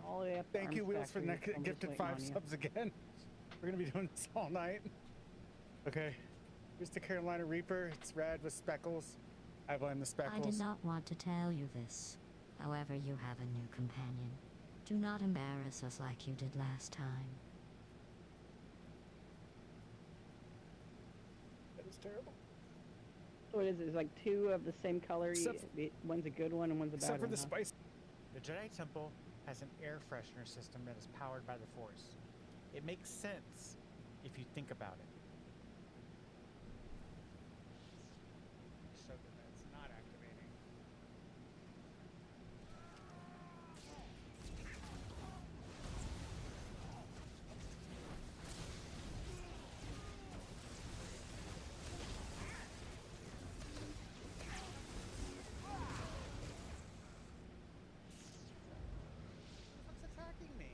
All the way up. Thank you, Wheels, for gifted 5 subs again. We're gonna be doing this all night. Okay, here's the Carolina Reaper. It's red with speckles. I blame the speckles. I did not want to tell you this. However, you have a new companion. Do not embarrass us like you did last time. That is terrible. What is it? It's like two of the same color. One's a good one and one's a bad one. Except for the huh? spice. The Jedi Temple has an air freshener system that is powered by the Force. It makes sense if you think about it. So that it's not activating. What's attacking me?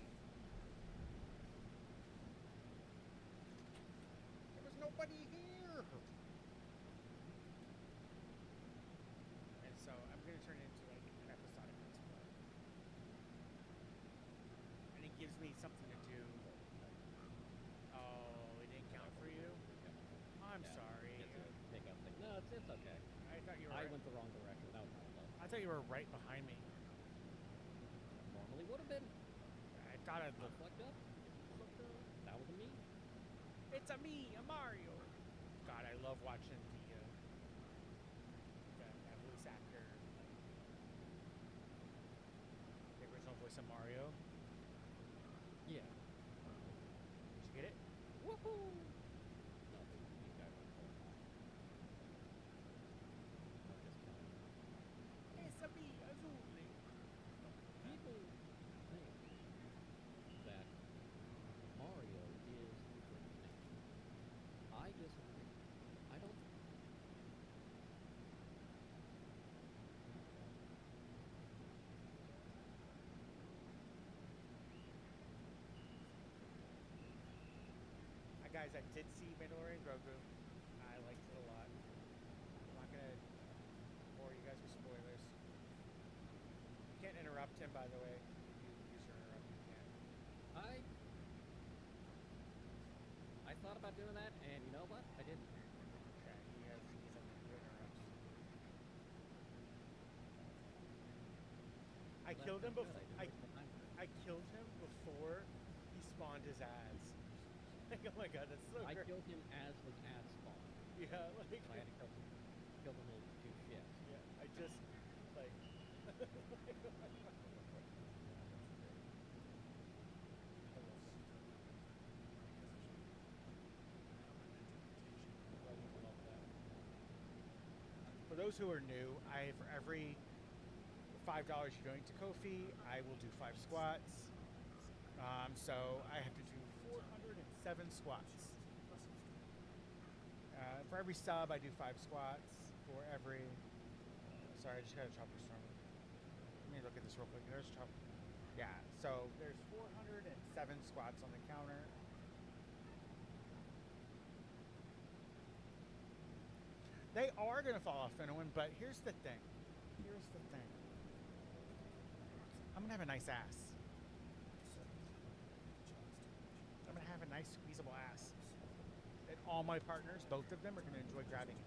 There was nobody here. And so I'm going to turn it into like an episodic let's play. And it gives me something to do. Oh, it didn't count for you? I'm sorry. Pick up thing. No, it's okay. I thought you were. I went the wrong direction. That was my fault. I thought you were right behind me. Normally would have been. I thought I'd look. Fucked up. That was a me. It's a me, a Mario. God, I love watching that voice actor. The original voice of Mario. Yeah. Did you get it? Woohoo! It's a me, Azuli. People think that Mario is the great thing. I disagree. I don't. Guys, I did see Mandalorian Grogu. I liked it a lot. I'm not gonna bore you guys with spoilers. You can't interrupt him, by the way. If you use your interrupt, you can. I thought about doing that, and you know what? I didn't. Okay, he's on the interrupts. I killed him before. I killed him before he spawned his ads. Like, oh my god, that's so great. I killed him as his ad spawned. Yeah, like I had to kill him with 2 shits. Yeah, I just like. For those who are new, for every $5 you donate to Ko-fi, I will do 5 squats. So I have to do 407 squats. For every sub, I do 5 squats. For every... sorry, I just got a chopper storm. Let me look at this real quick. There's chopper. Yeah, so there's 407 squats on the counter. They are going to fall off, Finowin, but here's the thing. I'm going to have a nice ass. I'm going to have a nice squeezable ass. And all my partners, both of them, are going to enjoy grabbing it.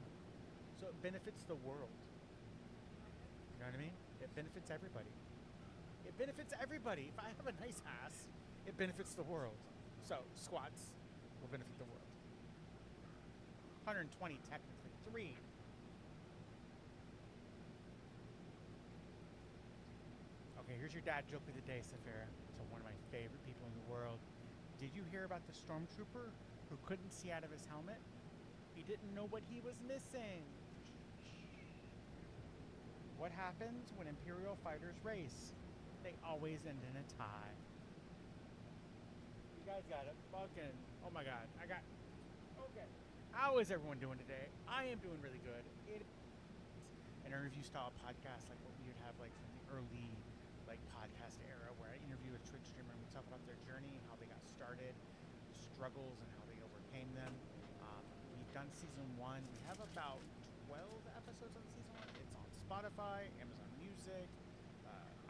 So it benefits the world. You know what I mean? It benefits everybody. It benefits everybody. If I have a nice ass, it benefits the world. So squats will benefit the world. 120 technically. 3. Okay, here's your dad joke of the day, Saphira. So one of my favorite people in the world. Did you hear about the stormtrooper who couldn't see out of his helmet? He didn't know what he was missing. What happens when Imperial fighters race? They always end in a tie. You guys got it. Fucking, oh my god. Okay. How is everyone doing today? I am doing really good. It is an interview style podcast like what we would have like from the early like podcast era where I interview a Twitch streamer and we talk about their journey, how they got started, the struggles and how they overcame them. We've done season 1. We have about 12 episodes on season 1. It's on Spotify, Amazon Music,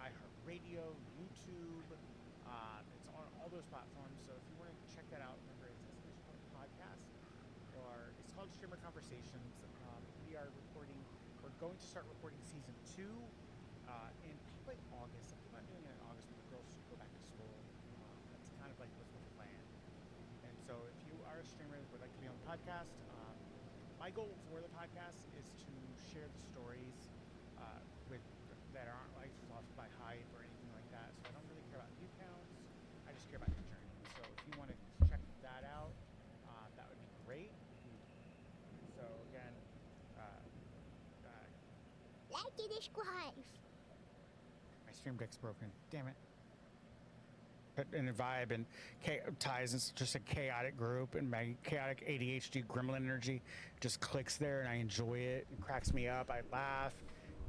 iHeartRadio, YouTube. It's on all those platforms. So if you want to check that out, remember it's Escalation Podcast, or it's called Streamer Conversations. We are recording. We're going to start recording season 2 in probably August. I'm not doing it in August when the girls go back to school. That's kind of like what's the plan. And so if you are a streamer that would like to be on the podcast, my goal for the podcast is to share the stories with that aren't like fluffed by hype or anything like that. So I don't really care about view counts. I just care about your journey. So if you want to check that out, that would be great. So again, like and subscribe. my stream deck's broken. Damn it. But in a vibe and ties, it's just a chaotic group, and my chaotic ADHD gremlin energy just clicks there, and I enjoy it. It cracks me up. I laugh,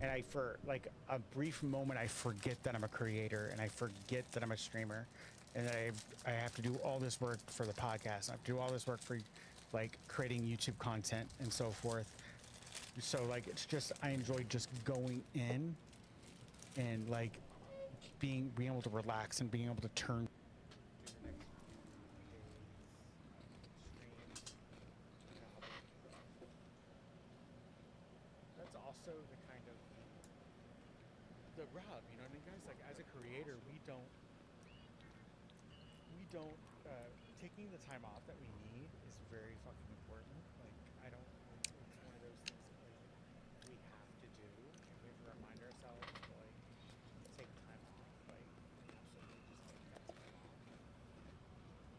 and for like a brief moment, I forget that I'm a creator, and I forget that I'm a streamer, and that I have to do all this work for the podcast. I have to do all this work for like creating YouTube content and so forth. So like it's just I enjoy just going in and like being able to relax and being able to turn. That's also the kind of the rub, you know what I mean, guys? Like as a creator, we don't taking the time off that we need is very fucking important. Like I don't. It's one of those things that like we have to do, and we have to remind ourselves to like take time off. Like absolutely, just take that time off,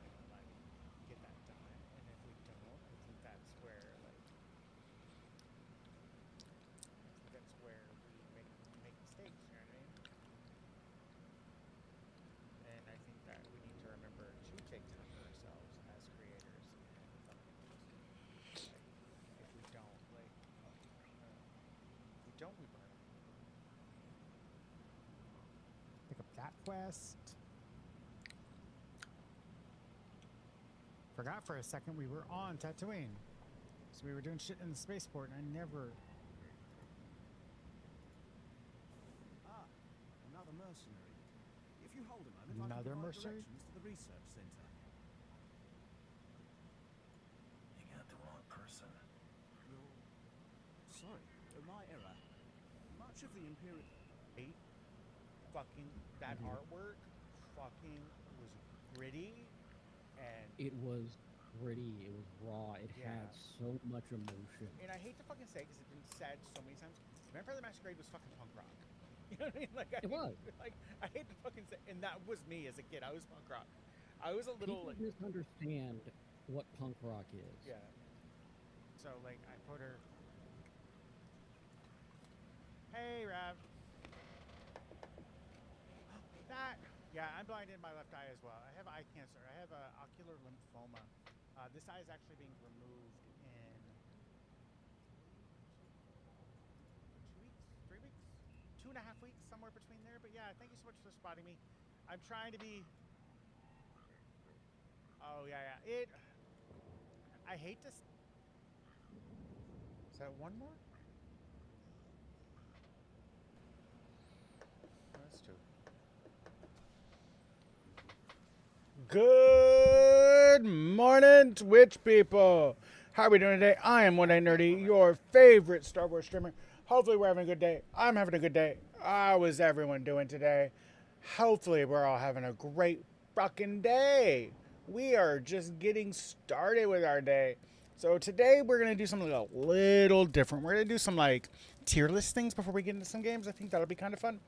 and like get that done. And if we don't, I think that's where like we make mistakes. You know what I mean? And I think that we need to remember to take time for ourselves as creators. And like, if we don't, like, we burn. Pick up that quest. Forgot for a second we were on Tatooine. So we were doing shit in the spaceport, and I never. Ah, another mercenary. If you hold a moment, I Another can provide mercenary? directions to the research center. You got the wrong person. Sorry, my error. Much of the Imperial... Fucking that artwork fucking was gritty and It was gritty. It was raw. It Yeah. had so much emotion. and I hate to fucking say because it's been said so many times. Vampire the Masquerade was fucking punk rock. You know what I mean? Like It was. Like I hate to fucking say, and that was me as a kid. I was punk rock. I was a little People like misunderstand what punk rock is. yeah. So like I put her. Hey, Rav. That. Yeah, I'm blinded in my left eye as well. I have eye cancer. I have ocular lymphoma. This eye is actually being removed in 2 weeks, 3 weeks, 2.5 weeks, somewhere between there. But yeah, thank you so much for spotting me. I'm trying to be. Oh yeah. I hate to. Is that one more? That's two. Good morning, Twitch people. How are we doing today? I am One Night Nerdy, your favorite Star Wars streamer. Hopefully we're having a good day. I'm having a good day. How is everyone doing today? Hopefully we're all having a great fucking day. We are just getting started with our day. So today we're going to do something a little different. We're going to do some like tier list things before we get into some games. I think that'll be kind of fun.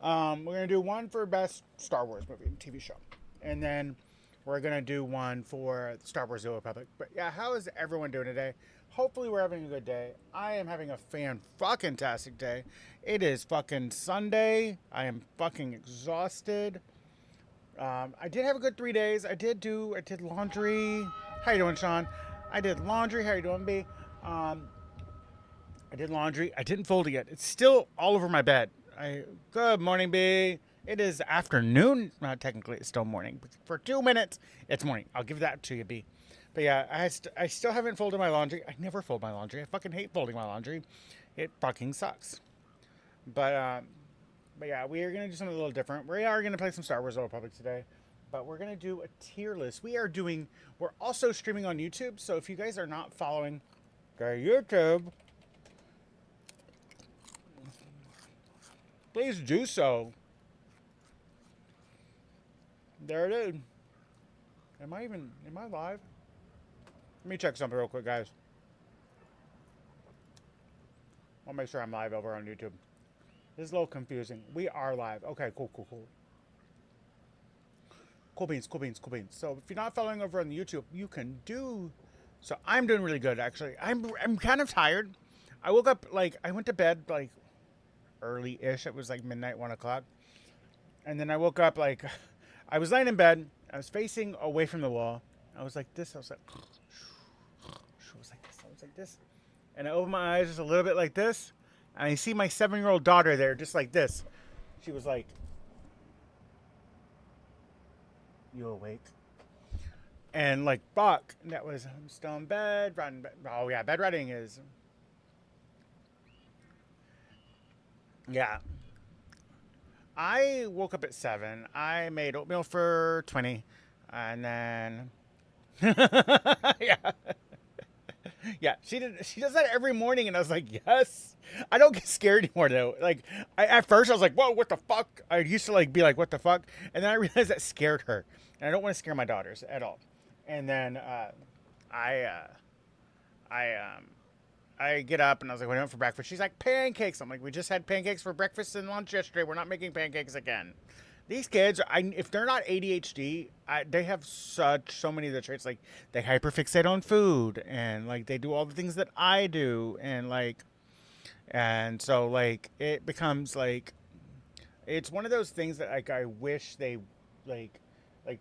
We're going to do one for best Star Wars movie and TV show. And then we're going to do one for Star Wars The Old Republic. But yeah, how is everyone doing today? Hopefully we're having a good day. I am having a fan-fucking-tastic day. It is fucking Sunday. I am fucking exhausted. I did have a good 3 days. I did laundry. How you doing, Sean? I did laundry. How you doing, B? I did laundry. I didn't fold it yet. It's still all over my bed. Good morning, B. It is afternoon. Technically, it's still morning. But for 2 minutes, it's morning. I'll give that to you, B. But yeah, I still haven't folded my laundry. I never fold my laundry. I fucking hate folding my laundry. It fucking sucks. But But yeah, we are going to do something a little different. We are going to play some Star Wars The Old Republic today. But we're going to do a tier list. We're also streaming on YouTube. So if you guys are not following YouTube, please do so. There it is. Am I live? Let me check something real quick, guys. I'll make sure I'm live over on YouTube. This is a little confusing. We are live. Okay, cool. Cool beans. So if you're not following over on the YouTube, you can do. So I'm doing really good, actually. I'm kind of tired. I woke up, I went to bed, early-ish. It was, midnight, 1 o'clock. And then I woke up, I was laying in bed. I was facing away from the wall. I was like this. I was like this. And I opened my eyes just a little bit like this. And I see my 7-year-old daughter there just like this. She was like, "You awake?" And fuck. And that was, I'm still in bed. Oh yeah, bedwetting is. Yeah. I woke up at 7. I made oatmeal for 20. And then. Yeah. Yeah, she does that every morning, and I was like, yes. I don't get scared anymore, though. At first I was like, whoa, what the fuck? I used to be like, what the fuck? And then I realized that scared her, and I don't want to scare my daughters at all. And then I get up, and I was like, what do you want for breakfast? She's like, pancakes. I'm like, we just had pancakes for breakfast and lunch yesterday. We're not making pancakes again. These kids, if they're not ADHD, they have so many of the traits. They hyperfixate on food, and they do all the things that I do, and so it becomes it's one of those things that I wish they today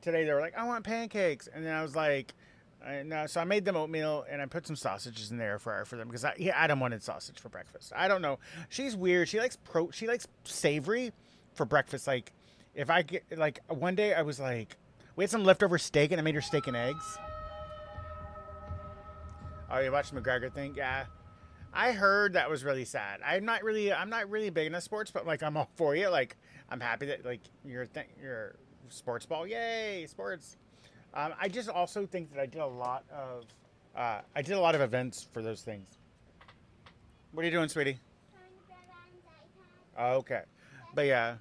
they were like, I want pancakes, and then I was like, no. So I made them oatmeal, and I put some sausages in the air fryer for them because Adam wanted sausage for breakfast. I don't know. She's weird. She likes savory for breakfast. If I get, one day I was we had some leftover steak, and I made her steak and eggs. Oh, you watched the McGregor thing? Yeah. I heard that was really sad. I'm not really big into sports, but, I'm all for you. I'm happy that, your sports ball. Yay, sports. I just also think that I did a lot of events for those things. What are you doing, sweetie? Okay. But, yeah.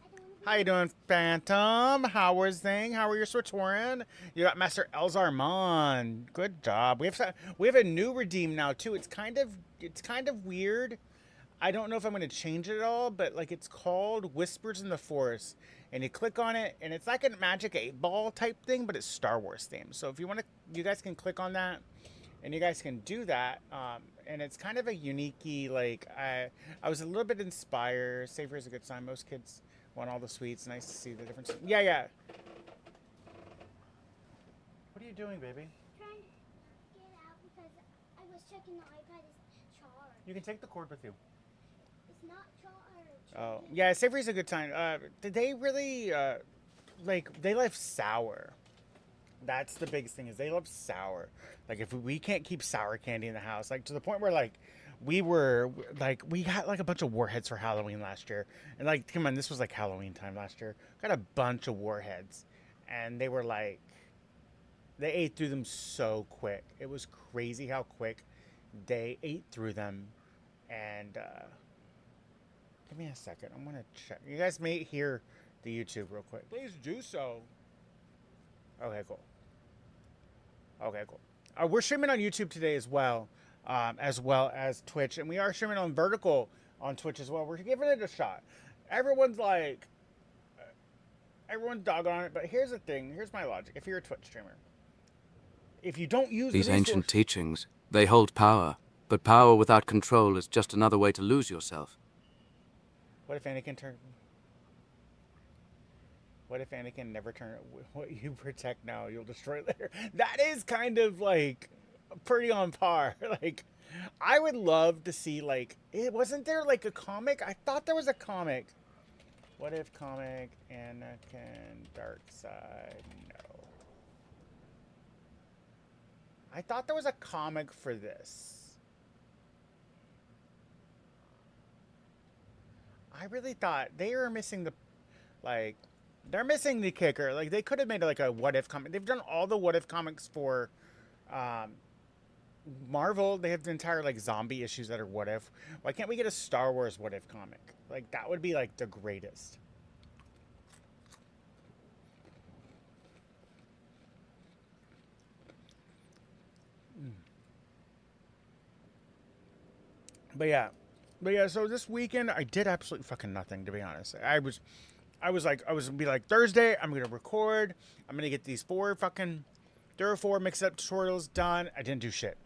How you doing, Phantom? How was thing? How are your Switoran? You got Master Elzarman. Good job. We have a new redeem now too. It's kind of weird. I don't know if I'm going to change it at all, but it's called Whispers in the Forest, and you click on it, and it's like a Magic 8-Ball type thing, but it's Star Wars themed. So if you want to, you guys can click on that, and you guys can do that. And it's kind of a unique-y, I was a little bit inspired. Savory is a good sign. Most kids want all the sweets. Nice to see the difference. Yeah. What are you doing, baby? Trying to get out because I was checking the iPad is charged. You can take the cord with you. It's not charged. Oh, yeah, Savory's a good time. Did they really, they love sour. That's the biggest thing, is they love sour. If we can't keep sour candy in the house, to the point where, we got a bunch of warheads for Halloween last year. And come on, this was Halloween time last year. Got a bunch of warheads. And they were they ate through them so quick. It was crazy how quick they ate through them. And, give me a second. I'm going to check. You guys may hear the YouTube real quick. Please do so. Okay, cool. We're streaming on YouTube today as well as Twitch, and we are streaming on Vertical on Twitch as well. We're giving it a shot. Everyone's doggone it, but here's the thing. Here's my logic. If you're a Twitch streamer, if you don't use these ancient teachings, they hold power, but power without control is just another way to lose yourself. What if Anakin turned? What if Anakin never turned? What you protect now, you'll destroy later. That is kind of pretty on par. I would love to see wasn't there a comic? I thought there was a comic. What if comic Anakin dark side? No. I thought there was a comic for this. I really thought they were missing the, like, they're missing the kicker. Like, they could have made like a what if comic. They've done all the what if comics for Marvel. They have the entire like zombie issues that are what if. Why can't we get a Star Wars what if comic? Like, that would be like the greatest. But yeah, so this weekend I did absolutely fucking nothing, to be honest. I was gonna be like, Thursday I'm gonna record. I'm gonna get these 4 mix up tutorials done. I didn't do shit.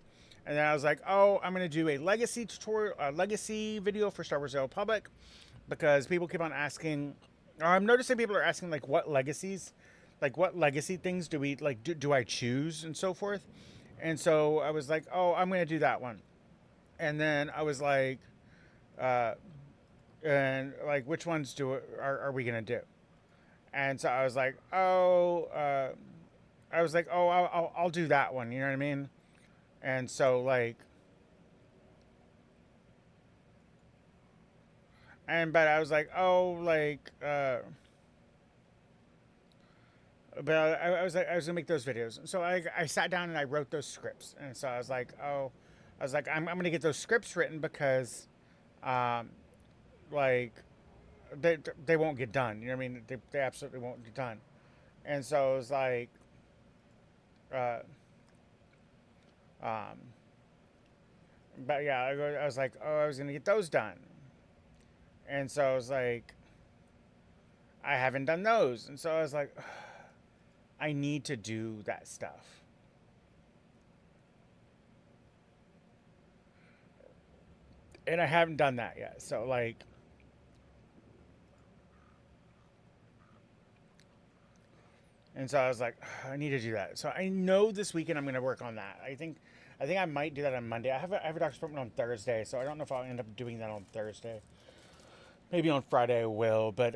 And then I was like, oh, I'm gonna do a legacy tutorial, a legacy video for Star Wars: The Old Republic, because people keep on asking. Or I'm noticing people are asking like, what legacy things do we like? Do I choose and so forth? And so I was like, oh, I'm gonna do that one. And then I was like, and like, which ones are we gonna do? And so I was like, oh, I'll do that one. You know what I mean? And so like, but I was like, oh, like, but I was gonna make those videos. So I sat down and I wrote those scripts. And so I was like, oh, I'm gonna get those scripts written because, like, they won't get done. You know what I mean? They absolutely won't get done. And so I was like, but yeah, I was like, oh, I was gonna get those done. And so I was like, I haven't done those. And so I was like, I need to do that stuff. And I haven't done that yet. So like, and so I was like, I need to do that. So I know this weekend I'm going to work on that. I think I might do that on Monday. I have a doctor's appointment on Thursday, so I don't know if I'll end up doing that on Thursday. Maybe on Friday I will, but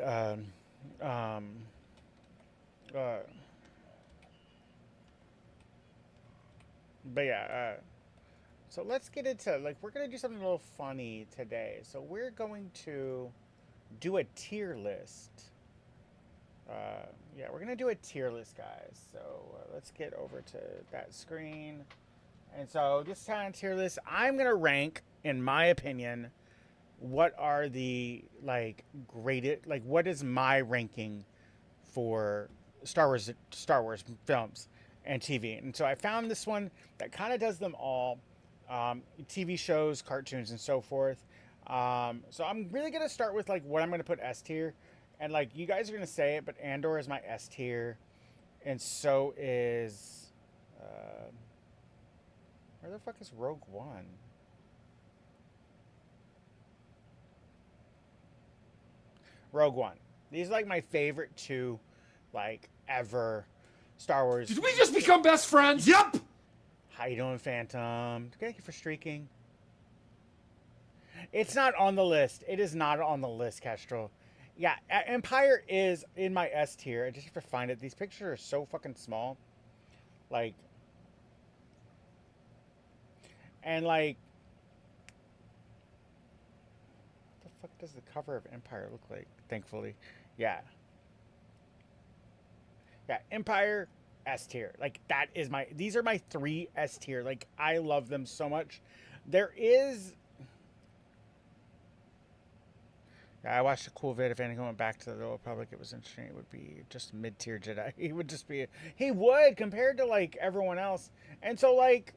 yeah. So let's get into, like, we're going to do something a little funny today. So we're going to do a tier list. Yeah, we're going to do a tier list, guys. So let's get over to that screen. And so this time tier list, I'm going to rank, in my opinion, what are the, like, graded, like, what is my ranking for Star Wars films and TV. And so I found this one that kind of does them all. TV shows, cartoons, and so forth. So I'm really going to start with like what I'm going to put S tier. And like you guys are going to say it, but Andor is my S tier. And so is... where the fuck is Rogue One? Rogue One. These are like my favorite 2, like, ever Star Wars. Did we just become best friends? Yep! How you doing, Phantom? Thank you for streaking. It's not on the list. It is not on the list, Kestrel. Yeah, Empire is in my S tier. I just have to find it. These pictures are so fucking small. Like... And, like... What the fuck does the cover of Empire look like? Thankfully. Yeah. Yeah, Empire... S tier. Like, that is my... These are my 3 S tier. Like, I love them so much. There is... Yeah, I watched a cool vid. If anyone went back to the Old Republic, it was interesting. It would be just mid-tier Jedi. He would just be... He would, compared to, like, everyone else. And so, like,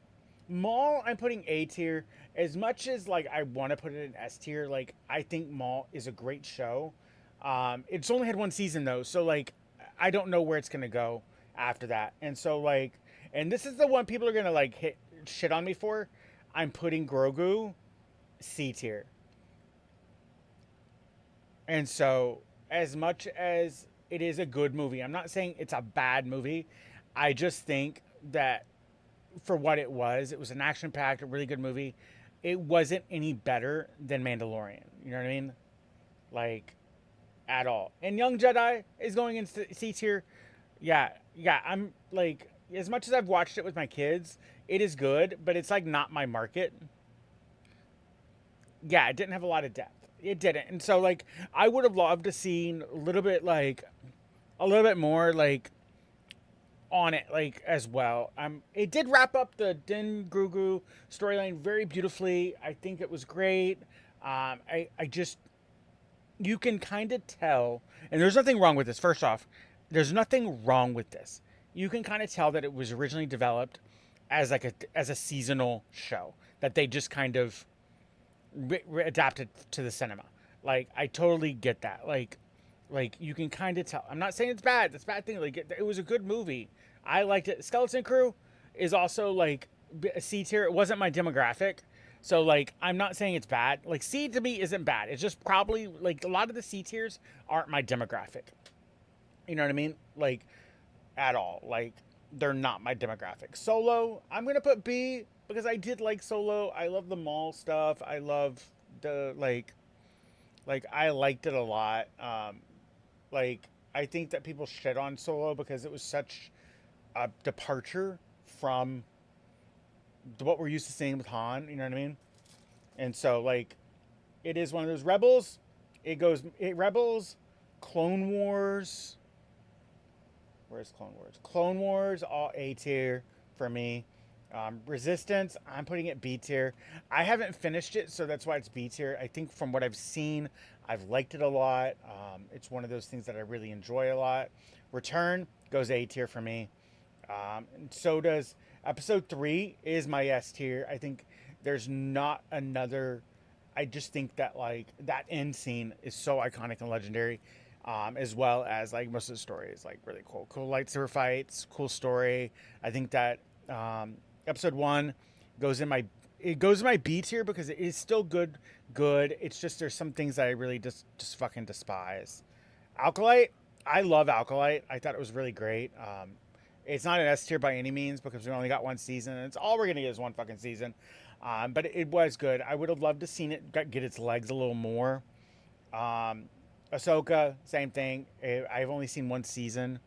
Maul, I'm putting A tier. As much as, like, I want to put it in S tier, like, I think Maul is a great show. It's only had 1 season, though. So, like, I don't know where it's going to go after that. And so, like, and this is the one people are gonna like shit on me for. I'm putting Grogu C tier. And so, as much as it is a good movie, I'm not saying it's a bad movie. I just think that for what it was an action-packed, a really good movie. It wasn't any better than Mandalorian. You know what I mean? Like, at all. And Young Jedi is going in C tier. Yeah, I'm like, as much as I've watched it with my kids, it is good, but it's like not my market. Yeah, it didn't have a lot of depth. It didn't. And so like I would have loved to seen a little bit more like on it like as well. It did wrap up the Din Grogu storyline very beautifully. I think it was great. I just you can kind of tell, and there's nothing wrong with this. First off, there's nothing wrong with this. You can kind of tell that it was originally developed as like a seasonal show that they just kind of adapted to the cinema. Like I totally get that. Like you can kind of tell. I'm not saying it's bad. That's a bad thing. Like it was a good movie. I liked it. Skeleton Crew is also like a C tier. It wasn't my demographic. So like I'm not saying it's bad. Like C to me isn't bad. It's just probably like a lot of the C tiers aren't my demographic. You know what I mean? Like at all. Like they're not my demographic. Solo, I'm going to put B because I did like Solo. I love the mall stuff. I love the like I liked it a lot. Like I think that people shit on Solo because it was such a departure from what we're used to seeing with Han, you know what I mean? And so like it is one of those Rebels. Rebels, Clone Wars. Where's Clone Wars? Clone Wars, all A tier for me. Resistance, I'm putting it B tier. I haven't finished it, so that's why it's B tier. I think from what I've seen, I've liked it a lot. It's one of those things that I really enjoy a lot. Return goes A tier for me. And so does Episode 3 is my S tier. I think there's not another. I just think that like that end scene is so iconic and legendary, as well as like most of the story is like really cool. Cool lightsaber fights, cool story. I think that Episode 1 goes in my B tier because it is still good. It's just there's some things that I really just fucking despise. Alkalite, I love Alkalite. I thought it was really great. It's not an S tier by any means because we only got one season. And it's all we're gonna get is one fucking season. But it was good. I would have loved to seen it get its legs a little more. Ahsoka, same thing. I've only seen one season.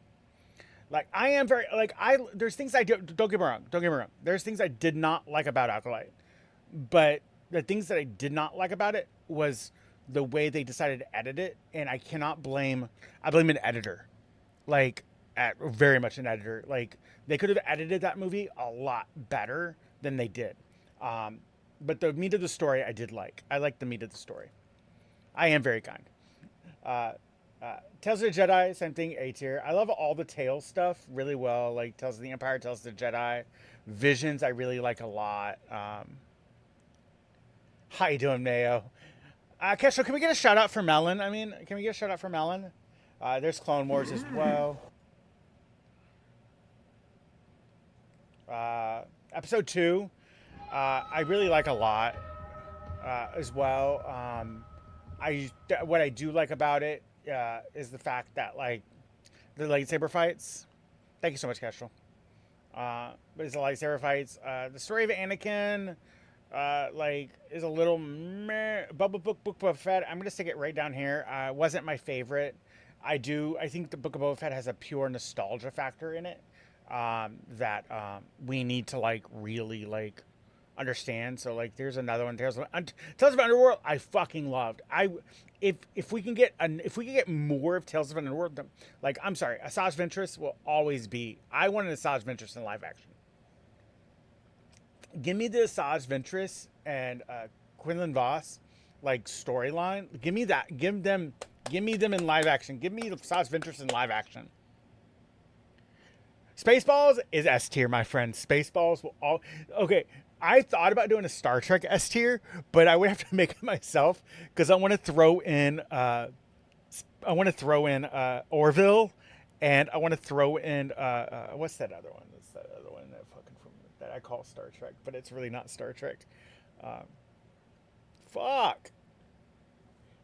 Like I am very like there's things I don't get me wrong. There's things I did not like about Alkalite. But the things that I did not like about it was the way they decided to edit it, and I blame an editor. Like very much an editor. Like they could have edited that movie a lot better than they did. But the meat of the story I did like. I like the meat of the story. I am very kind. Tales of the Jedi, same thing, A tier. I love all the Tales stuff really well. Like Tales of the Empire, Tales of the Jedi. Visions I really like a lot. How you doing, Mayo? Kestrel, can we get a shout out for Melon? Can we get a shout out for Melon? There's Clone Wars as well. Episode 2, I really like a lot as well. What I do like about it is the fact that like the lightsaber fights. Thank you so much, Kestrel. But it's the lightsaber fights. The story of Anakin, is a little meh. Book of Fett. I'm gonna stick it right down here. Wasn't my favorite. I think the Book of Boba Fett has a pure nostalgia factor in it that we need to like really like understand. So like there's another one. Tales of Underworld I fucking loved. If we can get more of Tales of Underworld, like I'm sorry, Asajj Ventress will always be. I want an Asajj Ventress in live action. Give me the Asajj Ventress and Quinlan Voss like storyline. Give me that. Give me them in live action. Give me the Asajj Ventress in live action. Spaceballs is S tier, my friend. Spaceballs will all okay. I thought about doing a Star Trek S tier, but I would have to make it myself because I want to throw in Orville, and I want to throw in what's that other one? What's that other one that I call Star Trek, but it's really not Star Trek. Fuck.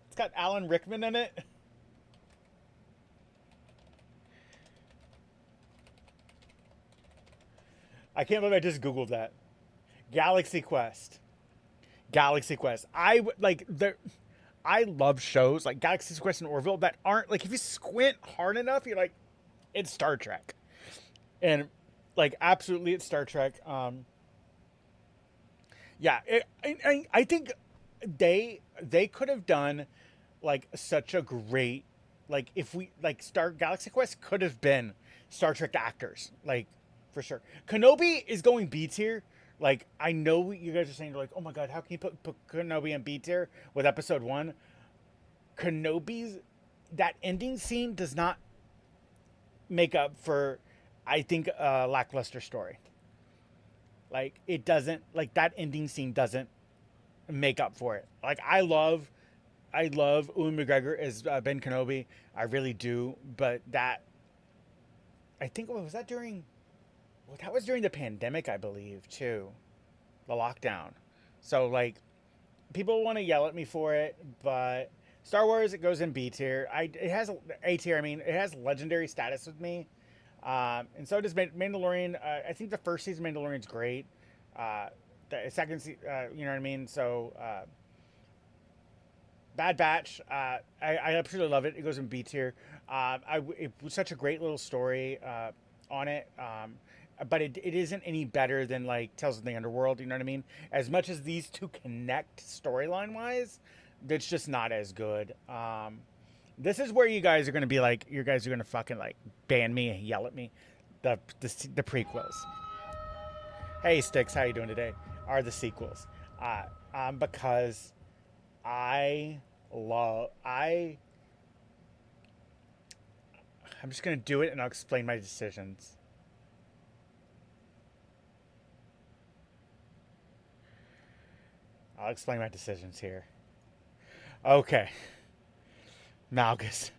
It's got Alan Rickman in it. I can't believe I just Googled that. Galaxy Quest. I love shows like Galaxy Quest and Orville that aren't like, if you squint hard enough, you're like, it's Star Trek. And like, absolutely it's Star Trek. I think they could have done like such a great, like if we like Star Galaxy Quest could have been Star Trek actors, like for sure. Kenobi is going B tier. Like I know you guys are saying like, oh my god, how can you put Kenobi in B tier with episode 1? Kenobi's that ending scene does not make up for, I think, a lackluster story. Like it doesn't, like that ending scene doesn't make up for it. Like I love Ewan McGregor as Ben Kenobi. I really do. But that, I think, was that during, well, that was during the pandemic, I believe, too. The lockdown. So like, people want to yell at me for it, but Star Wars, it goes in B tier. It has A tier. I mean, it has legendary status with me. And so does Mandalorian. I think the first season of Mandalorian's great. The second season, you know what I mean? So, Bad Batch, I absolutely love it. It goes in B tier. It was such a great little story on it. But it isn't any better than like Tales of the Underworld, you know what I mean? As much as these two connect storyline-wise, it's just not as good. This is where you guys are going to be like, you guys are going to fucking like ban me and yell at me. The prequels. Hey Sticks, how you doing today? Are the sequels. Because I'm just going to do it and I'll explain my decisions. I'll explain my decisions here. Okay. Malgus.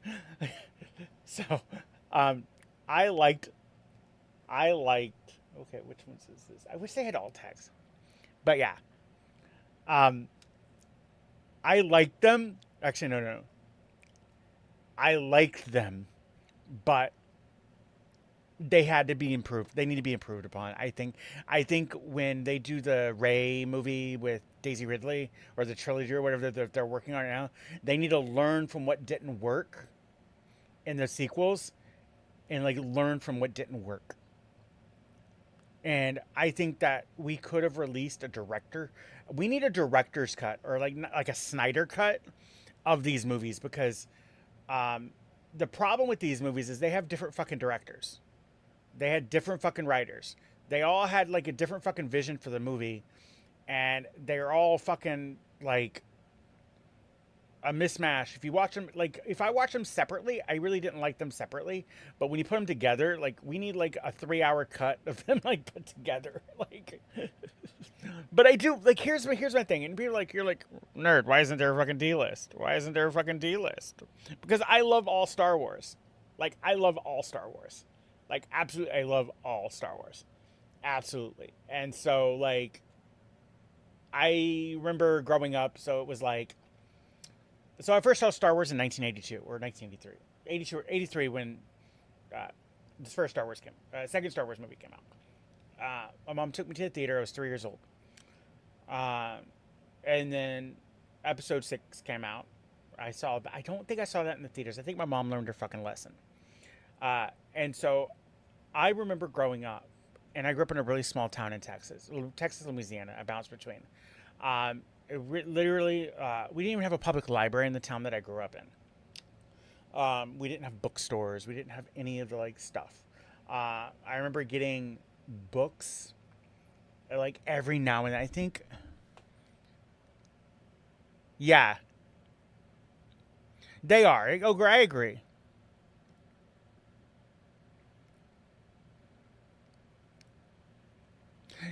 So, I liked, okay, which ones is this? I wish they had alt text. But yeah. I liked them. Actually, no. I liked them, but they had to be improved. They need to be improved upon. I think when they do the Rey movie with Daisy Ridley or the trilogy or whatever they're working on now, they need to learn from what didn't work in the sequels and like learn from what didn't work. And I think that we could have released a director. We need a director's cut or like a Snyder cut of these movies because the problem with these movies is they have different fucking directors. They had different fucking writers. They all had like a different fucking vision for the movie. And they're all fucking like a mismatch. If you watch them, like if I watch them separately, I really didn't like them separately. But when you put them together, like we need like a 3-hour cut of them like put together. Like, but I do like here's my thing. And people are like, you're like, nerd, why isn't there a fucking D list? Why isn't there a fucking D list? Because I love all Star Wars. Like I love all Star Wars. Like absolutely, I love all Star Wars. Absolutely. And so like I remember growing up, so it was like, so I first saw Star Wars in 1982 or 1983, 83 when the first Star Wars second Star Wars movie came out. My mom took me to the theater. I was 3 years old, and then Episode 6 came out. I don't think I saw that in the theaters. I think my mom learned her fucking lesson. And so I remember growing up, and I grew up in a really small town in Texas, Louisiana. I bounced between. Literally, we didn't even have a public library in the town that I grew up in. We didn't have bookstores. We didn't have any of the like stuff. I remember getting books like every now and then. I think, yeah, they are. I agree.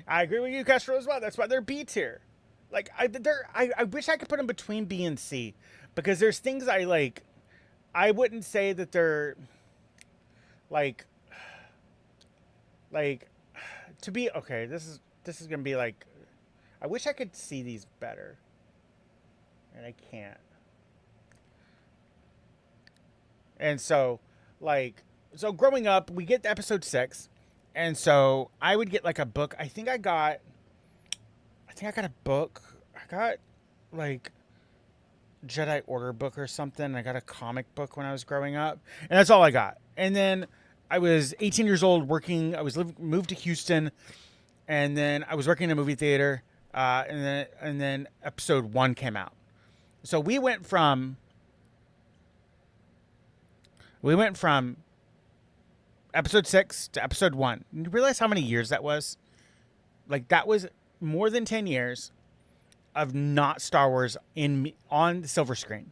I agree with you, Castro, as well. That's why they're B tier. Like I wish I could put them between B and C, because there's things I like. I wouldn't say that they're like to be okay. This is gonna be like. I wish I could see these better, and I can't. And so, growing up, we get to episode 6. And so I would get like a book. I think I got a book. I got like Jedi Order book or something. I got a comic book when I was growing up, and that's all I got. And then I was 18 years old working. I was moved to Houston, and then I was working in a movie theater. and then episode 1 came out. So we went from episode 6 to episode 1. You realize how many years that was? Like, that was more than 10 years of not Star Wars on the silver screen.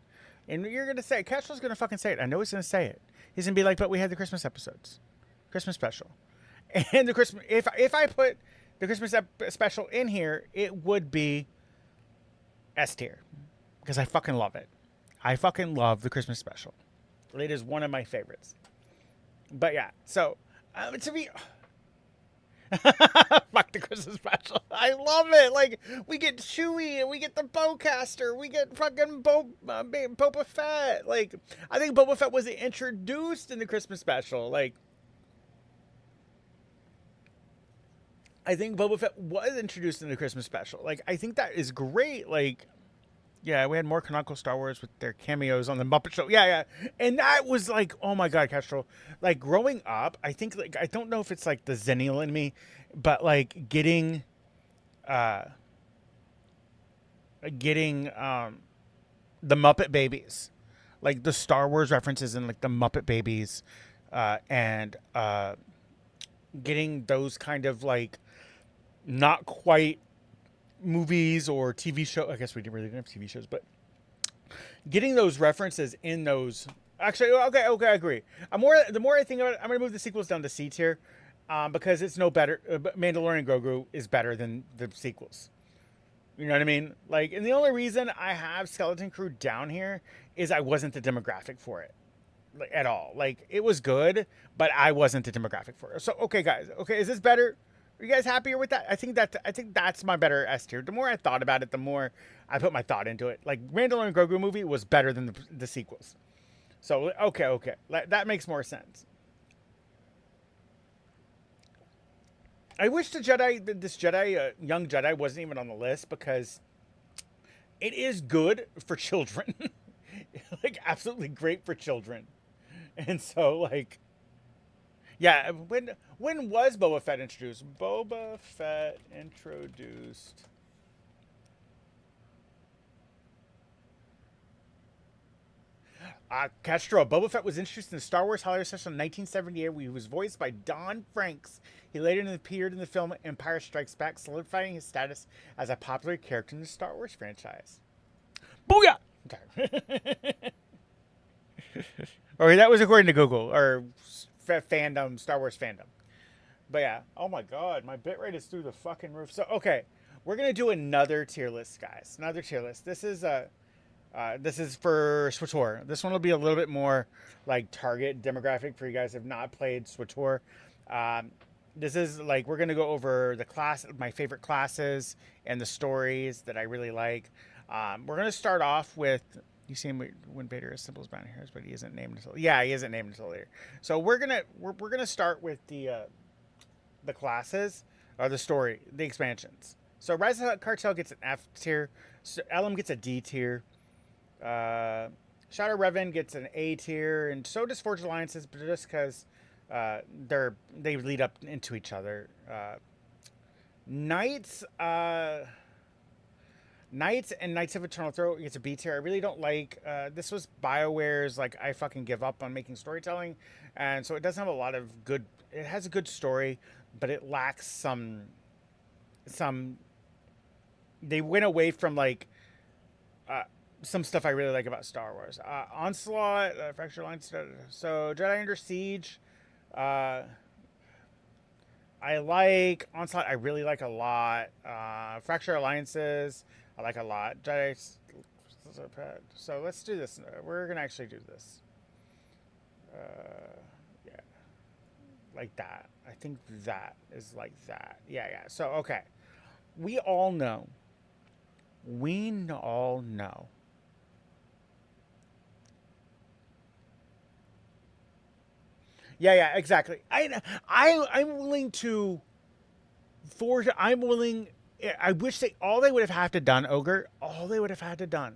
And you're going to say, Cashwell's going to fucking say it. I know he's going to say it. He's going to be like, but we had the Christmas episodes. Christmas special. And the Christmas, if I put the Christmas special in here, it would be S tier. Because I fucking love it. I fucking love the Christmas special. It is one of my favorites. But yeah, so to be fuck the Christmas special. I love it. Like, we get Chewie and we get the bowcaster. We get fucking Boba Fett. Like, I think Boba Fett was introduced in the Christmas special. Like, I think Boba Fett was introduced in the Christmas special. Like, I think that is great. Like, yeah, we had more canonical Star Wars with their cameos on the Muppet Show. Yeah. And that was like, oh my God, Castro. Like, growing up, I think, like, I don't know if it's like the Zennial in me, but like getting the Muppet Babies, like the Star Wars references and like the Muppet Babies, and getting those kind of like not quite movies or TV show. I guess we didn't have TV shows, but getting those references in those. Actually, okay, I agree. The more I think about it, I'm gonna move the sequels down to C tier, because it's no better. Mandalorian Grogu is better than the sequels. You know what I mean? Like, and the only reason I have Skeleton Crew down here is I wasn't the demographic for it, like, at all. Like, it was good, but I wasn't the demographic for it. So, okay, guys. Okay, is this better? Are you guys happier with that? I think that's my better S tier. The more I thought about it, the more I put my thought into it. Like, Mandalorian Grogu movie was better than the sequels. So, okay. That makes more sense. I wish this Jedi, young Jedi wasn't even on the list, because it is good for children. Like, absolutely great for children. And so, like, yeah, when was Boba Fett introduced? Boba Fett introduced. Castro. Boba Fett was introduced in the Star Wars Holiday Special in 1978, where he was voiced by Don Franks. He later appeared in the film Empire Strikes Back, solidifying his status as a popular character in the Star Wars franchise. Booyah! Okay. Or that was according to Google, or fandom, Star Wars fandom. But yeah, oh my God, my bitrate is through the fucking roof. So, okay, we're going to do another tier list, guys. Another tier list. This is for SWTOR. This one will be a little bit more like target demographic for you guys who have not played SWTOR. This is like, we're going to go over my favorite classes and the stories that I really like. We're going to start off with, you see him when Vader is simple as brown hairs, but he isn't named until, yeah, he isn't named until later. So we're going to start with the classes, or the story, the expansions. So Rise of the Cartel gets an F tier. Elam gets a D tier. Shadow Revan gets an A tier, and so does Forged Alliances, but just because they lead up into each other. Knights and Knights of Eternal Throat gets a B tier. I really don't like. This was BioWare's like, I fucking give up on making storytelling, and so it doesn't have a lot of good. It has a good story, but it lacks some. They went away from like. Some stuff I really like about Star Wars. Onslaught, Fractured Alliance. So Jedi Under Siege. I like Onslaught. I really like a lot. Fractured Alliances. I like a lot. Jedi. So let's do this. We're gonna actually do this. Yeah, like that. I think that is like that. Yeah. So okay, we all know. Yeah, exactly. I'm willing to forge. I wish all they would have had to done, Ogre. All they would have done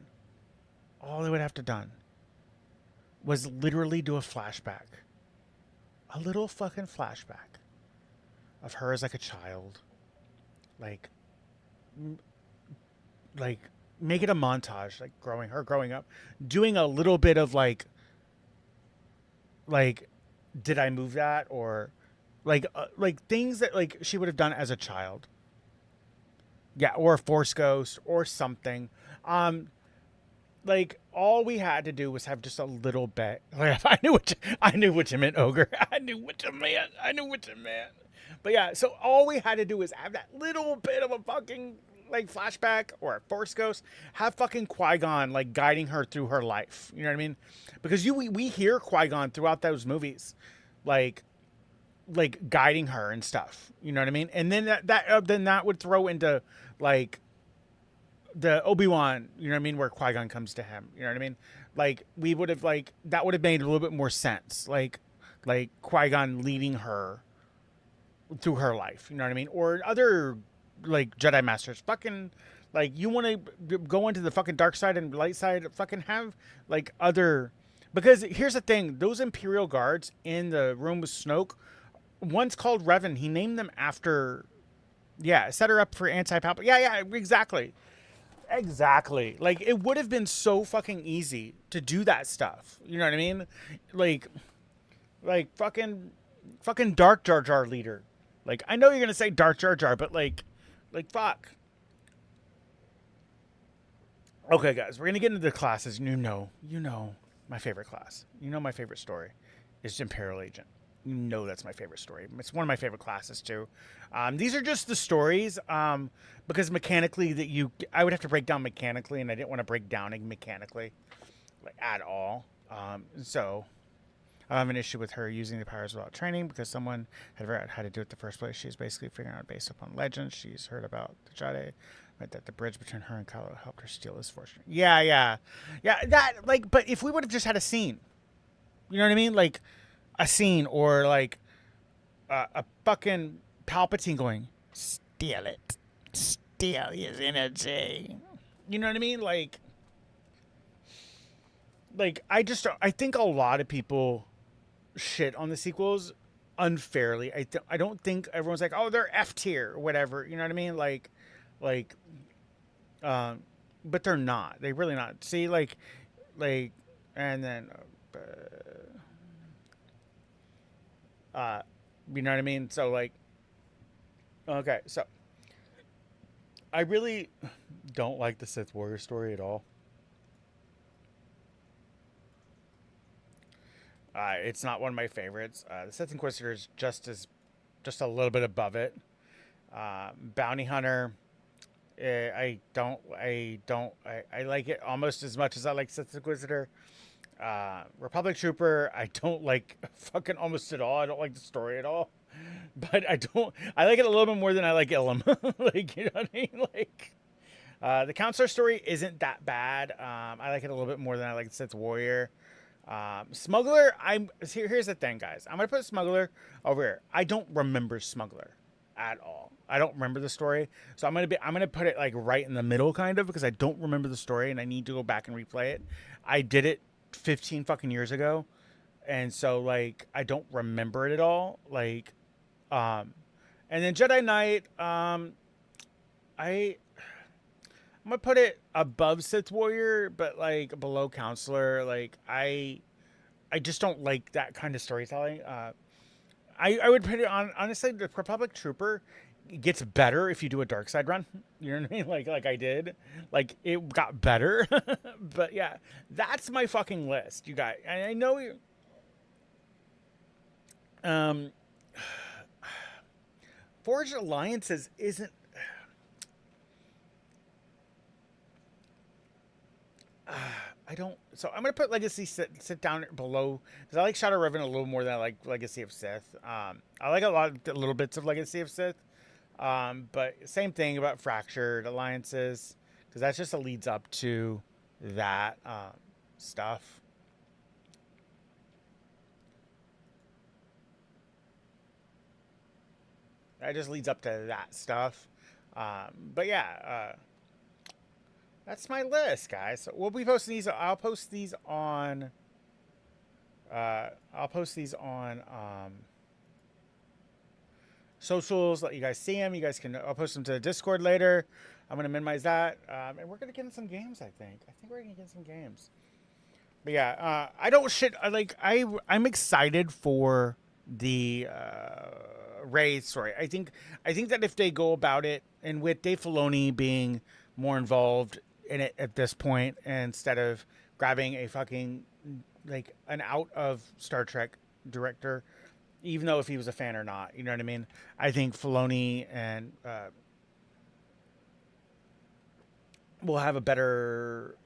was literally do a flashback, a little fucking flashback of her as like a child, like like make it a montage, like growing up, doing a little bit of like did I move that, or like things that like she would have done as a child. Yeah, or a Force Ghost or something. Like all we had to do was have just a little bit. Like, I knew what you meant, ogre. I knew what you meant. But yeah, so all we had to do was have that little bit of a fucking like flashback or a Force Ghost. Have fucking Qui-Gon like guiding her through her life. You know what I mean? Because we hear Qui-Gon throughout those movies, like guiding her and stuff. You know what I mean? And then that would throw into like the Obi-Wan, you know what I mean, where Qui-Gon comes to him. You know what I mean? Like we would have like that would have made a little bit more sense. Like Qui-Gon leading her through her life. You know what I mean? Or other like Jedi Masters. Fucking like you want to go into the fucking dark side and light side. Fucking have like other. Because here's the thing: those Imperial guards in the room with Snoke, one's called Revan. He named them after. Yeah, set her up for anti-Palpatine. Yeah, exactly. Exactly. Like, it would have been so fucking easy to do that stuff. You know what I mean? Like fucking Dark Jar Jar leader. Like, I know you're going to say Dark Jar Jar, but like, fuck. Okay, guys, we're going to get into the classes. You know my favorite class. You know my favorite story is Imperial Agent. You know that's my favorite story. It's one of my favorite classes too. These are just the stories because mechanically I would have to break down mechanically, and I didn't want to break down mechanically like at all. So I have an issue with her using the powers without training because someone had figured out how to do it in the first place. She's basically figuring out based upon legends. She's heard about the Jedi, but that the bridge between her and Kylo helped her steal his fortune. Yeah. That like, but if we would have just had a scene, you know what I mean, like. A scene or like a fucking Palpatine going, steal his energy. You know what I mean? Like I think a lot of people shit on the sequels unfairly. I don't think everyone's like, oh, they're F tier or whatever. You know what I mean? But they're not. They're really not. See, and then. You know what I mean? So like, okay, so I really don't like the Sith Warrior story at all. It's not one of my favorites. The Sith Inquisitor is just a little bit above it. Bounty Hunter, I like it almost as much as I like Sith Inquisitor. Republic Trooper, I don't like fucking almost at all. I don't like the story at all, but I like it a little bit more than I like Ilum. Like, you know what I mean? Like, the Counselor story isn't that bad. I like it a little bit more than I like Sith Warrior. Smuggler, here's the thing, guys. I'm gonna put Smuggler over here. I don't remember Smuggler at all. I don't remember the story, so I'm gonna put it like right in the middle, kind of, because I don't remember the story and I need to go back and replay it. I did it 15 fucking years ago, and so like I don't remember it at all. Like, and then Jedi Knight, I'm gonna put it above Sith Warrior, but like below Counselor. Like I just don't like that kind of storytelling. I would put it on, honestly, the Republic Trooper gets better if you do a dark side run. You know what I mean? Like I did. Like, it got better. But yeah, that's my fucking list, you guys. I know you. Forged Alliances isn't. I don't. So I'm gonna put Legacy sit down below, because I like Shadow Revan a little more than I like Legacy of Sith. I like a little bits of Legacy of Sith. But same thing about Fractured Alliances, because that's just a leads up to that stuff. That just leads up to that stuff. But yeah, that's my list, guys. So we'll be posting these. I'll post these on. socials, let you guys see them. You guys can, I'll post them to the Discord later. I'm gonna minimize that, and we're gonna get in some games. I think we're gonna get in some games. But yeah, I don't shit. I'm excited for the Ray's story. I think that if they go about it, and with Dave Filoni being more involved in it at this point, instead of grabbing a fucking like an out of Star Trek director, even though if he was a fan or not, you know what I mean? I think Filoni and will have a better.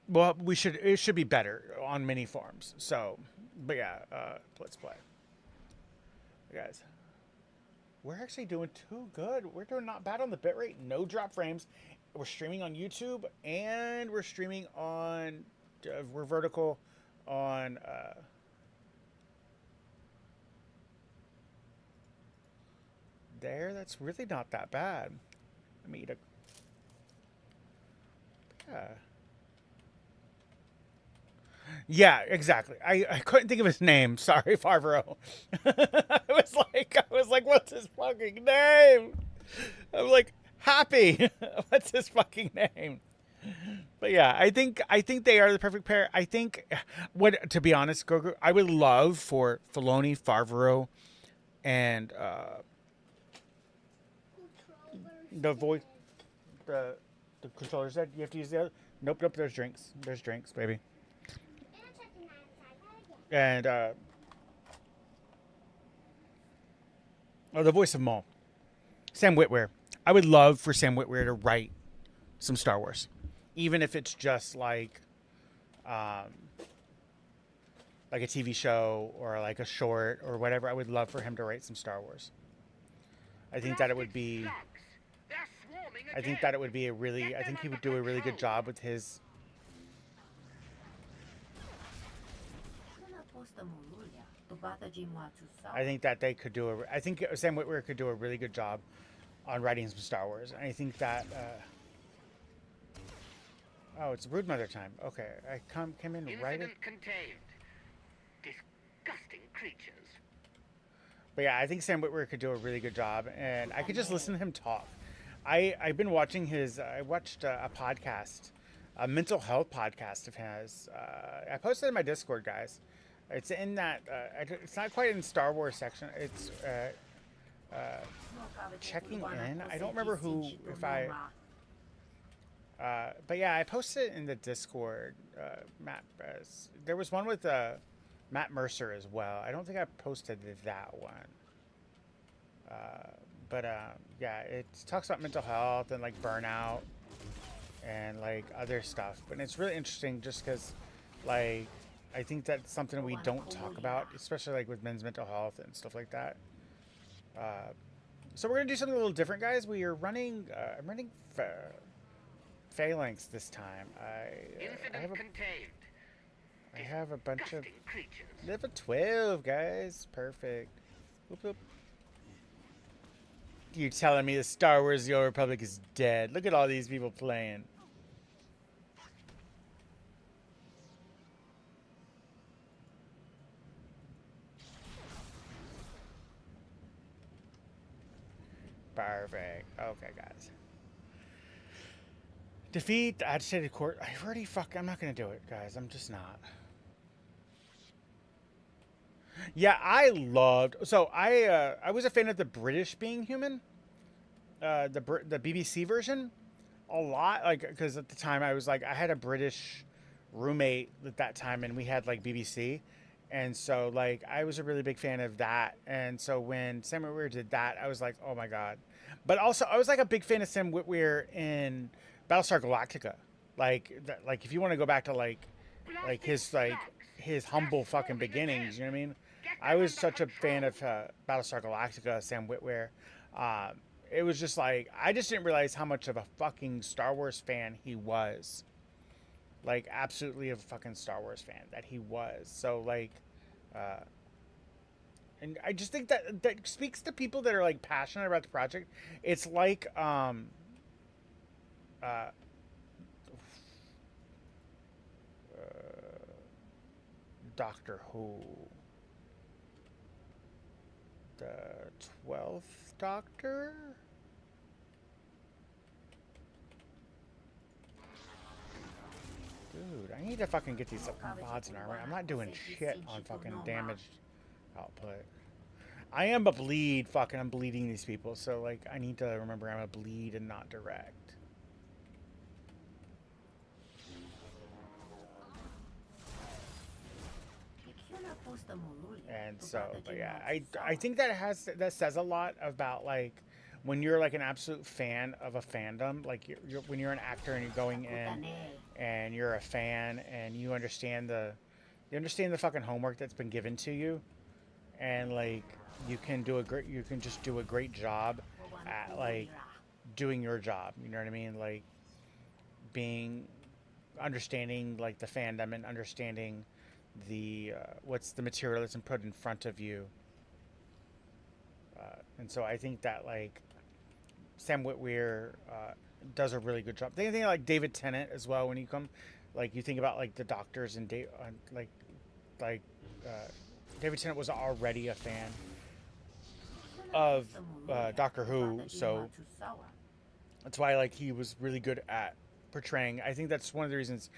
Well, it should be better on many forms. So, but yeah, let's play. Guys, we're actually doing too good. We're doing not bad on the bitrate. No drop frames. We're streaming on YouTube and we're streaming on. We're vertical on. There, that's really not that bad. Let me eat a. Yeah. Yeah, exactly. I couldn't think of his name. Sorry, Favreau. I was like, what's his fucking name? I'm like, Happy. What's his fucking name? But yeah, I think they are the perfect pair. I think to be honest, Grogu, I would love for Filoni, Favreau, and the voice, the controller said you have to use the other. Nope. There's drinks. There's drinks, baby. And the voice of Maul, Sam Witwer. I would love for Sam Witwer to write some Star Wars, even if it's just like a TV show or like a short or whatever. I would love for him to write some Star Wars. I think that it would be. I think that it would be a really. I think he would do a really good job with his. I think that they could do I think Sam Witwer could do a really good job on writing some Star Wars. And I think that. Oh, it's Brood Mother time. Okay, I came in right. Contained. Disgusting creatures. But yeah, I think Sam Witwer could do a really good job, and I could just listen to him talk. I've been watching his. I watched a podcast, a mental health podcast of his. I posted it in my Discord, guys. It's in that. It's not quite in Star Wars section. It's checking in. I don't remember who. If I. But yeah, I posted it in the Discord. Matt. There was one with Matt Mercer as well. I don't think I posted that one. But yeah, it talks about mental health and like burnout and like other stuff. But it's really interesting just because, like, I think that's something we don't talk about, especially like with men's mental health and stuff like that. So we're gonna do something a little different, guys. We are running. I'm running phalanx this time. I have a bunch of level 12 guys. Perfect. Whoop, whoop. You telling me the Star Wars The Old Republic is dead? Look at all these people playing. Perfect. Okay, guys. Defeat the agitated court. I'm not gonna do it, guys. I'm just not. Yeah, I loved. So I was a fan of the British Being Human, the BBC version, a lot. Like, because at the time I was like, I had a British roommate at that time, and we had like BBC, and so like I was a really big fan of that. And so when Sam Witwer did that, I was like, oh my god. But also I was like a big fan of Sam Witwer in Battlestar Galactica. Like if you want to go back to like his humble fucking beginnings, you know what I mean? I was such a fan of Battlestar Galactica, Sam Witwer. It was just like, I just didn't realize how much of a fucking Star Wars fan he was. Like, absolutely a fucking Star Wars fan that he was. So, like, and I just think that speaks to people that are, like, passionate about the project. It's like, Doctor Who. the 12th Doctor? Dude, I need to fucking get these mods in armor. I'm not doing shit on fucking damage output. I am a bleed. Fucking, I'm bleeding these people. So, like, I need to remember I'm a bleed and not direct. And so, but yeah, I think that says a lot about, like, when you're like an absolute fan of a fandom, like when you're an actor and you're going in and you're a fan and you understand the fucking homework that's been given to you, and like you can just do a great job at like doing your job. You know what I mean? Like understanding like the fandom and understanding the what's the material that's been put in front of you. And so I think that like Sam Witwer does a really good job. They think like David Tennant as well. When you come, like you think about like the doctors and David Tennant was already a fan of Doctor Who, so that's why like he was really good at portraying. I think that's one of the reasons.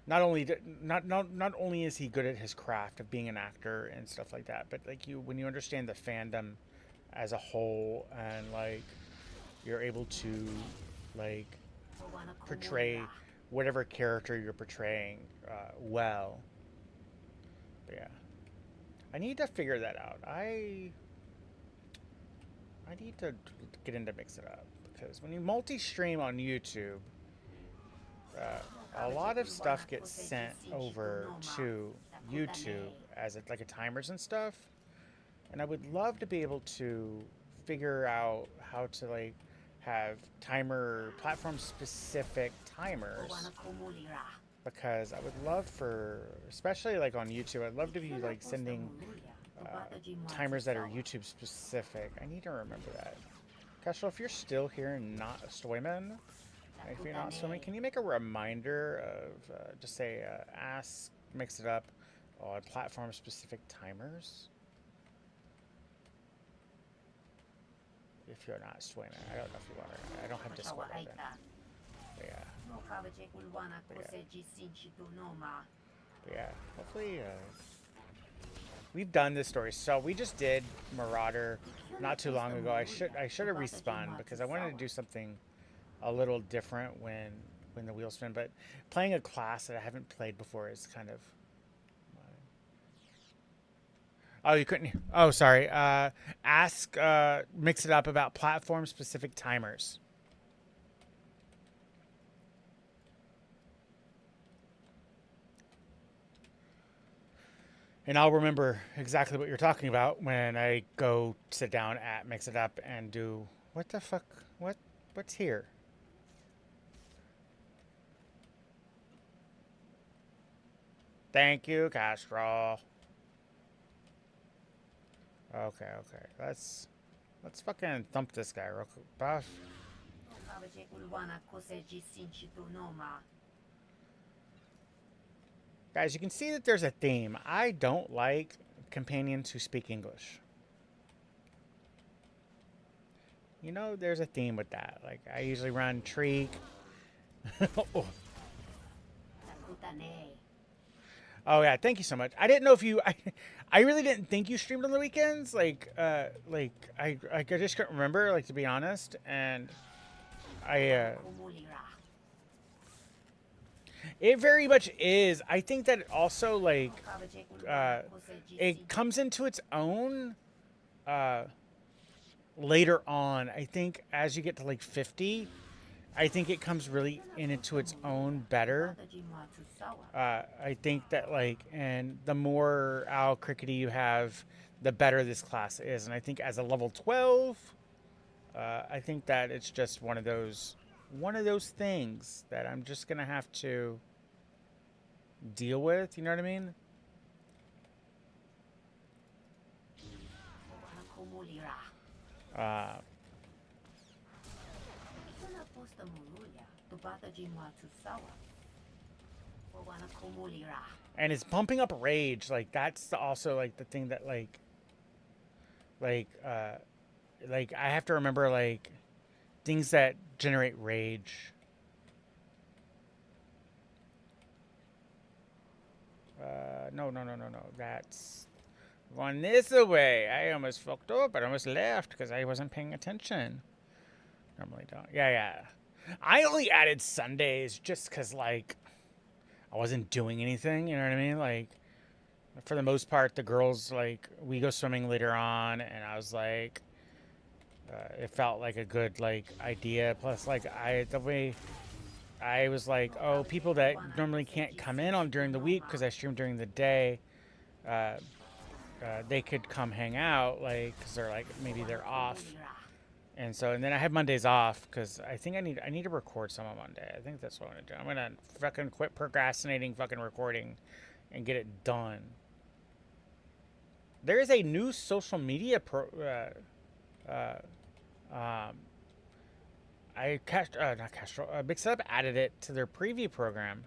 Not only is he good at his craft of being an actor and stuff like that, but like when you understand the fandom as a whole and like you're able to like portray whatever character you're portraying well. But yeah, I need to figure that out. I need to get into Mix It Up, because when you multi-stream on YouTube, a lot of stuff gets sent over to YouTube as like a timers and stuff, and I would love to be able to figure out how to like have platform specific timers, because I would love for, especially like on YouTube, I'd love to be like sending timers that are YouTube specific. I need to remember that. Castro, if you're still here and not a Stoyman, if you're not swimming, can you make a reminder of just say ask Mix It Up on platform specific timers? If you're not swimming, I don't know if you want to. I don't have Discord open. But yeah. But yeah. Hopefully, we've done this story. So we just did Marauder not too long ago. I should have respawned because I wanted to do something a little different when the wheels spin. But playing a class that I haven't played before is kind of. Oh, you couldn't. Oh, sorry. Ask Mix It Up about platform-specific timers. And I'll remember exactly what you're talking about when I go sit down at Mix It Up and do what the fuck? What's here? Thank you, Castro. Okay. Let's fucking thump this guy real quick. Buff. Guys, you can see that there's a theme. I don't like companions who speak English. You know, there's a theme with that. Like, I usually run Treek. Oh. Oh yeah, thank you so much. I didn't know if you. I really didn't think you streamed on the weekends. Like I just couldn't remember. Like, to be honest, and it very much is. I think that it also like it comes into its own later on. I think as you get to like 50. I think it comes really into its own better. I think that like, and the more Owl Crickety you have, the better this class is. And I think as a level 12, I think that it's just one of those things that I'm just gonna have to deal with. You know what I mean? And it's pumping up rage. Like, that's also like the thing that like Like I have to remember like things that generate rage. No. That's going this way. I almost fucked up. I almost left because I wasn't paying attention. Normally don't. Yeah. I only added Sundays just because, like, I wasn't doing anything. You know what I mean? Like, for the most part, the girls, like, we go swimming later on, and I was like, it felt like a good, like, idea. Plus, like, the way I was like, oh, people that normally can't come in on during the week because I stream during the day, they could come hang out, like, because they're like, maybe they're off. And then I have Mondays off because I think I need to record some on Monday. I think that's what I'm gonna do. I'm gonna fucking quit procrastinating fucking recording and get it done. There is a new social media Big Setup added it to their preview program.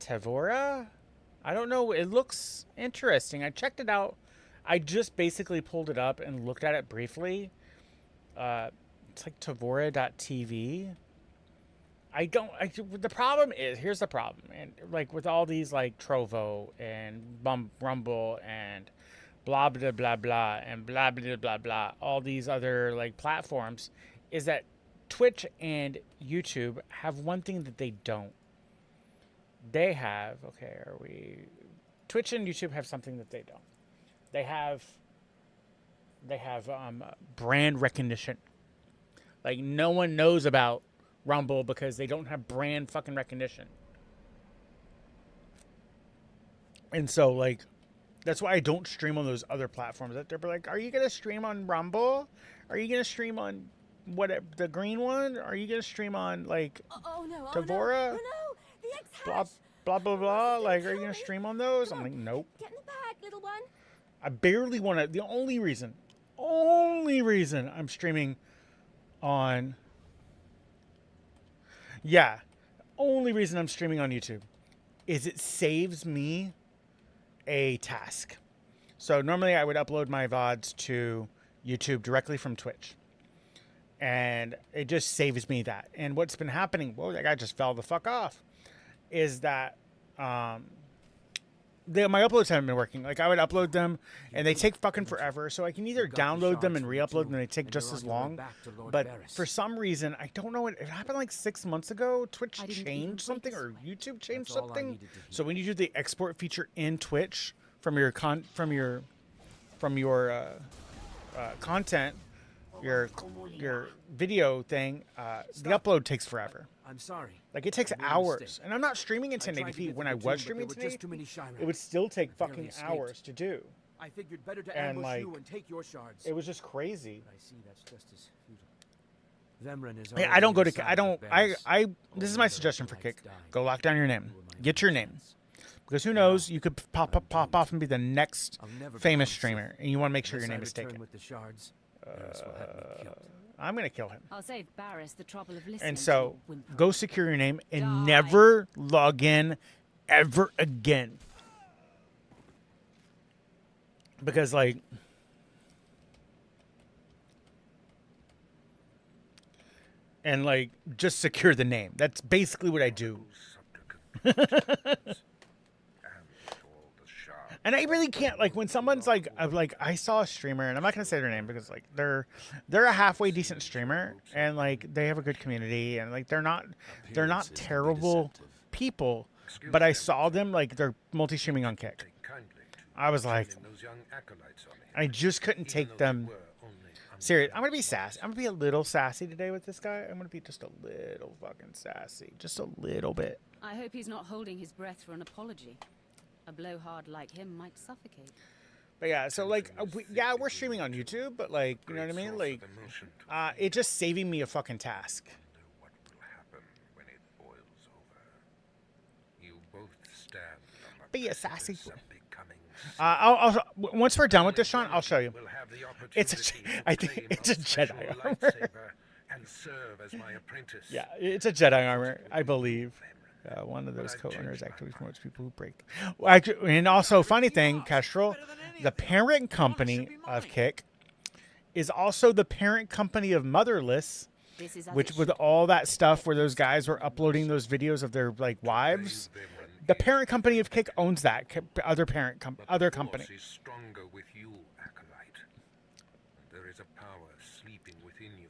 Tavora? I don't know. It looks interesting. I checked it out. I just basically pulled it up and looked at it briefly. It's like Tavora.tv. The problem is, here's the problem. And like with all these like Trovo and Rumble and blah, blah, blah, blah, and blah, blah, blah, blah, all these other like platforms, is that Twitch and YouTube have one thing that they don't. They have, Twitch and YouTube have something that they don't. They have brand recognition. Like, no one knows about Rumble because they don't have brand fucking recognition. And so, like, that's why I don't stream on those other platforms. That they're like, are you going to stream on Rumble? Are you going to stream on the green one? Are you going to stream on, like, Tavora? Oh, no. The blah, blah, blah, blah. Like, are you going to stream on those? I'm like, nope. Get in the bag, little one. I barely want to. The only reason I'm streaming on. Yeah. Only reason I'm streaming on YouTube is it saves me a task. So normally I would upload my VODs to YouTube directly from Twitch. And it just saves me that. And what's been happening, whoa, that guy just fell the fuck off, is that my uploads haven't been working. Like, I would upload them, and they take fucking forever. So I can either download them and re-upload them, and they take just as long. But for some reason, I don't know. It happened like 6 months ago. Twitch changed something, or YouTube changed something. So when you do the export feature in Twitch from your content, your video thing, the upload takes forever. I'm sorry. Like, it takes hours. And I'm not streaming in 1080p. When I was streaming in 1080p, it would still take fucking hours to do. I figured better to And, ambush like, you and take your shards. it was just crazy. I see that's just as futile. Vemren is I don't go to, this is my suggestion for Kick. Go lock down your name. Get your name. Because who knows, you could pop off and be the next famous streamer. And you want to make sure your name is taken. With the shards. I'm going to kill him. I'll save Barris the trouble of listening. And so, go secure your name and never log in ever again. Because, like, and, like, just secure the name. That's basically what I do. And I really can't, like, when someone's like, I saw a streamer, and I'm not going to say their name because, like, they're a halfway decent streamer, and, like, they have a good community, and, like, they're not terrible people, but I saw them, like, they're multi-streaming on Kick. I was like, I just couldn't take them serious. I'm going to be sassy. I'm going to be a little sassy today with this guy. I'm going to be just a little fucking sassy. Just a little bit. I hope he's not holding his breath for an apology. A blowhard like him might suffocate. But yeah, so like, we're streaming on YouTube, but like, you know what I mean? Like, it's just saving me a fucking task. What will happen when it boils over? You both stand on the Be a sassy. I'll once we're done with this, Sean, I'll show you. I think it's a Jedi armor. And serve as my apprentice. Yeah, it's a Jedi armor, I believe. One of those co-owners actively promotes people who break. Well, actually, and also, funny thing, Kestrel, the parent company of Kick is also the parent company of Motherless, which with all that stuff where those guys were uploading those videos of their like wives. The parent company of Kick owns that other company. Is stronger with you, acolyte. There is a power sleeping within you.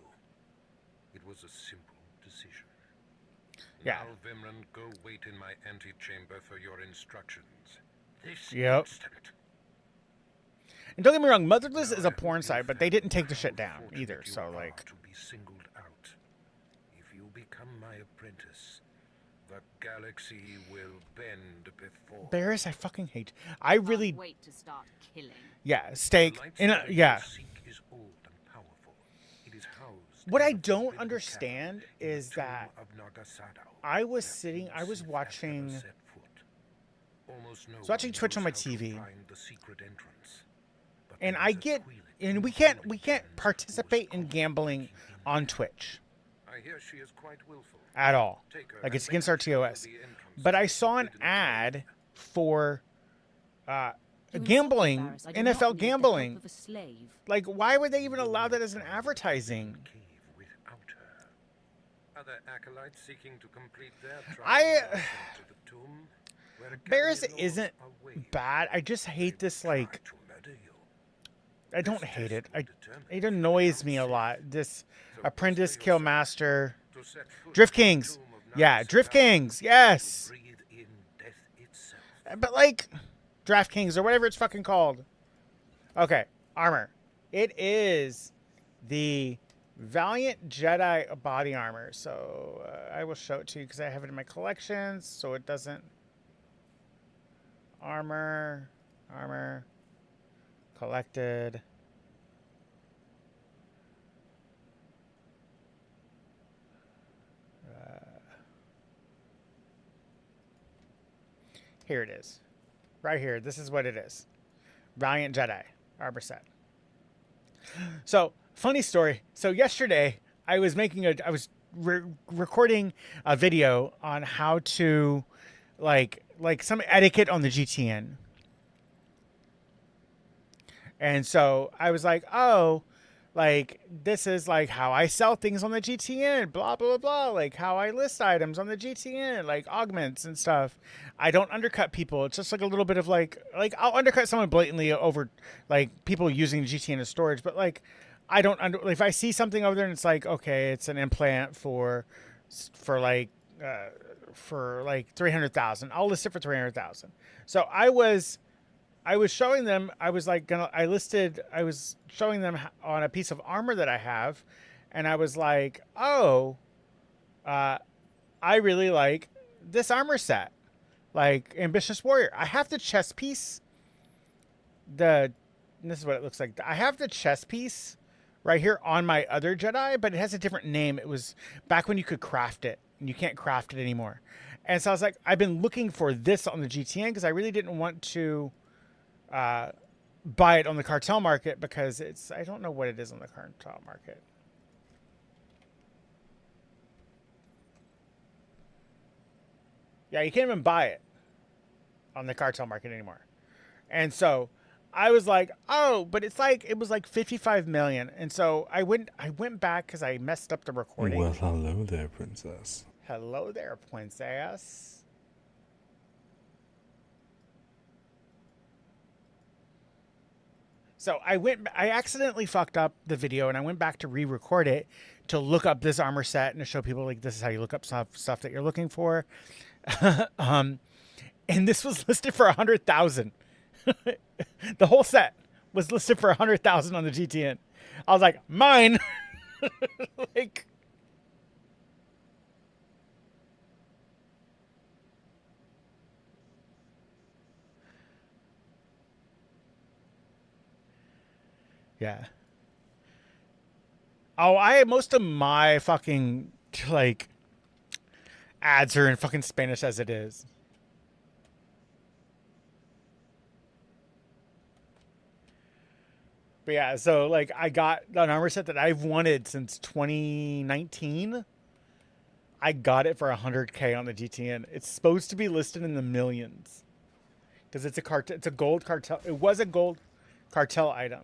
It was a simple decision. Yeah. Now, Vimran, go wait in my antechamber for your instructions. This Yep. instant. And don't get me wrong, Motherless is a porn site, but they didn't take the shit down either. So like, to be singled out. If you become my apprentice, the galaxy will bend before. Barris, I fucking hate. I really. Wait to start killing. Yeah, steak. Yeah. Is old and powerful. It is housed What in I the don't forbidden understand cavern in the is tomb that of Nagasado, I was where sitting, I was Yusuf has watching, never set foot. Almost no watching one Twitch on my knows how to TV, find the secret entrance, but and there I is a get, Twi'lek and who we can't fully plans participate in Force gambling conflict on Twitch I hear she is quite willful. at all. Take her Like and it's against our make her show TOS. the entrance But to I the saw an forbidden ad cave. for You gambling, insult me, Barris. I do not NFL need the help gambling. of a slave. Like, why would they even allow that as an advertising? Cave without her. Other acolytes seeking to complete their trial I- are sent to the tomb, where Barris Gallianos isn't await. bad. I just hate this, like, Try to murder you. I don't hate it. It annoys me a lot. This apprentice kill master. To set foot Drift in the Kings. tomb of Yeah, Drift Nagasado, Kings. Yes. breathe in death itself. But like Draft Kings or whatever it's fucking called. Okay, armor. It is the Valiant Jedi body armor. So I will show it to you because I have it in my collections. So it doesn't. Armor. Collected. Here it is. Right here. This is what it is. Valiant Jedi armor set. So, funny story. So yesterday I was recording a video on how to like some etiquette on the GTN. And so I was like, oh, like this is like how I sell things on the GTN, blah blah blah, like how I list items on the GTN, like augments and stuff. I don't undercut people. It's just like a little bit of like I'll undercut someone blatantly over like people using GTN as storage, but like I don't if I see something over there and it's like, okay, it's an implant for like 300,000. I'll list it for 300,000. So I was showing them, I was showing them on a piece of armor that I have. And I was like, oh, I really like this armor set. Like Ambitious Warrior. I have the chest piece. This is what it looks like. I have the chest piece right here on my other Jedi, but it has a different name. It was back when you could craft it. And you can't craft it anymore. And so I was like, I've been looking for this on the GTN because I really didn't want to buy it on the cartel market because I don't know what it is on the cartel market. Yeah, you can't even buy it on the cartel market anymore. And so I was like, oh, but it was like 55 million. And so I went back because I messed up the recording. Well, hello there, princess. Hello there, princess. So I accidentally fucked up the video and I went back to re-record it to look up this armor set and to show people like this is how you look up stuff that you're looking for. And this was listed for 100,000. The whole set was listed for 100,000 on the GTN. I was like, mine. Like, yeah. Oh, most of my fucking like ads are in fucking Spanish as it is. But yeah, so like I got an armor set that I've wanted since 2019. I got it for 100K on the GTN. It's supposed to be listed in the millions because it's a gold cartel. It was a gold cartel item.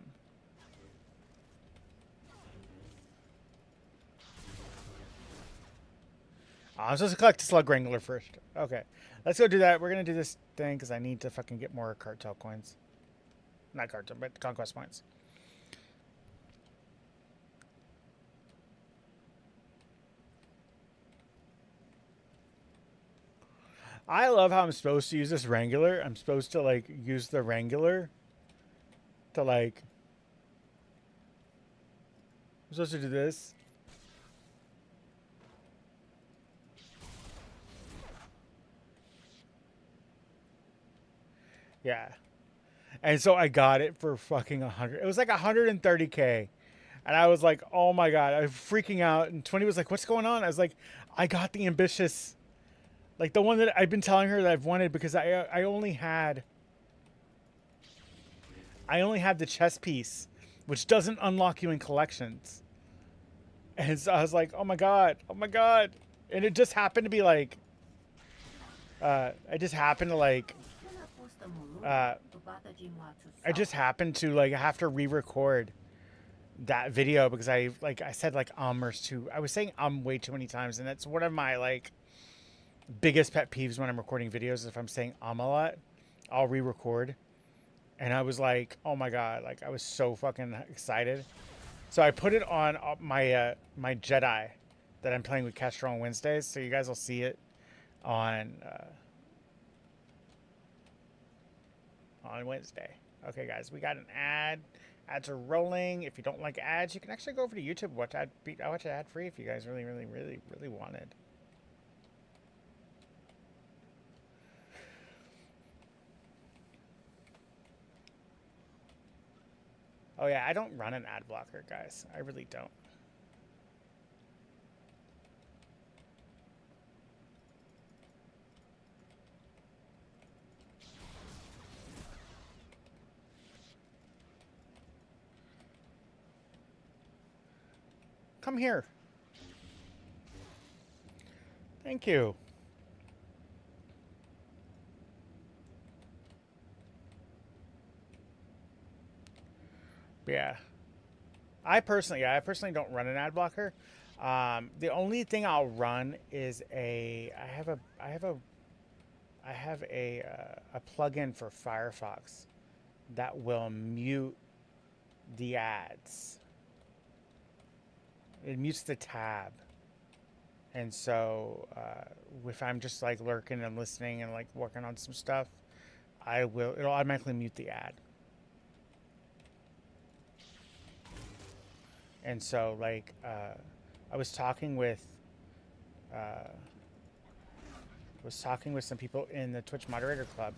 I'm supposed to collect a slug wrangler first. Okay. Let's go do that. We're going to do this thing because I need to fucking get more cartel coins. Not cartel, but conquest points. I love how I'm supposed to use this Wrangler. I'm supposed to, like, use the Wrangler to, like... I'm supposed to do this. Yeah. And so I got it for fucking 100. It was like 130K. And I was like, oh my God. I was freaking out. And 20 was like, what's going on? I was like, I got the ambitious... Like the one that I've been telling her that I've wanted because I only had the chess piece, which doesn't unlock you in collections. And so I was like, oh my God. And it just happened to be like, I just happened to have to re-record that video because I said like or too. I was saying way too many times, and that's one of my like biggest pet peeves when I'm recording videos. If I'm saying a lot, I'll re-record. And I was like, oh my God, like I was so fucking excited. So I put it on my my Jedi that I'm playing with Kestrel on Wednesdays, so you guys will see it on Wednesday. Okay, guys, we got an ad. Ads are rolling. If you don't like ads, you can actually go over to YouTube. Watch ad free if you guys really wanted. Oh yeah, I don't run an ad blocker, guys. I really don't. Come here. Thank you. Yeah. I personally don't run an ad blocker. The only thing I'll run is I have a plugin for Firefox that will mute the ads. It mutes the tab. And so if I'm just like lurking and listening and like working on some stuff, it'll automatically mute the ad. And so, like, I was talking with some people in the Twitch Moderator Club,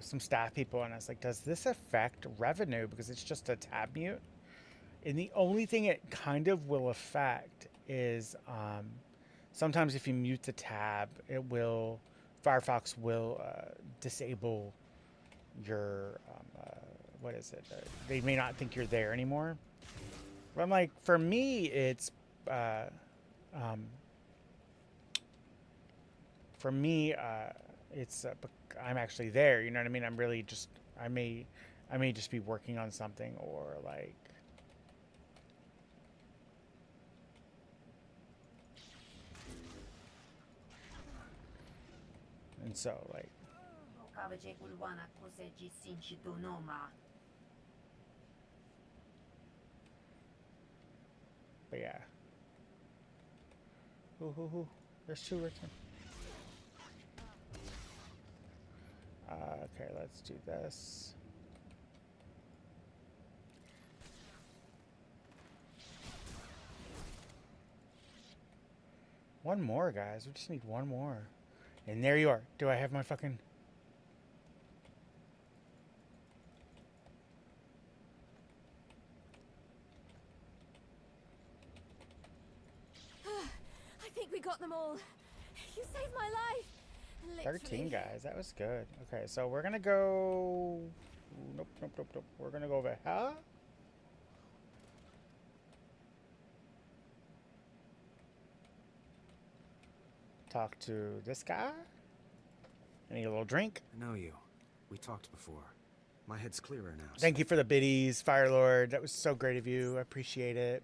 some staff people, and I was like, does this affect revenue? Because it's just a tab mute. And the only thing it kind of will affect is sometimes if you mute the tab, Firefox will disable your, what is it? They may not think you're there anymore. But I'm like, for me, it's, I'm actually there. You know what I mean? I'm really just, I may just be working on something or like, and so like, but yeah. Ooh. There's two right there. Okay, let's do this. One more, guys. We just need one more. And there you are. Do I have my fucking... I think we got them all. You saved my life. Literally. 13, guys. That was good. Okay, so we're gonna go... Nope. We're gonna go over here. Talk to this guy. I need a little drink. I know you. We talked before. My head's clearer now. Thank you for the biddies, Firelord. That was so great of you. I appreciate it.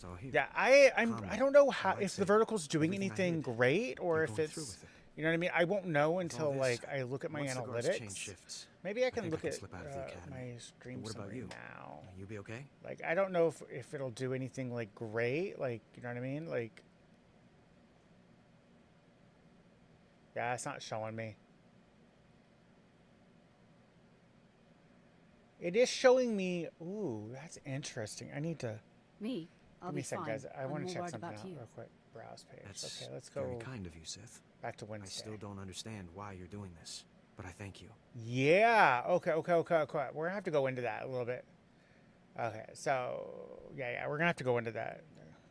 So here. Yeah, I Calm don't know down. how Like if the said, vertical's doing everything I anything hid, great or you're if going through it's with it. you know what I mean. I won't know With until all this, like I look at my once the guards change analytics. shifts, Maybe I I can think look I can at slip out of the academy. my stream But what about summary you? now. You be okay? Like I don't know if it'll do anything like great. Like you know what I mean. Like yeah, it's not showing me. It is showing me. Ooh, that's interesting. I need to. Me? I'll Give me be a second, fine. guys. I I'm want more to check worried something about out you. real quick. Browse page. That's Okay, let's very go kind of you, Sith. back to I Wednesday. still don't understand why you're doing this, but I thank you. Yeah. Okay. We're gonna have to go into that a little bit. Okay. So yeah, we're gonna have to go into that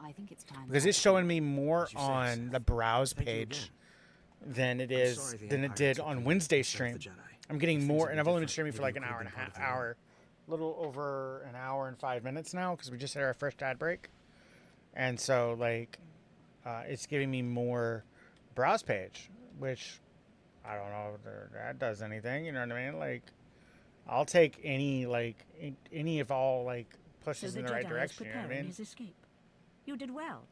I think it's time. because it's showing me more As you say, on Seth. the browse Thank you page again. than it I'm is sorry the than it Empire did took on you Wednesday's instead of stream. the Jedi. I'm getting If things more, had and been I've only been different, streaming for maybe like you an could hour have and been a part of half, little over an hour and 5 minutes now because we just had our first ad break, and so like it's giving me more browse page, which I don't know if that does anything. You know what I mean? Like I'll take any of all like So pushes the in the right Jedi is direction. You know what I preparing mean? his escape. You did well.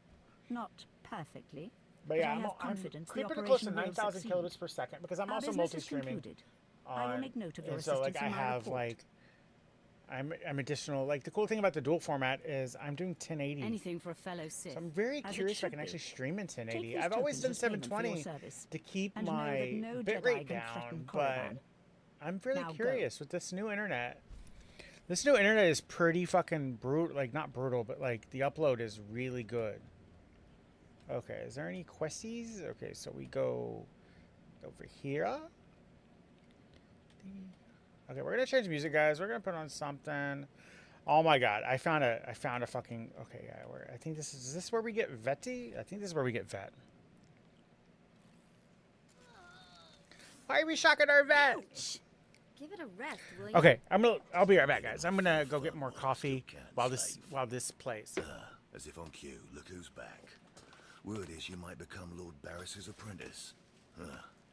Not perfectly, But yeah, I have I'm confidence the creeping close to operation will 9,000 succeed. kilobits per second because I'm Our also business is multi-streaming. concluded. I will make note of your And so like assistance I in my have report. like I'm additional. Like the cool thing about the dual format is I'm doing 1080. Anything for a fellow Sith. So I'm very as it curious if I should can be. actually stream in 1080. these I've always done tokens as payment for your 720 service, to keep and know that my no bitrate Jedi can down, threaten but Korriban. I'm really Now go. curious with this new internet. This new internet is pretty fucking brutal. Like not brutal, but like the upload is really good. Okay, is there any questies? Okay, so we go over here. Okay, we're gonna change music, guys. We're gonna put on something. Oh my god, I found a fucking. Okay, yeah. I think this is this where we get Vetty? I think this is where we get Vet. Why are we shocking our vet? Ouch. Give it a rest, will you? Okay, I'll be right back, guys. I'm gonna go get more coffee while this plays. As if on cue, look who's back. Word is you might become Lord Barris's apprentice.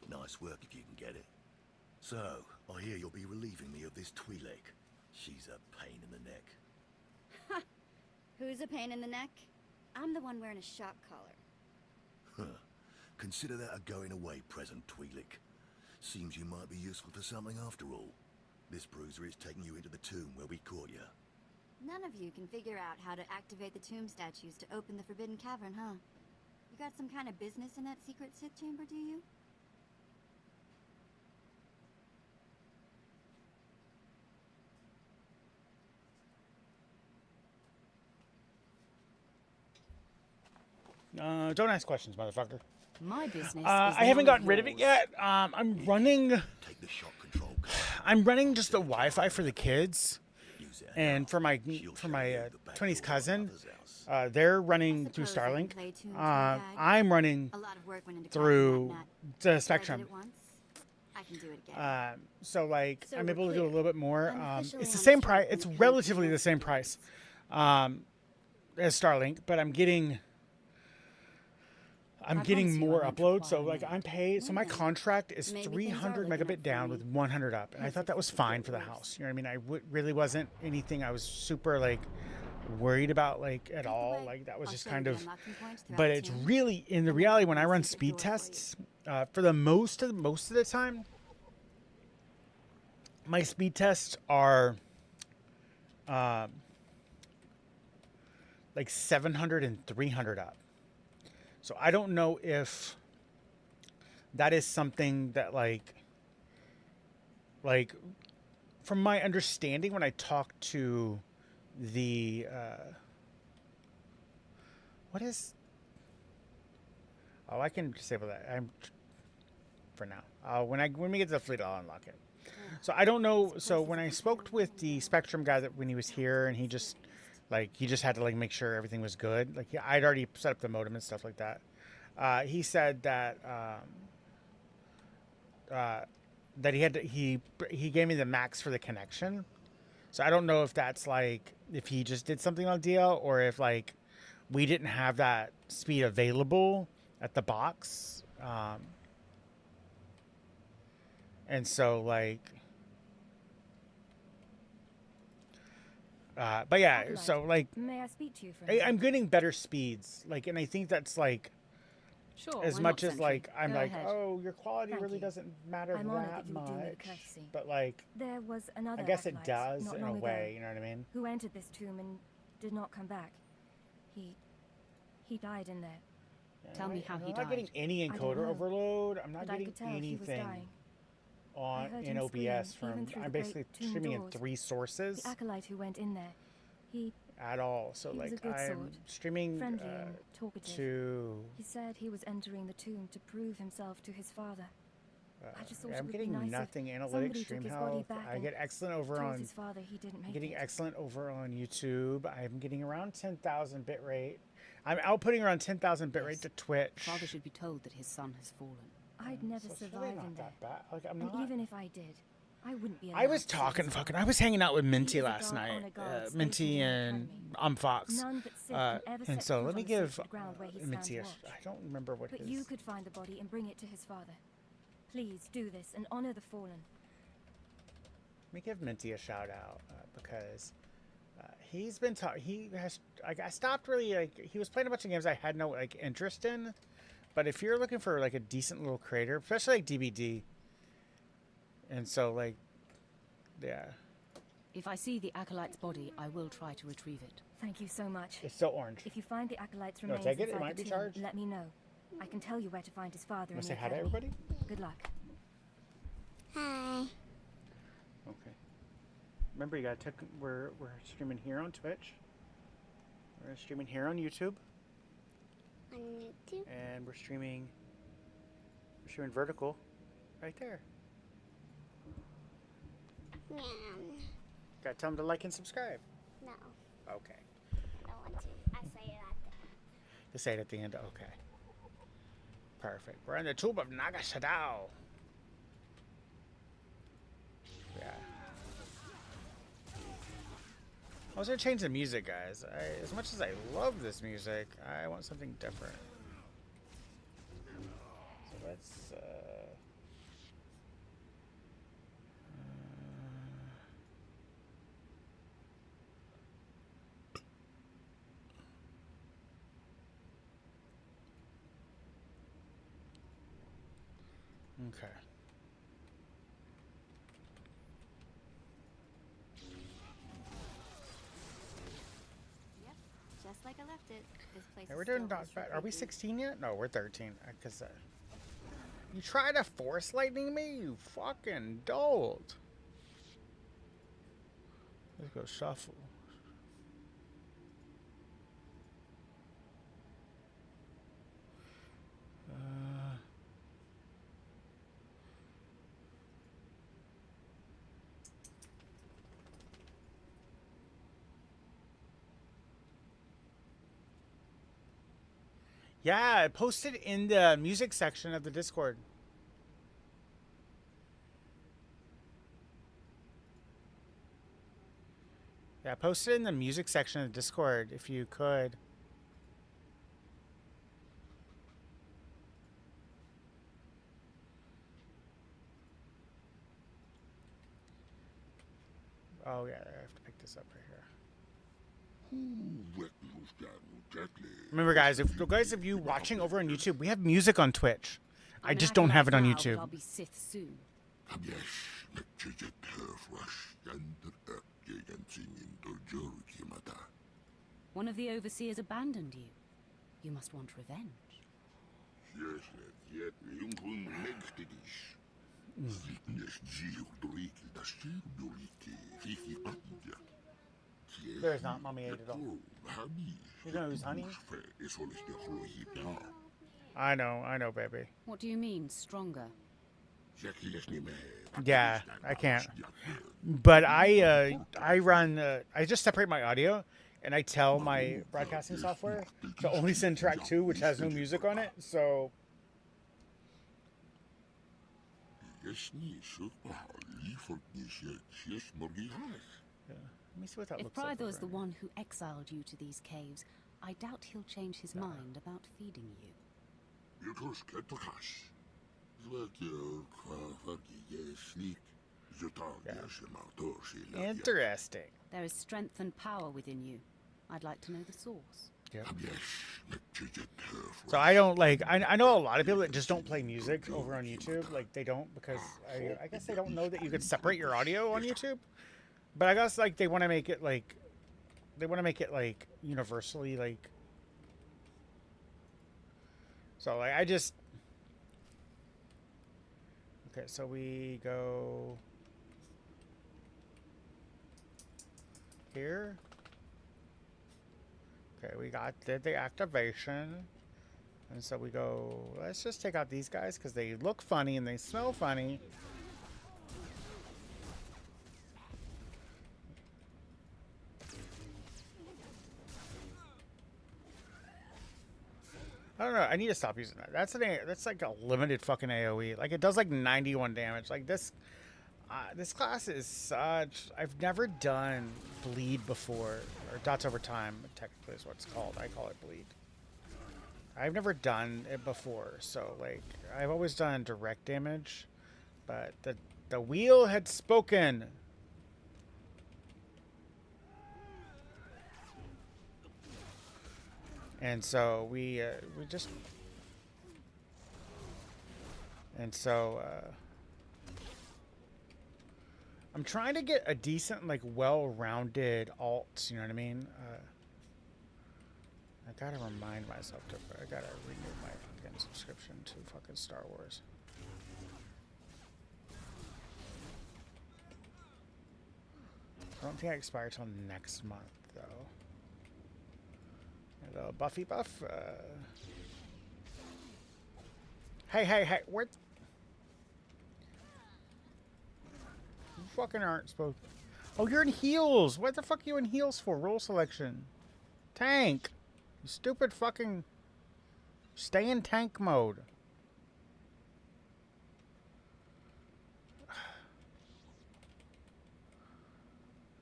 Nice work if you can get it. So, I hear you'll be relieving me of this Twi'lek. She's a pain in the neck. Who's a pain in the neck? I'm the one wearing a shock collar. Consider that a going-away present, Twi'lek. Seems you might be useful for something after all. This bruiser is taking you into the tomb where we caught you. None of you can figure out how to activate the tomb statues to open the Forbidden Cavern, huh? You got some kind of business in that secret Sith chamber, do you? Don't ask questions, motherfucker. My business. I haven't gotten rid of it yet. I'm running. Take the shock control card. I'm running just the Wi-Fi for the kids, Use it and for my She'll show you the back 20's door cousin. of Mother's house. They're running through Suppose I can Starlink. play Toon Tour Guide. I'm running A lot of work went into through crafting that nut. the Did I Spectrum. it once? I can do it again. So like So I'm we're able to do a clear. little bit more. I'm officially It's the on same the price. Starlink It's code relatively for the same price as Starlink, but I'm getting I've getting once you more on upload. So Enterprise. like I'm paid. So my contract is Maybe things 300 are looking megabit up down for with me. 100 up, and I thought that was fine for the Worse. house. You know what I mean? Really wasn't anything I was super like worried about like at Take all. away. Like that was I'll just show kind you the of. unlocking points throughout But the it's tomb. really in the And reality then when I I'll run secret speed door for you. tests for the most of the time. My speed tests are like 700 and 300 up. So I don't know if that is something that like from my understanding when I talk to the what is I can disable that. I'm for now. When we get to the fleet, I'll unlock it. So I don't know. So when I spoke with the Spectrum guy when he was here, and he just had to like make sure everything was good. Like I'd already set up the modem and stuff like that. He said that that he gave me the max for the connection. So I don't know if that's like if he just did something on deal or if like we didn't have that speed available at the box. And so like But yeah, Acolyte, so like, may I speak to you for a I'm moment? getting better speeds, like, and I think that's like, Sure, as why much not, as Sentry? like, I'm Go like, ahead. oh, your quality Thank really you. doesn't matter I'm honored that that you would do me the much, courtesy. but like, There was another I guess it acolyte, does not in a long way, ago, you know what I mean? who entered this tomb and did not come back. He died in there. Tell me how he I'm not getting died. any I don't encoder know, overload. I'm not but I getting could tell he was anything dying. I on heard in him OBS scream, from. even through I'm the great basically tomb streaming in doors. 3 sources The acolyte who went in there, he at all. So was a like, good I'm sort, streaming friendly and talkative. to. He said he was entering the tomb to prove himself to his father. I just thought it I'm would be getting nice if nothing analytics, somebody stream took his body health. back I and get excellent over told on. his father he didn't make I'm getting it. excellent over on YouTube. I'm getting around 10,000 bitrate. I'm outputting around 10,000 bitrate to Twitch. Father should be told that his son has fallen. I'd never So it's survive really not in there. that bad. Like, I'm And not. even if I did, I wouldn't be I allowed was to see talking his fucking. father. I was hanging out with He Minty was a last guard night. honor guard stationed Minty in the and academy. Fox. None but Sith can ever And set so foot let me on the give sacred ground where he Minty stands a. watch. I don't remember what But his. you could find the body and bring it to his father. Please do this and honor the fallen. Let me give Minty a shout out because he's been he has like I stopped really like he was playing a bunch of games I had no like interest in, but if you're looking for like a decent little creator, especially like DBD, and so like yeah, If I see the acolyte's body, I will try to retrieve it. Thank you so much. it's still orange. If you find the acolyte's No, remains take it. It inside might the be tomb, charged. let me know. I can tell you where to find his father in Want the to say hi to academy. everybody? Good luck. Hi. Okay. Remember, you gotta take. We're streaming here on Twitch. We're streaming here on YouTube. On YouTube? And we're streaming vertical right there. Yeah. Gotta tell them to like and subscribe. No, Okay. I don't want to. I say it at the end. To say it at the end. Okay. Perfect. We're in the tomb of Nagashadao. Yeah. I was gonna change the music, guys. As much as I love this music, I want something different. So let's. Okay. Yep, just like I left it. This place Hey, is we're doing still not bad. Are we creepy. 16 yet? No, we're 13. Because you try to force lightning me, you fucking dolt. Let's go shuffle. Yeah, I posted in the music section of the Discord. Yeah, I posted in the music section of the Discord if you could. Oh yeah, I have to pick this up right here. Remember, guys, if you watching over on YouTube, we have music on Twitch. I just don't have it on YouTube. I'll be Sith soon. One of the overseers abandoned you. You must want revenge. There's not, Mommy ate it all. You know who's honey? I know, baby. What do you mean, stronger? Yeah, I can't. But I run. I just separate my audio, and I tell my broadcasting software to only send track 2, which has no music on it. So. Yeah. Let me see what that If looks like. Prythor's the one who exiled you to these caves, I doubt he'll change his mind about feeding you. Interesting. There is strength and power within you. I'd like to know the source. Yep. So I don't like. I know a lot of people that just don't play music over on YouTube. Like they don't because I guess they don't know that you could separate your audio on YouTube. But I guess like they want to make it like universally like. So like I just. Okay, so we go here. Okay, we did the activation. And so we go, let's just take out these guys because they look funny and they smell funny. I don't know. I need to stop using that. That's like a limited fucking AoE. Like it does like 91 damage. Like this class is such. I've never done bleed before, or dots over time. Technically is what it's called. I call it bleed. I've never done it before, so like I've always done direct damage, but the wheel had spoken. And so I'm trying to get a decent, like, well-rounded alt, you know what I mean? I gotta remind myself I gotta renew my fucking subscription to fucking Star Wars. I don't think I expire till next month, though. A little Buffy buff. Hey, what? You fucking aren't supposed to. Oh, you're in heals. What the fuck are you in heals for? Role selection. Tank. You stupid fucking. Stay in tank mode.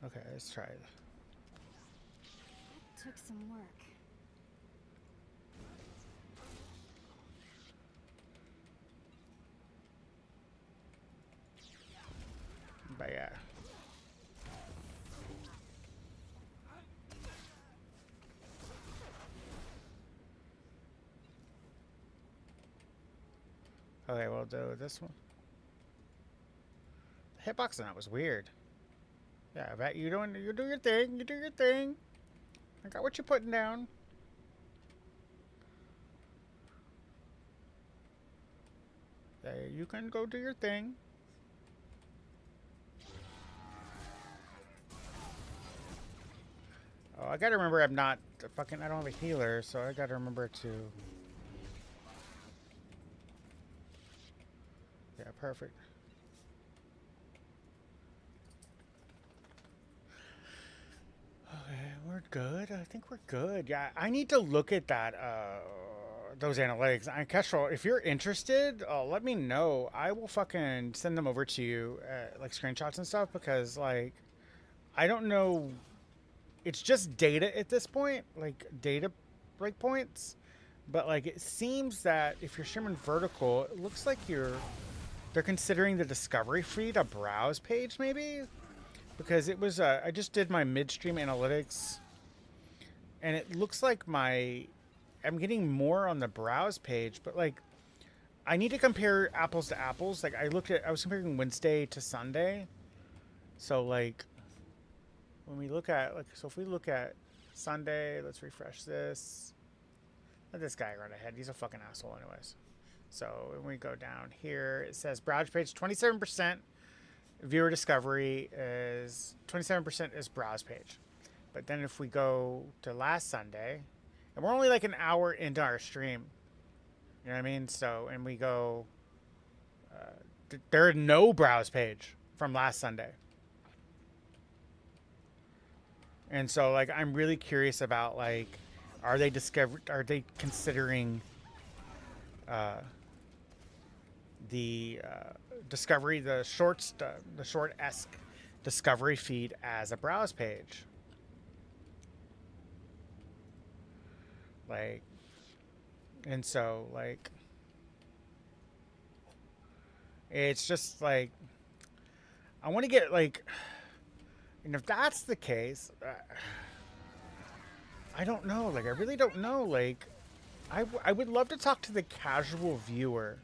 Okay, let's try it. Took some work. But yeah. Okay, we'll do this one. The hitbox on that was weird. Yeah, I bet you do your thing. You do your thing. I got what you're putting down. Yeah, you can go do your thing. Oh, I gotta remember I'm not I don't have a healer, so I gotta remember to. Yeah, perfect. Okay, we're good. I think we're good. Yeah, I need to look at that, those analytics. Kestrel, if you're interested, let me know. I will fucking send them over to you, like screenshots and stuff, because like, I don't know. It's just data at this point, like data breakpoints. But like, it seems that if you're streaming vertical, it looks like they're considering the discovery feed a browse page, maybe. Because it was, I just did my midstream analytics, and it looks like I'm getting more on the browse page, but like, I need to compare apples to apples. Like I was comparing Wednesday to Sunday. So like, when we look at, like, so if we look at Sunday, let's refresh this. Let this guy run ahead. He's a fucking asshole anyways. So when we go down here, it says browse page 27%. Viewer discovery is 27% is browse page. But then if we go to last Sunday, and we're only like an hour into our stream, you know what I mean? So, and we go, there's no browse page from last Sunday. And so like, I'm really curious about like, are they considering, the discovery, the short-esque discovery feed as a browse page. Like, and so like, it's just like, I want to get like, and if that's the case, I don't know. Like, I really don't know. Like, I would love to talk to the casual viewer.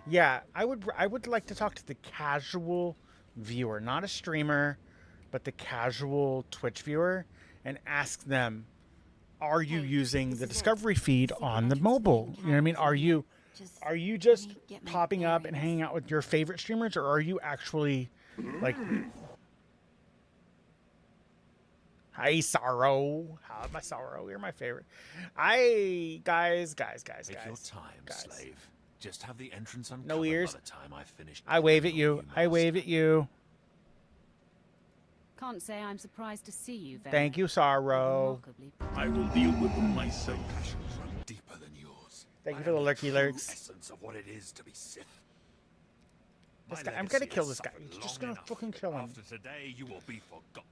Yeah, I would like to talk to the casual viewer, not a streamer, but the casual Twitch viewer, and ask them, are you using the Discovery feed on the mobile? You know what I mean? Are you just popping up and hanging out with your favorite streamers, or are you actually like? Hi, Sorrow. How my Sorrow? You're my favorite. Guys. Take your time, slave. Just have the entrance uncovered no ears. by the time I finish. I wave at you. I wave at you. Can't say I'm surprised to see you there. Thank you, Sorrow. I will deal with them myself. Passions run deeper than yours. Thank you for the lurky lurks. Essence of what it is to be Sith. This guy, I'm gonna kill this guy. He's just gonna fucking kill him. After today, you will be forgotten.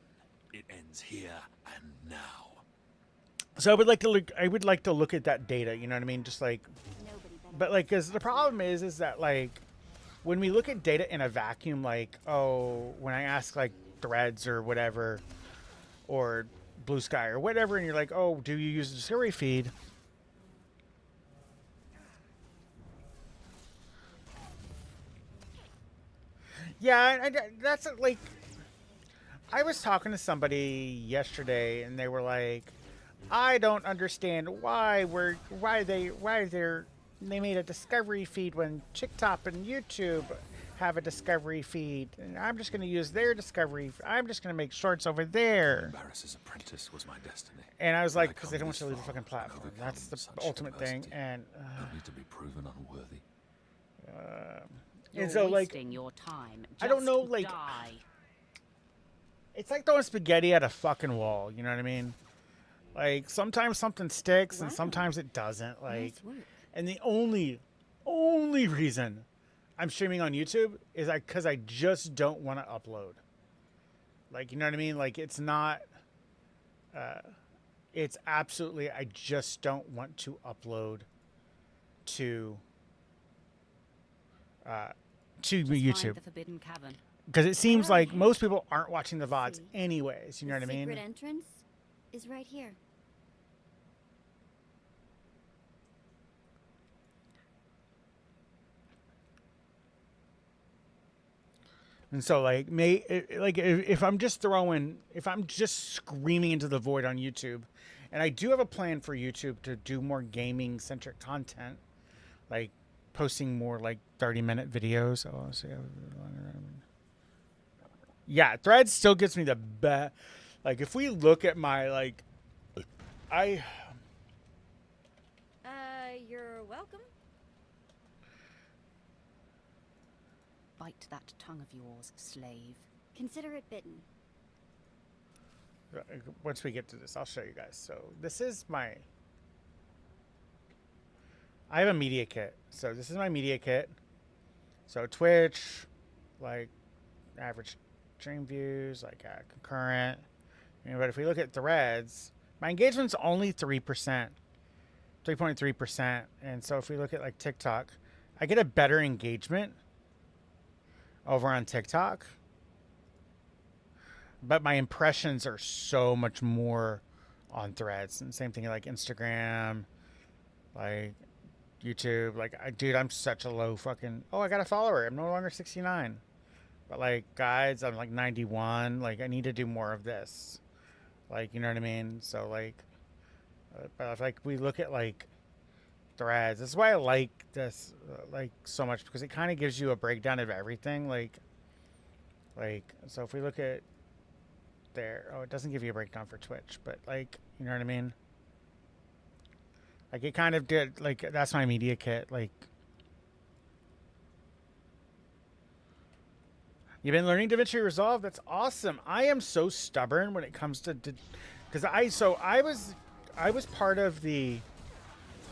It ends here and now. So I would like to look at that data. You know what I mean? Just like, but like, because the problem is that like, when we look at data in a vacuum, like, oh, when I ask like Threads or whatever, or Blue Sky or whatever, and you're like, oh, do you use the Discovery feed? Yeah, that's like, I was talking to somebody yesterday, and they were like, I don't understand why they made a Discovery feed when TikTok and YouTube have a Discovery feed, and I'm just going to use their Discovery. I'm just going to make shorts over there. Barris's apprentice was my destiny. And I was like, because they don't want you to leave the fucking platform. That's the ultimate thing. And don't need to be proven unworthy. And so like, your time. I don't know, like, it's like throwing spaghetti at a fucking wall. You know what I mean? Like, sometimes something sticks and sometimes it doesn't. Like, and the only reason I'm streaming on YouTube is because I just don't want to upload. Like, you know what I mean? Like, it's not, it's absolutely, I just don't want to upload to YouTube. The Forbidden Cavern. Because it seems like most people aren't watching the VODs anyways. You know what I mean? The secret entrance is right here. And so, like, if I'm just screaming into the void on YouTube, and I do have a plan for YouTube to do more gaming-centric content, like posting more like 30-minute videos. Oh, let's see. Yeah, Threads still gets me the best. Like, if we look at my you're welcome. Bite that tongue of yours, slave. Consider it bitten. Once we get to this, I'll show you guys. So this is my. I have a media kit. So this is my media kit. So Twitch, like average stream views, like concurrent. But if we look at Threads, my engagement's only 3%, 3.3%. And so if we look at like TikTok, I get a better engagement over on TikTok. But my impressions are so much more on Threads. And same thing like Instagram, like YouTube. Like, dude, I'm such a low fucking... Oh, I got a follower. I'm no longer 69. But, like, guys, I'm, like, 91. Like, I need to do more of this. Like, you know what I mean? So, like... But if, like, we look at, like, Threads. This is why I like this, like, so much. Because it kind of gives you a breakdown of everything. Like, so if we look at... there. Oh, it doesn't give you a breakdown for Twitch. But, like, you know what I mean? Like, it kind of did... Like, that's my media kit. Like... You've been learning DaVinci Resolve? That's awesome. I am so stubborn when it comes to... Because I was part of the...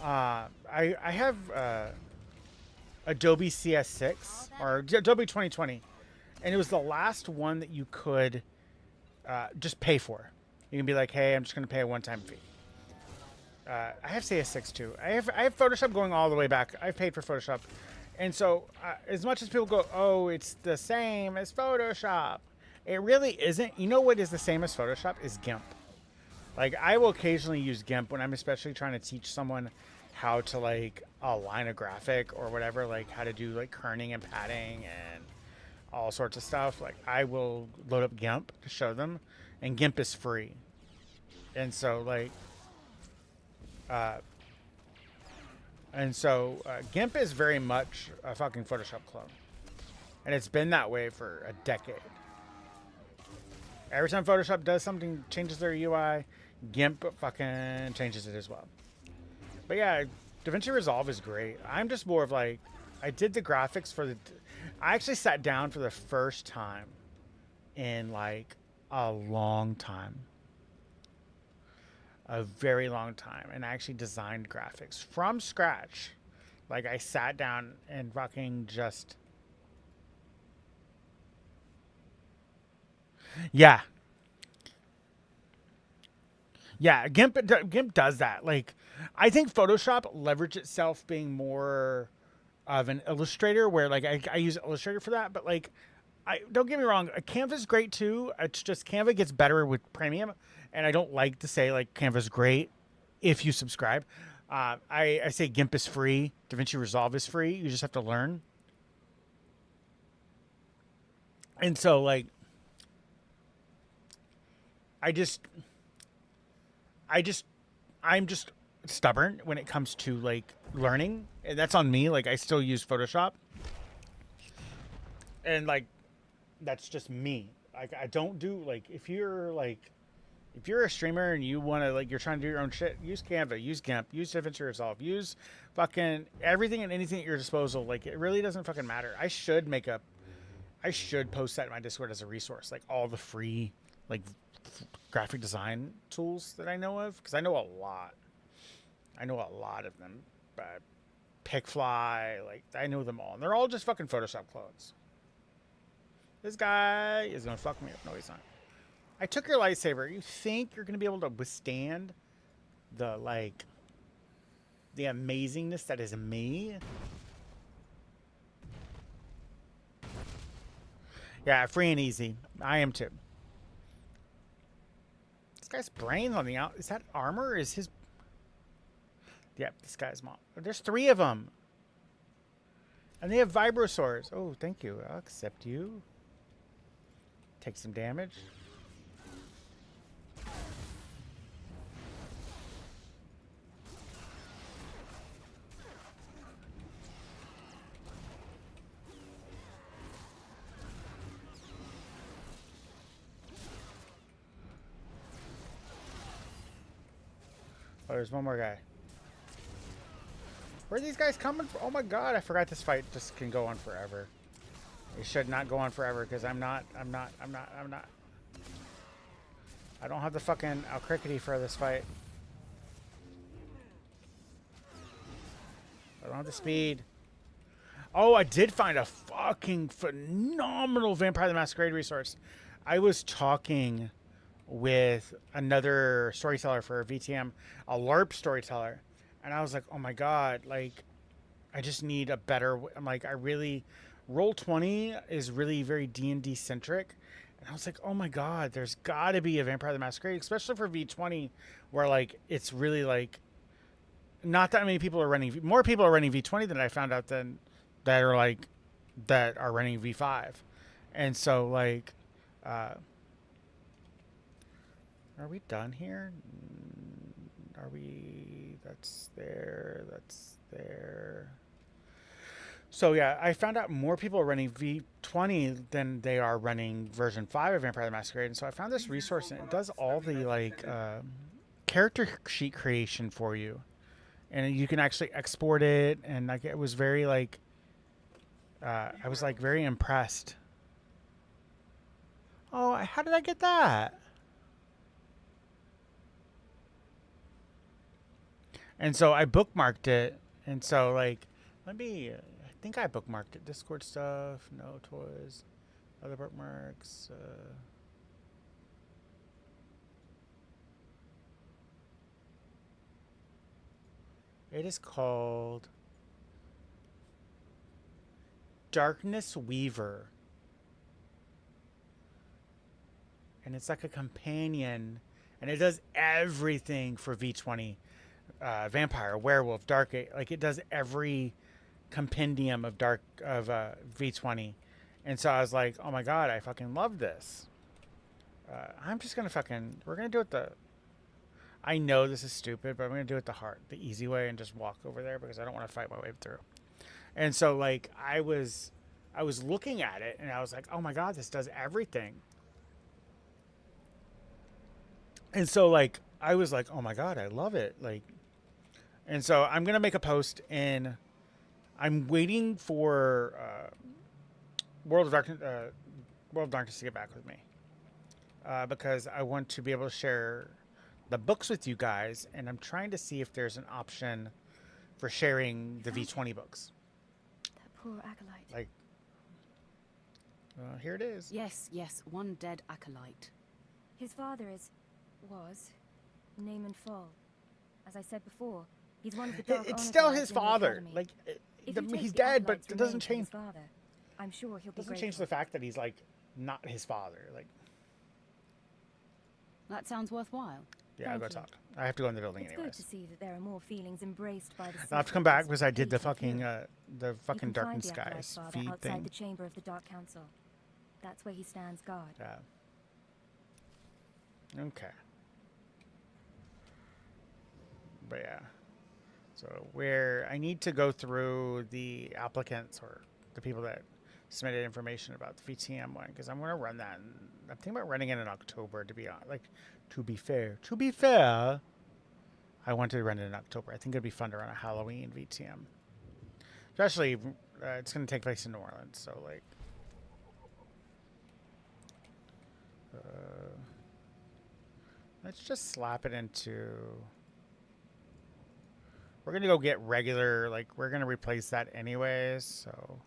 I have Adobe CS6 or Adobe 2020. And it was the last one that you could just pay for. You can be like, hey, I'm just going to pay a one-time fee. I have CS6 too. I have Photoshop going all the way back. I've paid for Photoshop And so, as much as people go, oh, it's the same as Photoshop, it really isn't. You know what is the same as Photoshop is GIMP. Like, I will occasionally use GIMP when I'm especially trying to teach someone how to, like, align a graphic or whatever, like, how to do, like, kerning and padding and all sorts of stuff. Like, I will load up GIMP to show them, and GIMP is free. And so, like, GIMP is very much a fucking Photoshop clone. And it's been that way for a decade. Every time Photoshop does something, changes their UI, GIMP fucking changes it as well. But yeah, DaVinci Resolve is great. I'm just more of like, I did the graphics for the... I actually sat down for the first time in like a long time. A very long time. And I actually designed graphics from scratch. Like, I sat down and fucking just... Yeah. Yeah, GIMP does that. Like, I think Photoshop leveraged itself being more of an illustrator, where, like, I use Illustrator for that. But, like, don't get me wrong, Canva's great too. It's just Canva gets better with premium. And I don't like to say, like, Canva's great if you subscribe. I say GIMP is free. DaVinci Resolve is free. You just have to learn. And so, like, I'm just stubborn when it comes to, like, learning. And that's on me. Like, I still use Photoshop. And, like, that's just me. Like, I don't do, like, if you're a streamer and you want to, like, you're trying to do your own shit, use Canva, use GIMP, use DaVinci Resolve, use fucking everything and anything at your disposal. Like, it really doesn't fucking matter. I should post that in my Discord as a resource, like all the free, like, graphic design tools that I know of, because I know a lot. I know a lot of them. But Picfly, like, I know them all. And they're all just fucking Photoshop clones. This guy is going to fuck me up. No, he's not. I took your lightsaber. You think you're going to be able to withstand the, like, the amazingness that is me? Yeah, free and easy. I am too. This guy's brains on the out. Is that armor? Is his... Yep, this guy's mom. There's 3 of them. And they have vibrosaurs. Oh, thank you. I'll accept you. Take some damage. Oh, there's one more guy. Where are these guys coming from? Oh my god, I forgot this fight just can go on forever. It should not go on forever because I don't have the fucking alcrickety for this fight. I don't have the speed. Oh, I did find a fucking phenomenal Vampire the Masquerade resource. I was talking with another storyteller for VTM, a LARP storyteller, and I was like, oh my god, like, I just need a better... I'm like, Roll20 is really very D&D centric, and I was like, oh my god, there's gotta be a Vampire the Masquerade, especially for V20, where, like, it's really, like, not that many people are running... More people are running V20 than I found out than that are, like, that are running V5. And so, like, are we done here? Are we... That's there. That's there. So, yeah, I found out more people are running V20 than they are running version 5 of Vampire the Masquerade. And so I found this resource, and it does all the, like, character sheet creation for you. And you can actually export it. And, like, it was very, like... I was, like, very impressed. Oh, how did I get that? And so I bookmarked it. And so, like, let me... I think I bookmarked it. Discord stuff. No toys. Other bookmarks. It is called... Darkness Weaver. And it's like a companion. And it does everything for V20. Vampire, werewolf, dark. Like it does every compendium of V20. And so I was like, oh my god, I fucking love this. I'm just going to we're going to do it I know this is stupid, but I'm going to do it the easy way and just walk over there because I don't want to fight my way through. And so like I was looking at it and I was like, oh my god, this does everything. And so like I was like, oh my god, I love it. Like, and so I'm going to make a post I'm waiting for World of Darkness to get back with me. Because I want to be able to share the books with you guys, and I'm trying to see if there's an option for sharing the V20 books. That poor acolyte. Like, here it is. Yes, one dead acolyte. His father was Naaman Fall. As I said before, he's one of the Dark It's Honor still Guards his in the father. Academy. Like, If you take he's the dead, but acolyte's it doesn't remains from change. his father, I'm sure he'll be Doesn't grateful. change the fact that he's like not his father. Like, That sounds worthwhile. yeah, I'll go talk. I have to go in the building It's anyways. good to see that there are more feelings embraced by the I'll have to come secret back as because I did the hate and fucking fear. You can Dark find and the acolyte's Skies father feed outside thing. the chamber of the Dark Council. That's where he stands guard. Yeah. Okay. But yeah. So I need to go through the applicants or the people that submitted information about the VTM one because I'm going to run that. I'm thinking about running it in October to be honest. Like, to be fair, I want to run it in October. I think it'd be fun to run a Halloween VTM. Especially, it's going to take place in New Orleans, so like. Let's just slap it into. We're going to go get regular, like, we're going to replace that anyways, so.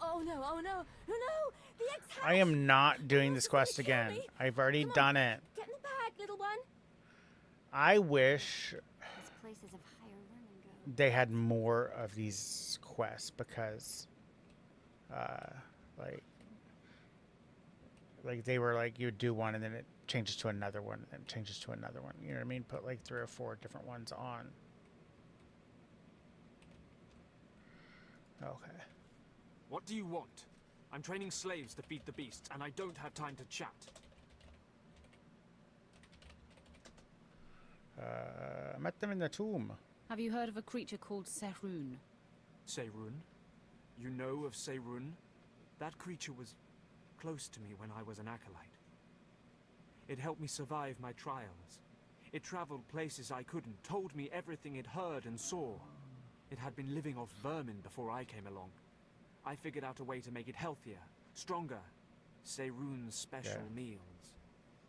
Oh no, oh no, no, no! The ex-house! I am not doing this quest again. I've already done it. Get in the bag, little one! I wish Those places of higher learning go. they had more of these quests because, like they were like, you would do one and then it changes to another one and then it changes to another one. You know what I mean? Put like 3 or 4 different ones on. Okay. What do you want? I'm training slaves to feed the beasts, and I don't have time to chat. I met them in the tomb. Have you heard of a creature called Sehrun? Sehrun? You know of Sehrun? That creature was close to me when I was an acolyte. It helped me survive my trials. It traveled places I couldn't, told me everything it heard and saw. It had been living off vermin before I came along. I figured out a way to make it healthier, stronger. Sehrun's special meals.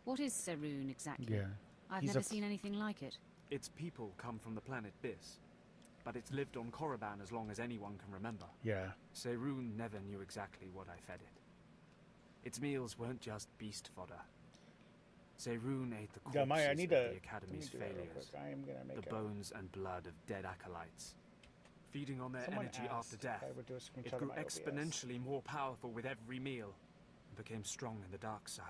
What is Sehrun exactly? Yeah. I've never seen anything like it. Its people come from the planet Bis, but it's lived on Korriban as long as anyone can remember. Yeah. Sehrun never knew exactly what I fed it. Its meals weren't just beast fodder. Sehrun ate the corpses Maya, I need of to the Academy's do that real failures, quick. I am gonna make the bones and blood of dead acolytes. Feeding on their Someone energy asked after if death, I would do a screenshot it of grew my OBS. exponentially more powerful with every meal, and became strong in the dark side.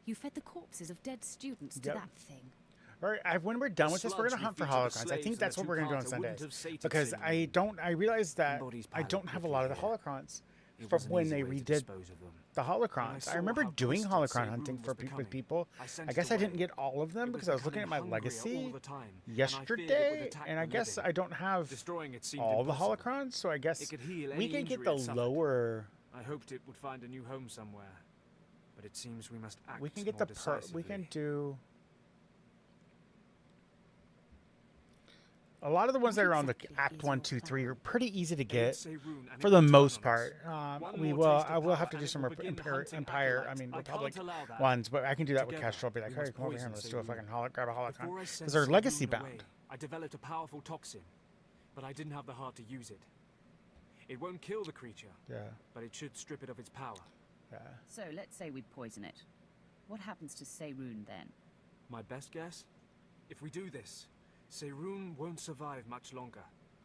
You fed the corpses of dead students to Yep. that thing. All right, when we're done with this, we're sludge gonna we hunt for feed to the holocrons. I slaves think and that's the what we're gonna do on two-parter wouldn't Sundays have sated because Sehrun. I realized that Embodies I don't pilot have a lot of the quickly here. holocrons It from was an when easy they way to redid dispose of them. the When I holocrons. saw I remember how doing twisted holocron Sehrun hunting was with becoming, people. I I sent guess it I didn't away. get all of them It because was I was looking at my becoming hungrier all legacy the time, and I feared it would yesterday, attack and I the guess living. I don't have Destroying it seemed all the impossible. holocrons, so I guess It could heal we any can get injury the it suffered. lower. I hoped it would find a new home somewhere, but it seems we must act We can get more the decisively. we can do. A lot of the ones that are on the Act 1, 2, 3 are pretty easy to get for the most part. I will have to do some Republic ones, but I can do that with Castro. I'll be like, hey, come over here and let's do a fucking grab a holocron because they're legacy bound. I developed a powerful toxin, but I didn't have the heart to use it. It won't kill the creature. Yeah. But it should strip it of its power. Yeah. So let's say we poison it. What happens to Seirun then? My best guess? If we do this, Seirun won't survive much longer.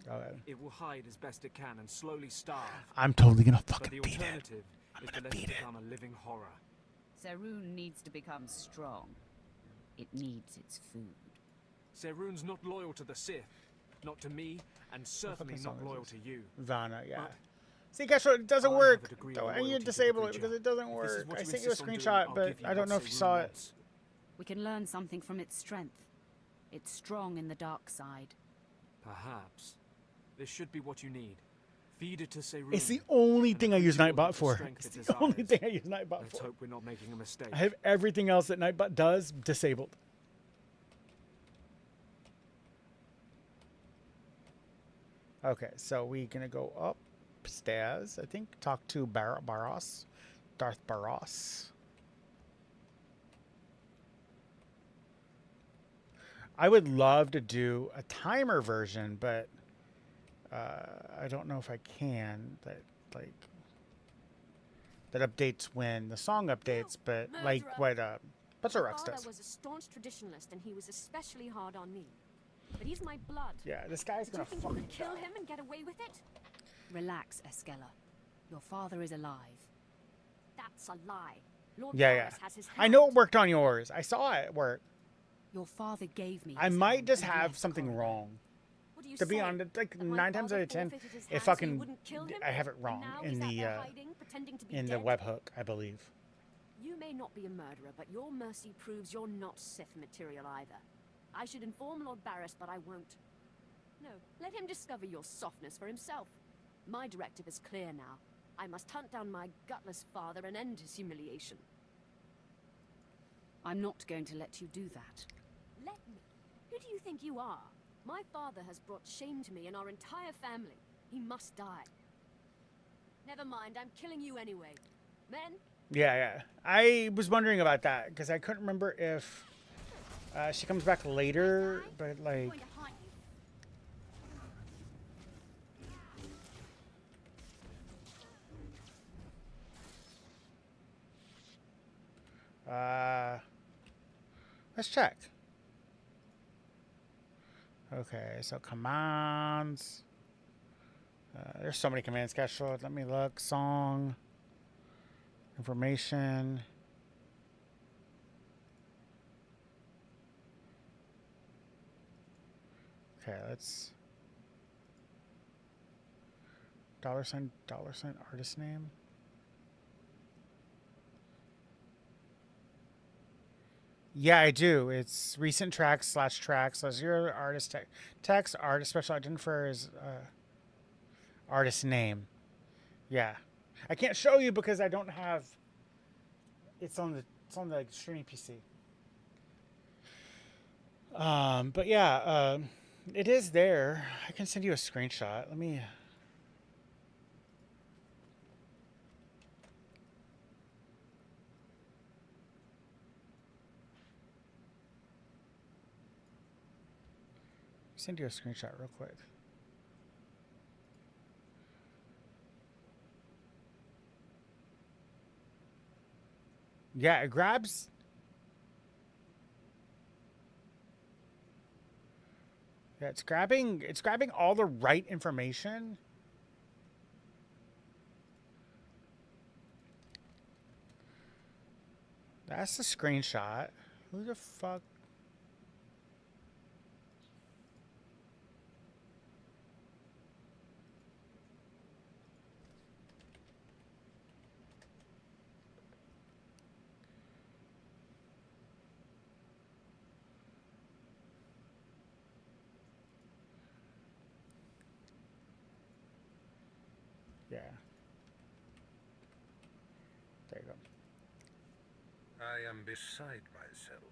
Okay. It will hide as best it can and slowly starve. I'm totally gonna But fucking the beat it. alternative is to let it become a living horror. Seirun needs to become strong. It needs its food. Seirun's not loyal to the Sith, not to me, and certainly fucking not song is loyal this? to you. Vanna, yeah. But See, guess what? It doesn't I have work. a degree Don't, of and you loyalty to the disable it creature. because it doesn't If this is work. what I you sent you a insist on doing, screenshot, I'll but give you I don't what know if you Seirun saw it. wants. We can learn something from its strength. It's strong in the dark side. Perhaps. This should be what you need. Feed it to Seirun. It's the only and thing the I use creature will Nightbot have the for. strength It's it the only desires. thing I use Nightbot Let's for. hope we're not making a mistake. I have everything else that Nightbot does disabled. Okay, so we're gonna go upstairs, I think. Talk to Barros. Darth Barros. I would love to do a timer version, but I don't know if I can. That updates when the song updates, but like what Professor Rex does. Father was a staunch traditionalist, and he was especially hard on me. But he's my blood. Yeah, this guy's Do you gonna think you fucking could kill die. him and get away with it? Relax, Escella. Your father is alive. That's a lie. Lord Yeah, Varys yeah. has his I know it worked on yours. I saw it work. Your father gave me I his might hand just and have left something Corridor. wrong. What do you To be say? honest, like That my 9 times out father of 10, forfeited his it hand so you fucking wouldn't kill him? I have it And wrong now in he's out the there hiding, pretending to be in the dead? webhook, I believe. You may not be a murderer, but your mercy proves you're not Sith material either. I should inform Lord Barris, but I won't. No, let him discover your softness for himself. My directive is clear now. I must hunt down my gutless father and end his humiliation. I'm not going to let you do that. Let me? Who do you think you are? My father has brought shame to me and our entire family. He must die. Never mind, I'm killing you anyway. Men? Yeah, yeah. I was wondering about that because I couldn't remember if she comes back later, but like. Let's check. Okay, so commands. There's so many commands scheduled. Let me look. Song. Information. Okay, let's. $sign artist name. Yeah, I do. It's recent tracks / your artist text artist special identifier is artist name. Yeah, I can't show you because I don't have. It's on the streaming PC. But yeah, it is there. I can send you a screenshot. Let me. Send you a screenshot real quick. Yeah, it grabs. Yeah, it's grabbing all the right information. That's the screenshot. Who the fuck? Yeah. There you go. I am beside myself.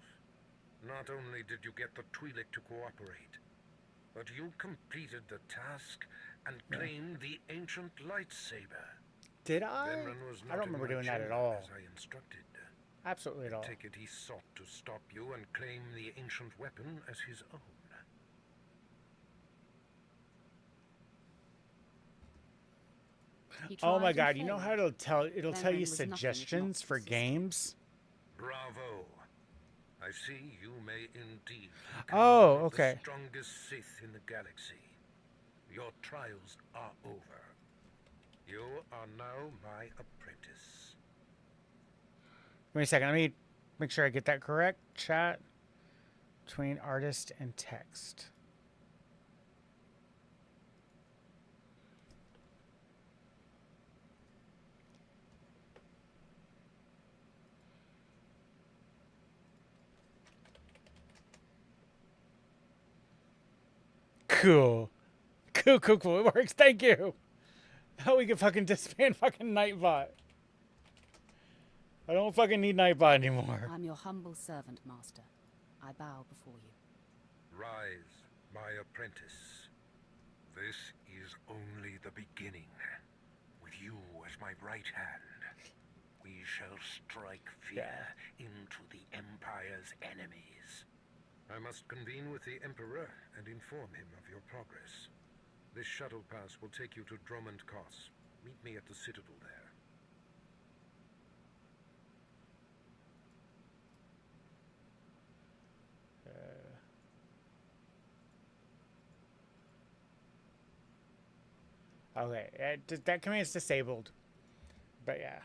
Not only did you get the Twi'lek to cooperate, but you completed the task and claimed the ancient lightsaber. Did I? Vemrun was I not don't in remember my doing that at chamber all. As I instructed. Absolutely at all. I take it he sought to stop you and claim the ancient weapon as his own. He Oh my tried god, and you know failed. how it'll tell Memory you was nothing if not suggestions for consistent. games? Bravo. I see you may indeed become Oh, one of okay. the strongest Sith in the galaxy. Your trials are over. You are now my apprentice. Wait a second, let me make sure I get that correct. Chat between artist and text. Cool. Cool. It works. Thank you. How we can fucking disband fucking Nightbot. I don't fucking need Nightbot anymore. I'm your humble servant, Master. I bow before you. Rise, my apprentice. This is only the beginning. With you as my right hand, we shall strike fear into the Empire's enemies. I must convene with the Emperor and inform him of your progress. This shuttle pass will take you to Drummond Cos. Meet me at the Citadel there. Okay, that command's disabled. But yeah.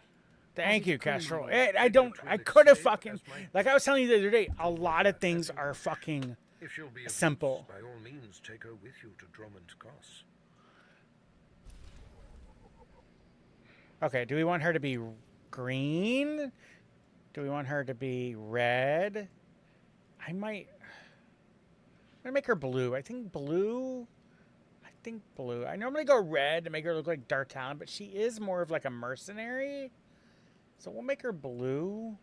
Thank you, you, Castrol. Colonel. I could have fucking, like I was telling you the other day, a lot of things are fucking If she'll be of simple. use, by all means, take her with you to Drummond Cos. Okay, do we want her to be green? Do we want her to be red? I'm gonna make her blue. I think blue. I normally go red to make her look like D'Artagnan, but she is more of like a mercenary. So we'll make her blue.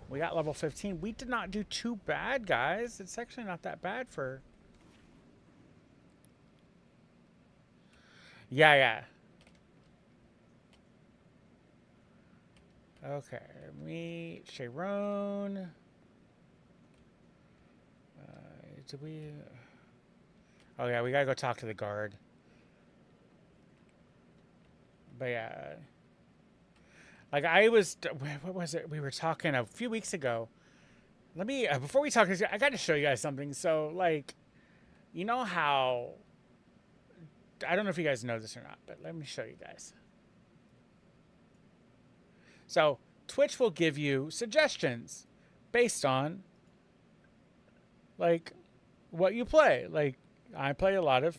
We got level 15. We did not do too bad, guys. It's actually not that bad for... Yeah. Okay, meet Sharon. Did we... Oh yeah, we gotta go talk to the guard. But yeah, like I was, what was it? We were talking a few weeks ago. Let me, before we talk, I got to show you guys something. So like, you know how, I don't know if you guys know this or not, but let me show you guys. So Twitch will give you suggestions based on like what you play. Like I play a lot of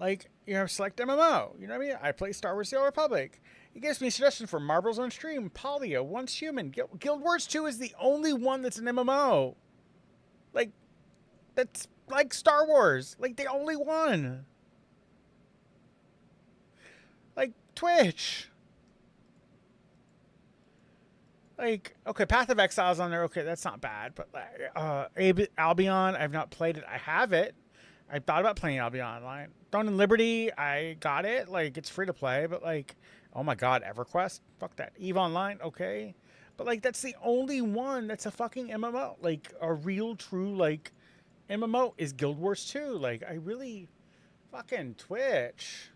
like, you know, select MMO. You know what I mean? I play Star Wars The Old Republic. It gives me suggestions for Marbles on Stream, Polio, Once Human. Guild Wars 2 is the only one that's an MMO. Like, that's like Star Wars. Like, the only one. Like, Twitch. Like, okay, Path of Exile's on there. Okay, that's not bad. But, like, Albion, I've not played it. I have it. I thought about playing Albion Online. Throne and Liberty, I got it. Like, it's free to play. But, like, oh my god, EverQuest? Fuck that. EVE Online, okay. But, like, that's the only one that's a fucking MMO. Like, a real, true, like, MMO is Guild Wars 2. Like, I really... Fucking Twitch.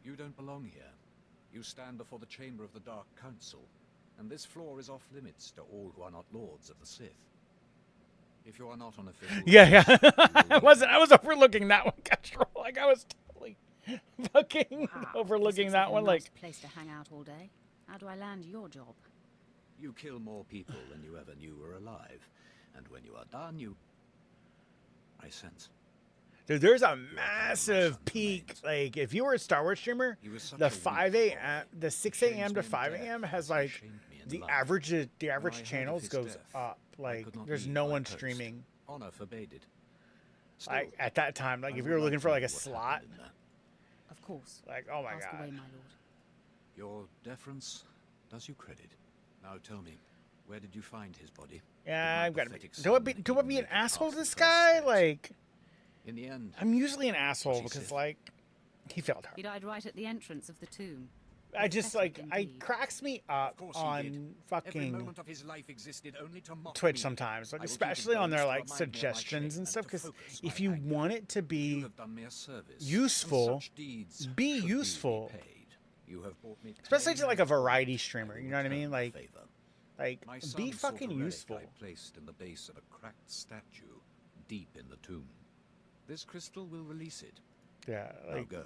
You don't belong here. You stand before the chamber of the Dark Council, and this floor is off limits to all who are not lords of the Sith. If you are not on official... Yeah. I was overlooking that one, Castrol. Like, I was totally fucking overlooking that one. Like, nice place to hang out all day. How do I land your job? You kill more people than you ever knew were alive, and when you are done, you... I sense. dude, there's a massive peak. Like, if you were a Star Wars streamer, the 5 a.m., the 6 a.m. to 5 a.m. has like the average channels goes up. Like, there's no one streaming. Honor forbade it. Like at that time, like if you were looking for like a slot. Of course. Like, oh my Ask god. away, my lord. Your deference does you credit. Now tell me, where did you find his body? Yeah, I've got to be. Do I be an asshole to this guy? Like, in the end, I'm usually an asshole because like he failed her. He died right at the entrance of the tomb. I just like Pathetic cracks me up course he on did. Every fucking moment of his life existed only to mock Twitch me. sometimes, like I will do especially the on their most to like remind me of my suggestions shame and stuff. to Because focus if my you anger. want it to You be have done me a service, and useful, such deeds be should useful. Be repaid. You have brought me Especially pain to like a and good. variety streamer, you know what I mean? Like My be son sought fucking a relic useful. I placed in the base of a cracked statue deep in the tomb. This crystal will release it. Yeah, Now like go.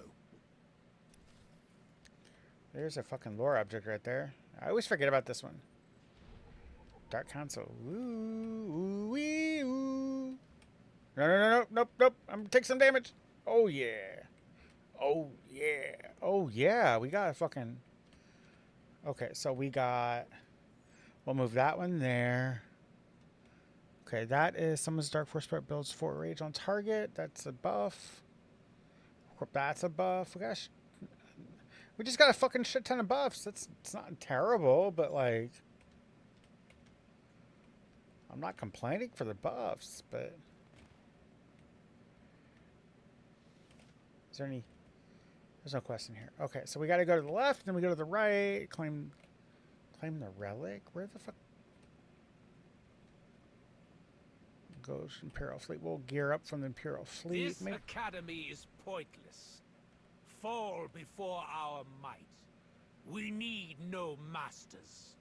there's a fucking lore object right there. I always forget about this one. Dark Council. Ooh, ooh, wee, ooh. Nope. I'm gonna take some damage. Oh yeah. Oh yeah. Oh yeah. We got a fucking. Okay, so we got. We'll move that one there. Okay, that is someone's Dark Force Spark builds 4 rage on target. That's a buff. That's a buff. We just got a fucking shit ton of buffs. It's not terrible, but like I'm not complaining for the buffs, but is there any? There's no question here. Okay, so we got to go to the left, then we go to the right. Claim the relic. Where the fuck goes Imperial Fleet? We'll gear up from the Imperial Fleet. This academy is pointless. Fall before our might. We need no masters.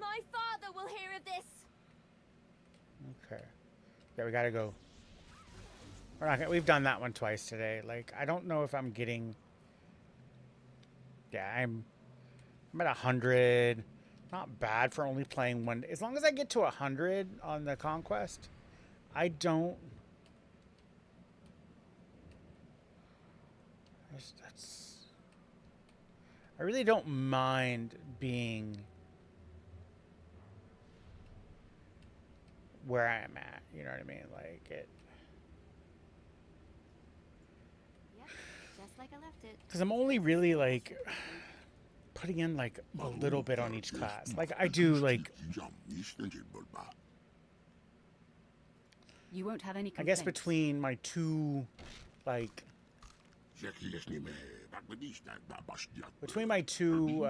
My father will hear of this. Okay. Yeah, we gotta go. We're not gonna, we've done that one twice today. Like, I don't know if I'm getting. Yeah, I'm at 100. Not bad for only playing one. As long as I get to 100 on the conquest, I don't. I really don't mind being where I am at. You know what I mean? Like it. Yep, just like I left it. Because I'm only really like putting in like a little bit on each class. Like I do like. You won't have any complaints. I guess between my two, like. Between my two.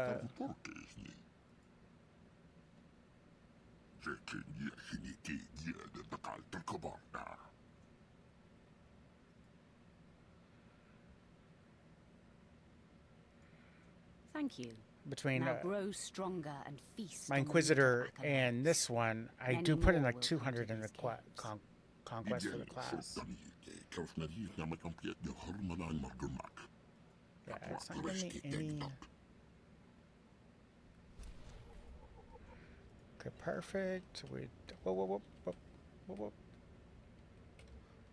Thank you. Between now grow stronger and feast. My Inquisitor and this one, I do put in like 200 in the conquest for the class. Yeah, it's not giving me any. Okay, perfect. We. Whoa.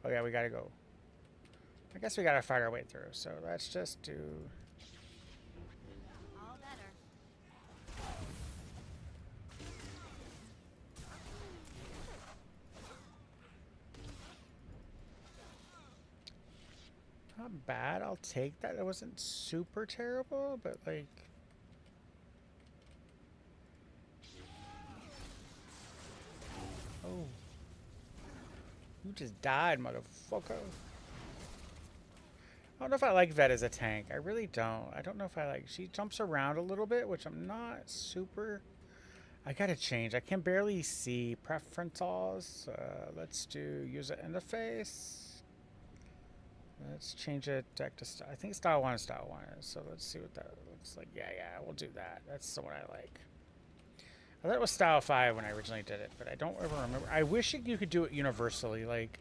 Oh yeah, we gotta go. I guess we gotta fight our way through. So let's just do. All better. Not bad. I'll take that. It wasn't super terrible, but like. Oh. You just died, motherfucker. I don't know if I like Vet as a tank. I really don't. I don't know if I like... She jumps around a little bit, which I'm not super... I gotta change. I can barely see preferences. Let's do user interface. Let's change it back to style. I think style 1 is style 1. So let's see what that looks like. Yeah, we'll do that. That's the one I like. I thought it was style 5 when I originally did it, but I don't ever remember. I wish you could do it universally, like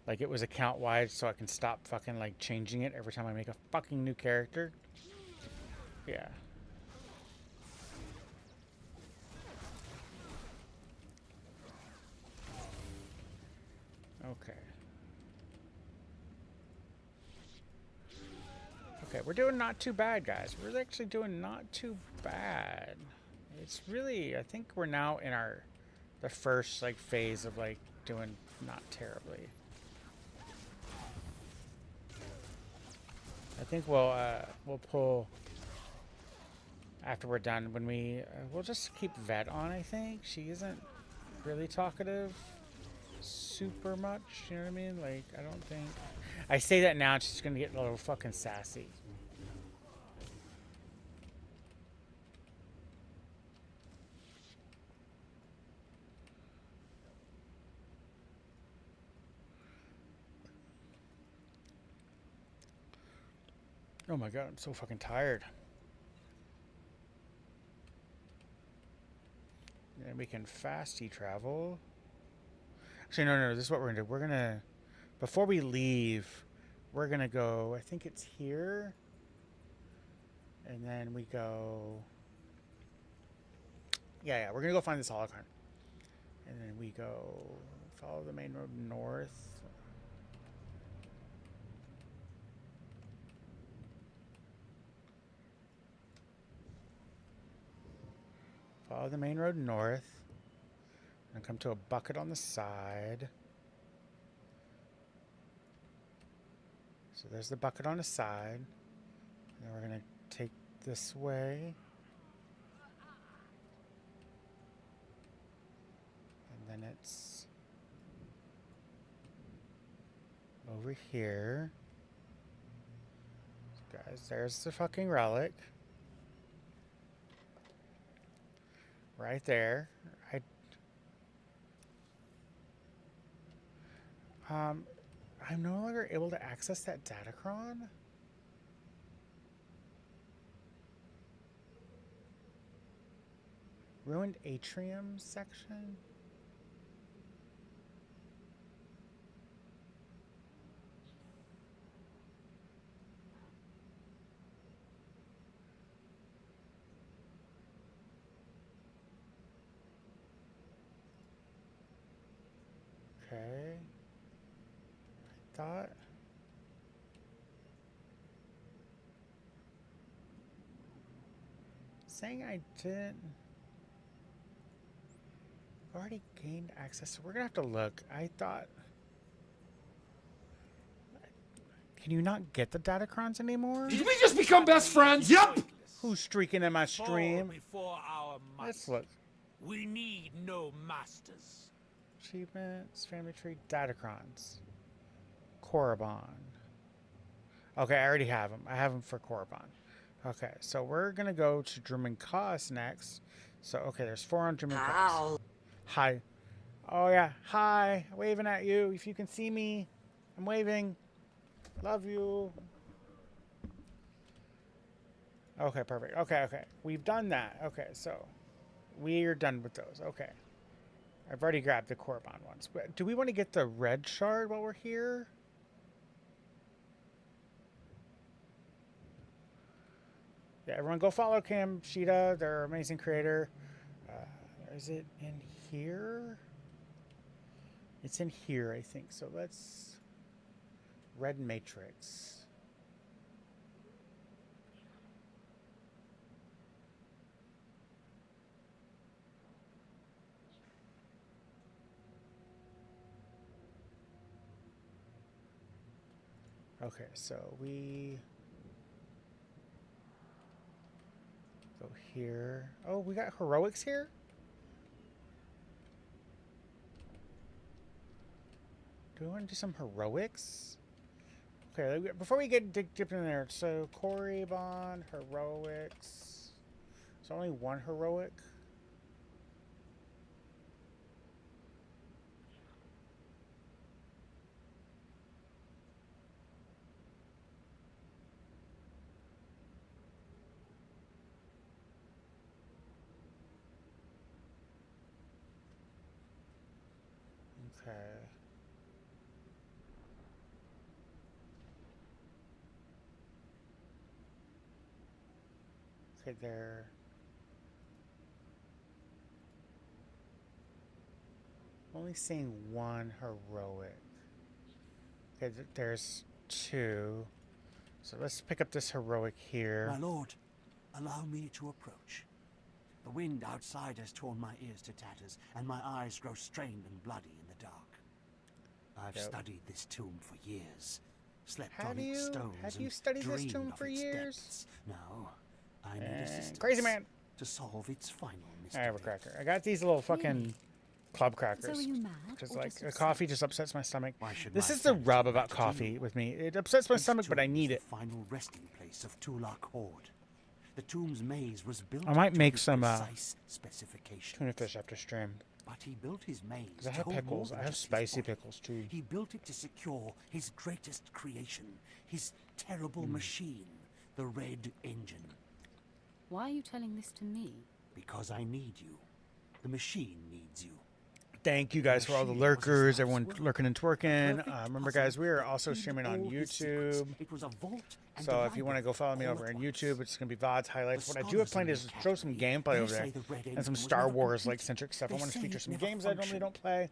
it was account wide, so I can stop fucking like changing it every time I make a fucking new character. Yeah. Okay. Okay, we're doing not too bad, guys. We're actually doing not too bad. It's really, I think we're now in the first like phase of like doing not terribly. I think we'll pull after we're done when we'll just keep Vet on. I think she isn't really talkative super much. You know what I mean? Like I don't think I say that now. She's gonna get a little fucking sassy. Oh my god, I'm so fucking tired. And we can fasty travel. Actually, no, this is what we're gonna do. We're gonna, before we leave, we're gonna go, I think it's here. And then we go, yeah, we're gonna go find this holocron. And then we go, follow the main road north. Follow the main road north. And come to a bucket on the side. So there's the bucket on the side. And we're going to take this way. And then it's over here. So guys, there's the fucking relic. Right there. I'm no longer able to access that datacron. Ruined atrium section. Okay. I thought. Saying I didn't. Already gained access, so we're gonna have to look. I thought. Can you not get the datacrons anymore? Did we just become best friends? Yep! Who's streaking in my stream? Before our might. Let's look. We need no masters. Achievements, family tree, datacrons. Korriban. Okay, I already have them. I have them for Korriban. Okay, so we're gonna go to Drumenkos next. So, okay, there's 4 on Drumenkos. Hi. Oh, yeah. Hi. Waving at you. If you can see me, I'm waving. Love you. Okay, perfect. Okay. We've done that. Okay, so we're done with those. Okay. I've already grabbed the Korriban ones. But do we want to get the red shard while we're here? Yeah, everyone go follow Cam Sheeta. They're an amazing creator. Is it in here? It's in here, I think. So let's... Red Matrix. Okay, so we... go here. Oh, we got heroics here? Do we want to do some heroics? Okay, before we get dipped in there, so Korriban, heroics. There's only one heroic. Okay. Okay, there. I'm only seeing one heroic. Okay, there's 2. So let's pick up this heroic here. My lord, allow me to approach. The wind outside has torn my ears to tatters, and my eyes grow strained and bloody in the dark. I've studied this tomb for years, slept on its stones, have you studied this tomb for years? Depths. Now, I need assistance. Crazy man to solve its final mystery. I have a cracker. I got these little fucking club crackers. So are you mad? Because like the coffee just upsets my stomach. This my is the rub about coffee with me. It upsets my stomach, but I need it. The final resting place of Tulak Horde. The tomb's maze was built. I might make some precise specifications. tuna fish after stream. But he built his maze. I have pickles. I have spicy pickles too. He built it to secure his greatest creation, his terrible machine, The Red Engine. Why are you telling this to me? Because I need you. The machine needs you. Thank you guys for all the lurkers, everyone lurking and twerking. Remember, guys, we are also streaming on YouTube. So if you want to go follow me over on YouTube, it's going to be VODs, highlights. What I do have planned is show some gameplay over there and some Star Wars like centric stuff. I want to feature some games I normally don't play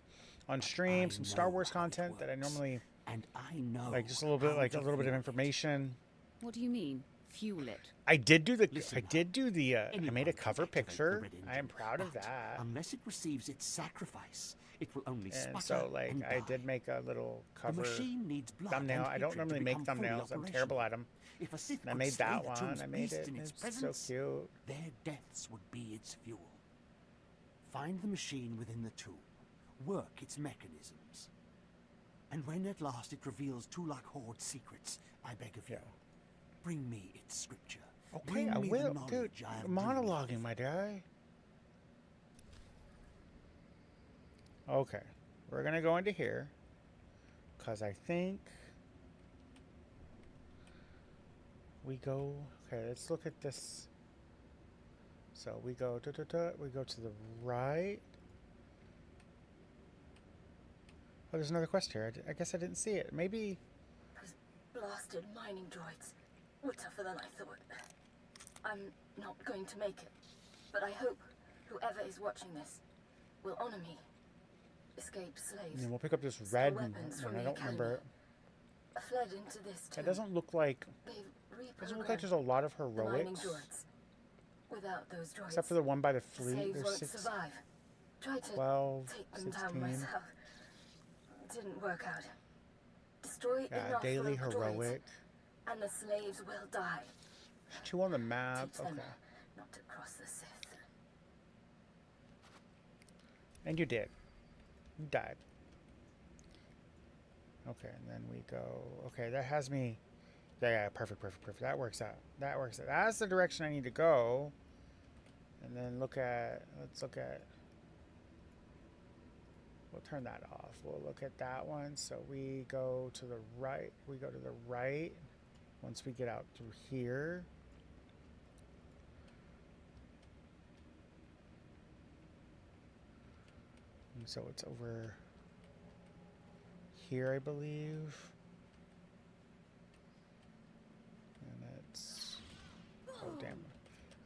on stream, some Star Wars content that I normally like, just a little bit, like a little bit of information. What do you mean? Fuel it. I did do the I made a cover picture. I am proud of that. Unless it receives its sacrifice, it will only sputter. And so, like, I did make a little cover thumbnail. I don't normally make thumbnails. I'm terrible at them. If a Sith I made that one. tomb's I made beast it. in its It's so presence, cute. their deaths would be its fuel. Find the machine within the tomb. Work its mechanisms. And when at last it reveals Tulak Horde's secrets, I beg of you, bring me its scripture. Okay, Bring I me the will. Dude, knowledge I have monologuing, my guy. Okay, we're gonna go into here because I think we go. Okay, let's look at this. So we go. We go to the right. Oh, there's another quest here. I guess I didn't see it. Maybe. Those blasted mining droids were tougher than I thought. I'm not going to make it, but I hope whoever is watching this will honor me. Escaped slaves. And we'll pick up this red one. from I the don't remember. Fled into this It tomb. doesn't look like. Doesn't look like there's a lot of The mining heroics. droids. Without those droids, Except for the one by the fleet. slaves There's won't 6, survive. Tried to 12, take them 16. down myself. Didn't work out. Destroy Yeah, enough daily rogue droids, heroic. and the slaves will die. There's 2 on the map. Teach them Okay. not to cross the Sith. And you did. You died. Okay, and then we go. Okay, that has me. Yeah, perfect. That works out. That's the direction I need to go. And then let's look at. We'll turn that off. We'll look at that one. So we go to the right. We go to the right. Once we get out through here. And so it's over here, I believe. And it's... Oh, damn.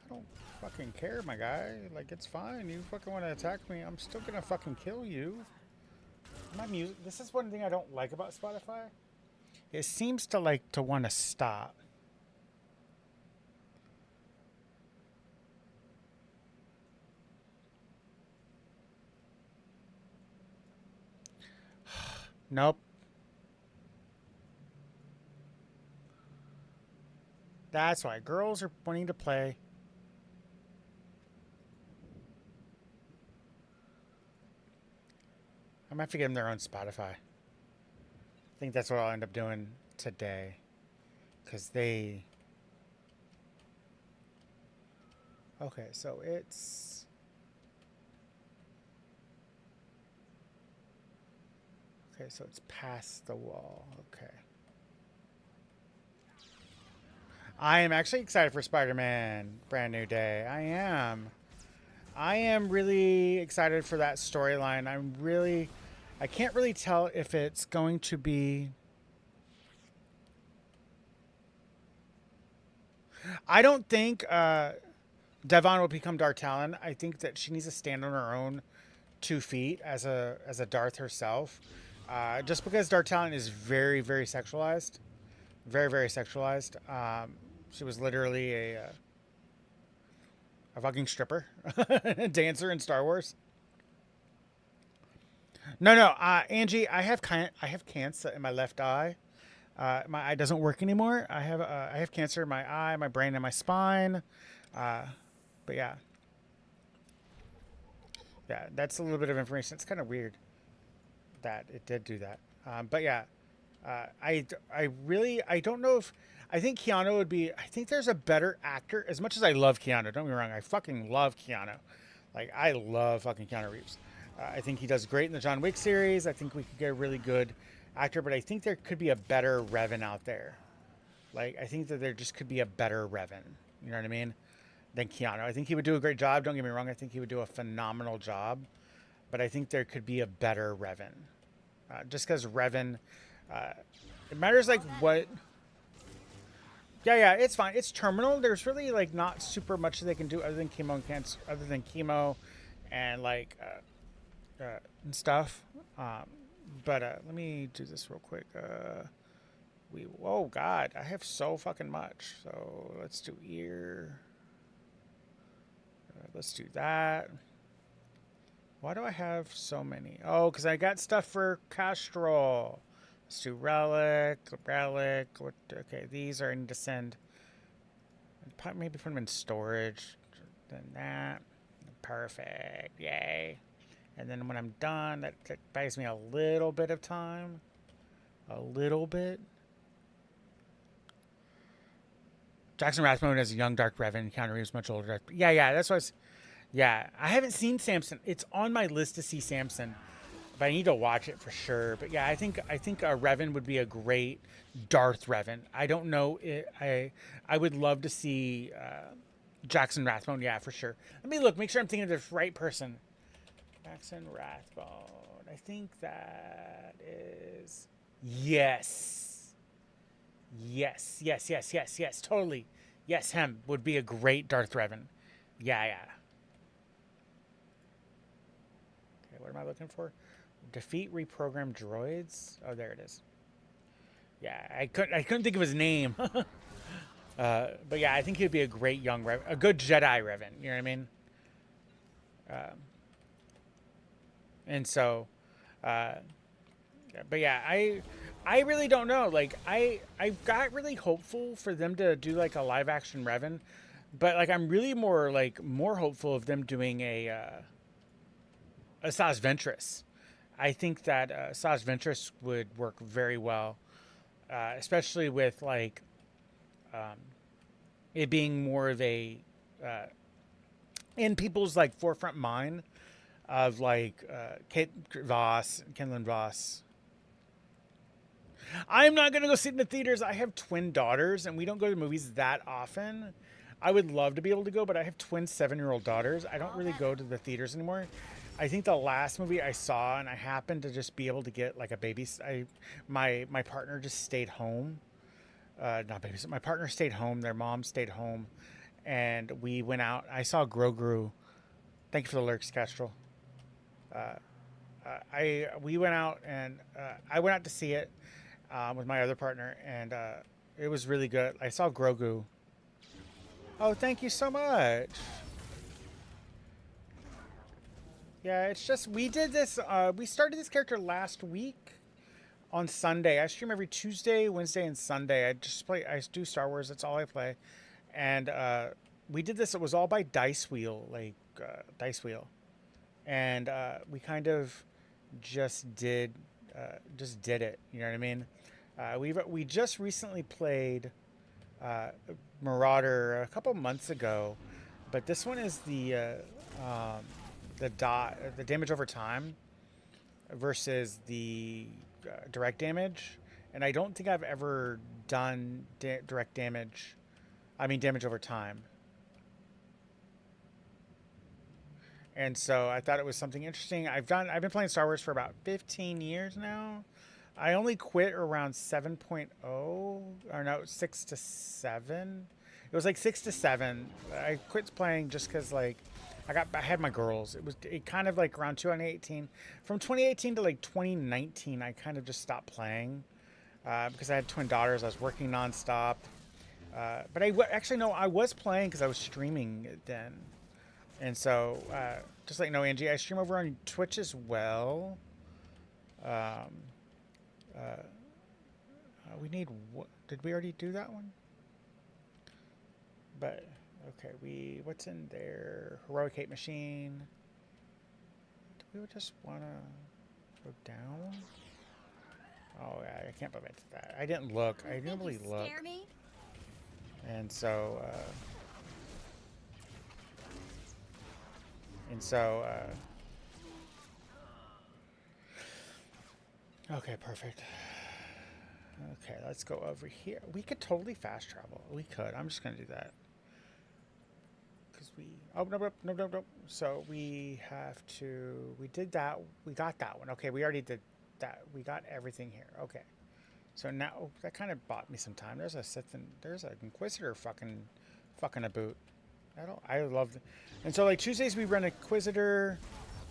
I don't fucking care, my guy. Like, it's fine. You fucking want to attack me, I'm still gonna fucking kill you. My music... This is one thing I don't like about Spotify. It seems to like to want to stop. Nope. That's why girls are wanting to play. I'm gonna have to get them their own Spotify. I think that's what I'll end up doing today. Because they... Okay, so it's... Okay, so it's past the wall. Okay. I am actually excited for Spider-Man Brand New Day. I am really excited for that storyline. I can't really tell if it's going to be... I don't think Devon will become Darth Talon. I think that she needs to stand on her own 2 feet as a Darth herself. Just because Darth Talon is very, very sexualized. Very, very sexualized. She was literally a fucking stripper. A dancer in Star Wars. No, Angie, I have cancer in my left eye. My eye doesn't work anymore. I have cancer in my eye, my brain, and my spine. But yeah. Yeah, that's a little bit of information. It's kind of weird that it did do that. But yeah, I don't know if... I think Keanu would be... I think there's a better actor. As much as I love Keanu, don't get me wrong, I fucking love Keanu. Like, I love fucking Keanu Reeves. I think he does great in the John Wick series. I think we could get a really good actor, but I think there could be a better Revan out there. Like, I think that there just could be a better Revan. You know what I mean? Than Keanu. I think he would do a great job. Don't get me wrong. I think he would do a phenomenal job. But I think there could be a better Revan. Just because Revan, it matters like what. Yeah, it's fine. It's terminal. There's really like not super much they can do other than chemo and cancer, other than chemo, and like and stuff. But let me do this real quick. Oh God, I have so fucking much. So let's do ear. Let's do that. Why do I have so many? Oh, because I got stuff for Castrol. Let's do relic. What? Okay, these are I need to send. Maybe put them in storage. Then that. Perfect. Yay. And then when I'm done, that buys me a little bit of time. A little bit. Jackson Rathbone as a young Dark Revan. Keanu Reeves much older. Yeah, that's what I haven't seen Samson. It's on my list to see Samson, but I need to watch it for sure. But yeah, I think a Revan would be a great Darth Revan. I don't know. I would love to see Jackson Rathbone. Yeah, for sure. Let me look. Make sure I'm thinking of the right person. Jackson Rathbone. I think that is yes. Totally. Yes, him would be a great Darth Revan. Yeah. Okay, what am I looking for? Defeat reprogrammed droids. Oh, there it is. Yeah, I couldn't think of his name. But yeah, I think he'd be a great young Revan, a good Jedi Revan. You know what I mean? And so, but yeah, I really don't know. Like, I got really hopeful for them to do like a live action Revan, but like I'm really more hopeful of them doing a Asajj Ventress. I think that Asajj Ventress would work very well, especially with like it being more of a in people's like forefront mind of like Kenlin Voss. I'm not going to go sit in the theaters. I have twin daughters, and we don't go to the movies that often. I would love to be able to go, but I have twin 7-year-old daughters. I don't really go to the theaters anymore. I think the last movie I saw, and I happened to just be able to get like a baby. My partner just stayed home. Not babysit. My partner stayed home. Their mom stayed home, and we went out. I saw Grogu. Thank you for the lurks, Castrol. We went out, and I went out to see it. With my other partner, and it was really good. I saw Grogu. Oh, thank you so much. Yeah, it's just we did this. We started this character last week on Sunday. I stream every Tuesday, Wednesday, and Sunday. I do Star Wars. That's all I play. And we did this. It was all by Dice Wheel, and we kind of just did it. You know what I mean? We just recently played Marauder a couple months ago, but this one is the damage over time versus the direct damage, and I don't think I've ever done direct damage. I mean damage over time. And so I thought it was something interesting. I've been playing Star Wars for about 15 years now. I only quit around 7.0, or no, 6 to 7. It was like 6 to 7. I quit playing just because like I had my girls. It kind of like around 2018. From 2018 to like 2019, I kind of just stopped playing because I had twin daughters. I was working nonstop. But I was playing because I was streaming then. And so, just like Angie, I stream over on Twitch as well. We need what? Did we already do that one? But okay, what's in there? Heroic Hate Machine. Do we just want to go down? Oh yeah, I can't believe that. I didn't look. I didn't really look. Scare me? And so. Okay, perfect. Okay, let's go over here. We could totally fast travel. We could. I'm just gonna do that. Because we... Oh, no. So we have to... We did that. We got that one. Okay, we already did that. We got everything here. Okay. So now... Oh, that kind of bought me some time. There's a Sith and... There's an Inquisitor fucking a boot. I love... And so, like, Tuesdays we run Inquisitor...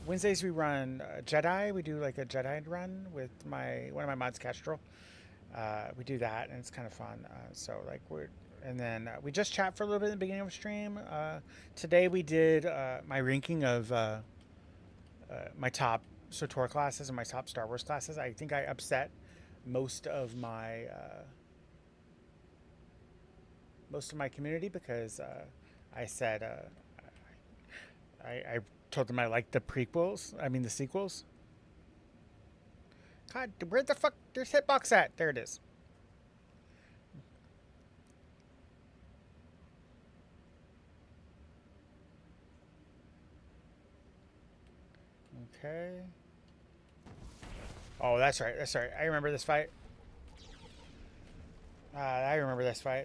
Wednesdays we run Jedi. We do, like, a Jedi run with one of my mods, Castrol. We do that, and it's kind of fun. So, like, and then we just chat for a little bit at the beginning of the stream. Today we did my ranking of my top SWTOR classes and my top Star Wars classes. I think I upset most of my community because I said I told them I liked the prequels. I mean the sequels. God, where the fuck? There's Hitbox at? There it is. Okay. Oh, that's right. That's right. I remember this fight.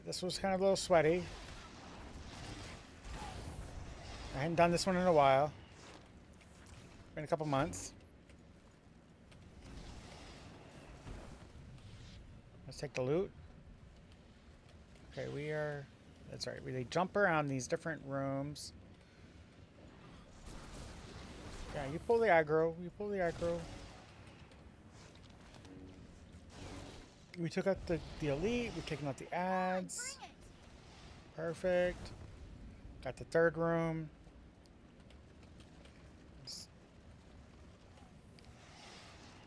This was kind of a little sweaty. I hadn't done this one in a while. Been a couple months. Let's take the loot. Okay, we are... That's right. They jump around these different rooms. Yeah, you pull the aggro. We took out the elite. We've taken out the ads. Perfect. Got the third room.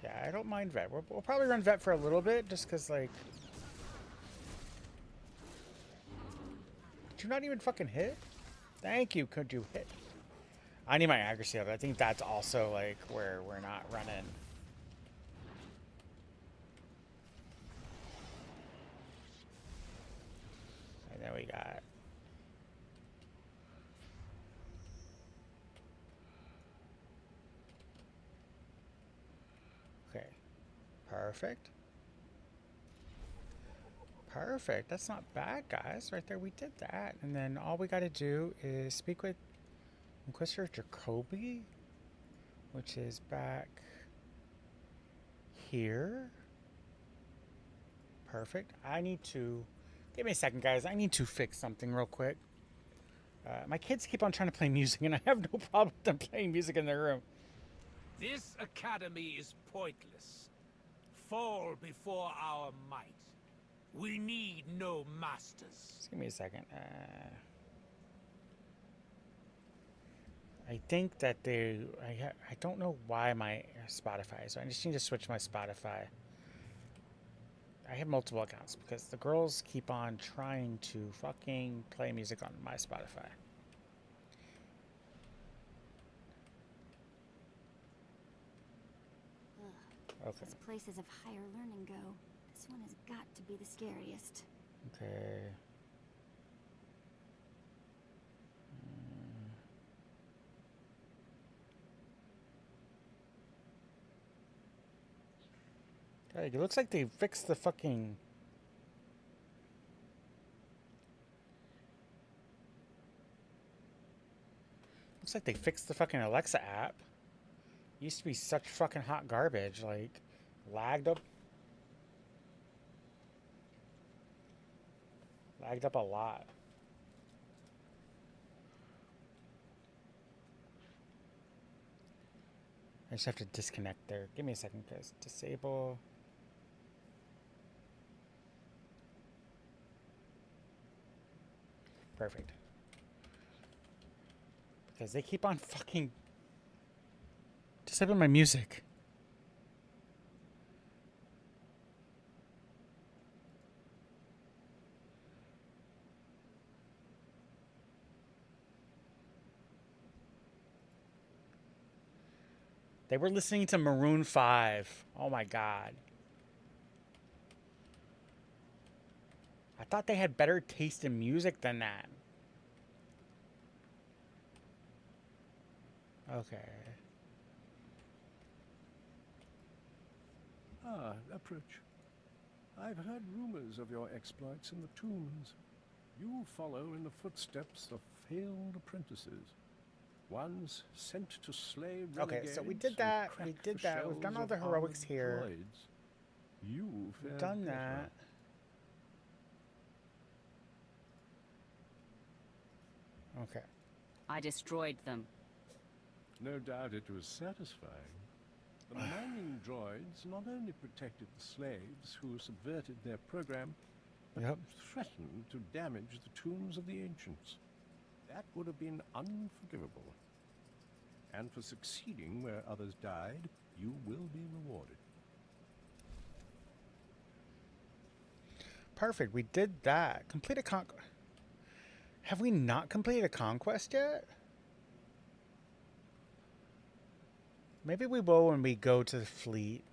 Yeah, I don't mind vet. We'll probably run vet for a little bit, just because, like... Did you not even fucking hit? Thank you. Could you hit? I need my accuracy up. I think that's also, like, where we're not running. And then we got... Okay. Perfect. Perfect. That's not bad, guys. Right there, we did that. And then all we got to do is speak with Inquisitor Jacoby, which is back here. Perfect. I need to... Give me a second, guys. I need to fix something real quick. My kids keep on trying to play music, and I have no problem with them playing music in their room. This academy is pointless. Fall before our might. We need no masters. Just give me a second. I think that I don't know why my Spotify, so I just need to switch my Spotify. I have multiple accounts because the girls keep on trying to fucking play music on my Spotify. Okay. As places of higher learning go, this one has got to be the scariest. Okay. Hey, it looks like they fixed the fucking... Looks like they fixed the fucking Alexa app. Used to be such fucking hot garbage, like lagged up a lot. I just have to disconnect there. Give me a second, guys. Disable. Perfect. Because they keep on fucking disabling my music. They were listening to Maroon 5. Oh my god. I thought they had better taste in music than that. Okay. Approach. I've heard rumors of your exploits in the tombs. You follow in the footsteps of failed apprentices. Ones sent to slay renegades. Okay, so we did that. We did that. We've done all the heroics here. You've done that. Okay. I destroyed them. No doubt it was satisfying. The mining droids not only protected the slaves who subverted their program, but threatened to damage the tombs of the ancients. That would have been unforgivable. And for succeeding where others died, you will be rewarded. Perfect. We did that. Complete a conquest. Have we not completed a conquest yet? Maybe we will when we go to the fleet.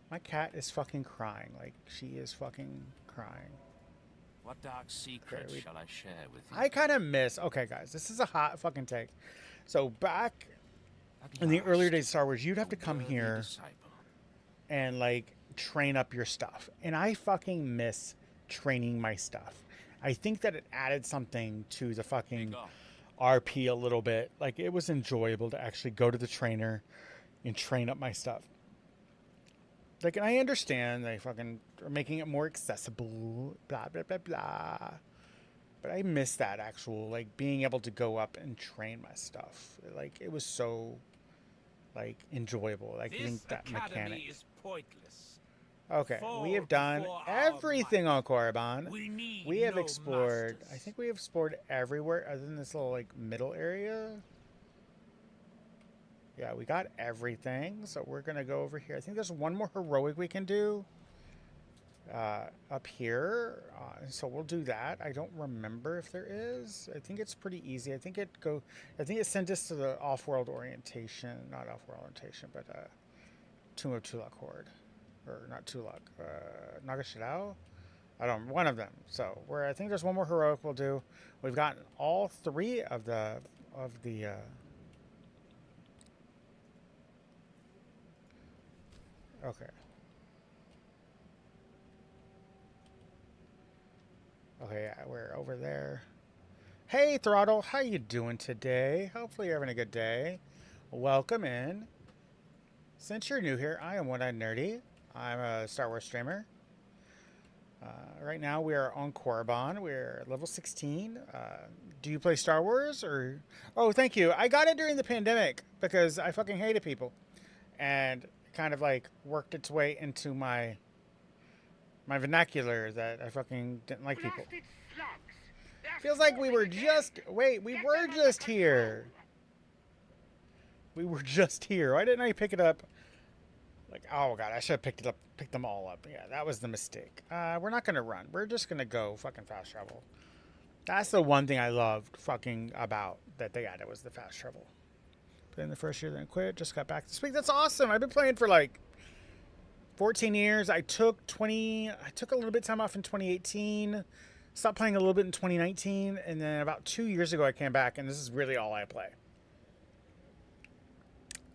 My cat is fucking crying. Like, she is fucking crying. What dark secret shall I share with you? I kind of miss... Okay, guys, this is a hot fucking take. So, back in the earlier days of Star Wars, you'd have to come here and, like, train up your stuff. And I fucking miss training my stuff. I think that it added something to the fucking RP a little bit. Like, it was enjoyable to actually go to the trainer and train up my stuff. Like, and I understand they fucking are making it more accessible, blah, blah, blah, blah. But I miss that actual, like, being able to go up and train my stuff. Like, it was so, like, enjoyable. Like, getting that mechanic. Is pointless. Okay, we have done everything on Korriban. We have explored, I think we have explored everywhere other than this little, like, middle area. Yeah, we got everything, so we're going to go over here. I think there's one more heroic we can do up here, so we'll do that. I don't remember if there is. I think it's pretty easy. I think it sent us to the off-world orientation, not off-world orientation, but Tomb of Tulak Horde. Or not Tulak, Nagashidao? I don't know, one of them. So I think there's one more heroic we'll do. We've gotten all three of the okay. Okay, yeah, we're over there. Hey, Throttle, how you doing today? Hopefully you're having a good day. Welcome in. Since you're new here, I am One-Eyed Nerdy. I'm a Star Wars streamer. Right now we are on Korriban. We're level 16. Do you play Star Wars or... Oh, thank you. I got it during the pandemic because I fucking hated people. And kind of like worked its way into my vernacular that I fucking didn't like people. Feels like we were just... Wait, we were just here. We were just here. Why didn't I pick it up? Like, oh god, I should have picked them all up. Yeah, that was the mistake. We're not gonna run. We're just gonna go fucking fast travel. That's the one thing I loved fucking about that they added was the fast travel. Played in the first year, then quit. Just got back this week. That's awesome. I've been playing for like 14 years. I took a little bit of time off in 2018. Stopped playing a little bit in 2019, and then about 2 years ago I came back, and this is really all I play.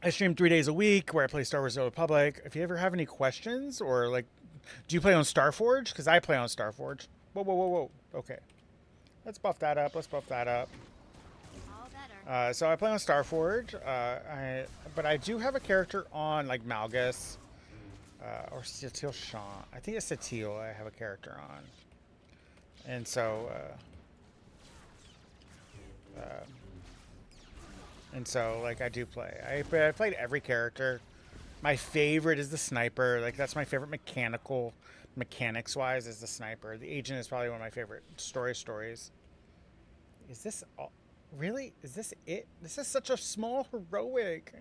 I stream 3 days a week where I play Star Wars The Old Republic. If you ever have any questions or like, do you play on Starforge? Because I play on Starforge. Whoa, whoa, whoa, whoa. Okay. Let's buff that up. Let's buff that up. So I play on Starforge. But I do have a character on like Malgus or Satil Shan. I think it's Satil I have a character on. And so... like, I do play. I played every character. My favorite is the sniper. Like, that's my favorite mechanics-wise, is the sniper. The agent is probably one of my favorite stories. Is this all... Really? Is this it? This is such a small heroic.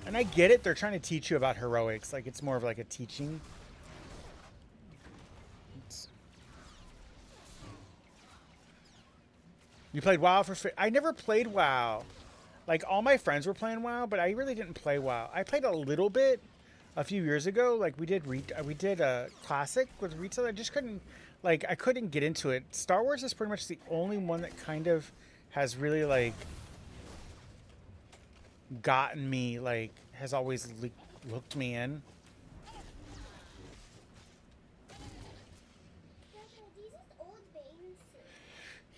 And I get it. They're trying to teach you about heroics. Like, it's more of like a teaching. You played WoW I never played WoW. Like, all my friends were playing WoW, but I really didn't play WoW. I played a little bit a few years ago. Like, we did a classic with retail. I just couldn't, like, I couldn't get into it. Star Wars is pretty much the only one that kind of has really, like, gotten me, like, has always looked me in.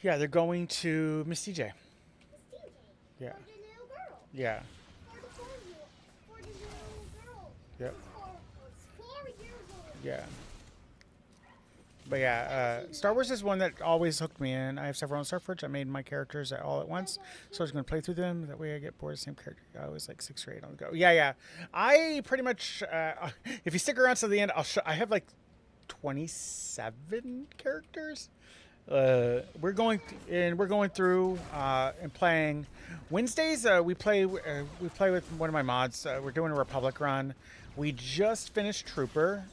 Yeah, they're going to Miss DJ. Yeah. Yeah. Yep. Yeah. But yeah, Star Wars is one that always hooked me in. I have several on Starforge. I made my characters all at once, so I was going to play through them. That way I get bored of the same character. I was like 6 or 8 on the go. Yeah, yeah. I pretty much, if you stick around to the end, I have like 27 characters. We're going through and playing. Wednesdays we play with one of my mods. We're doing a Republic run. We just finished Trooper.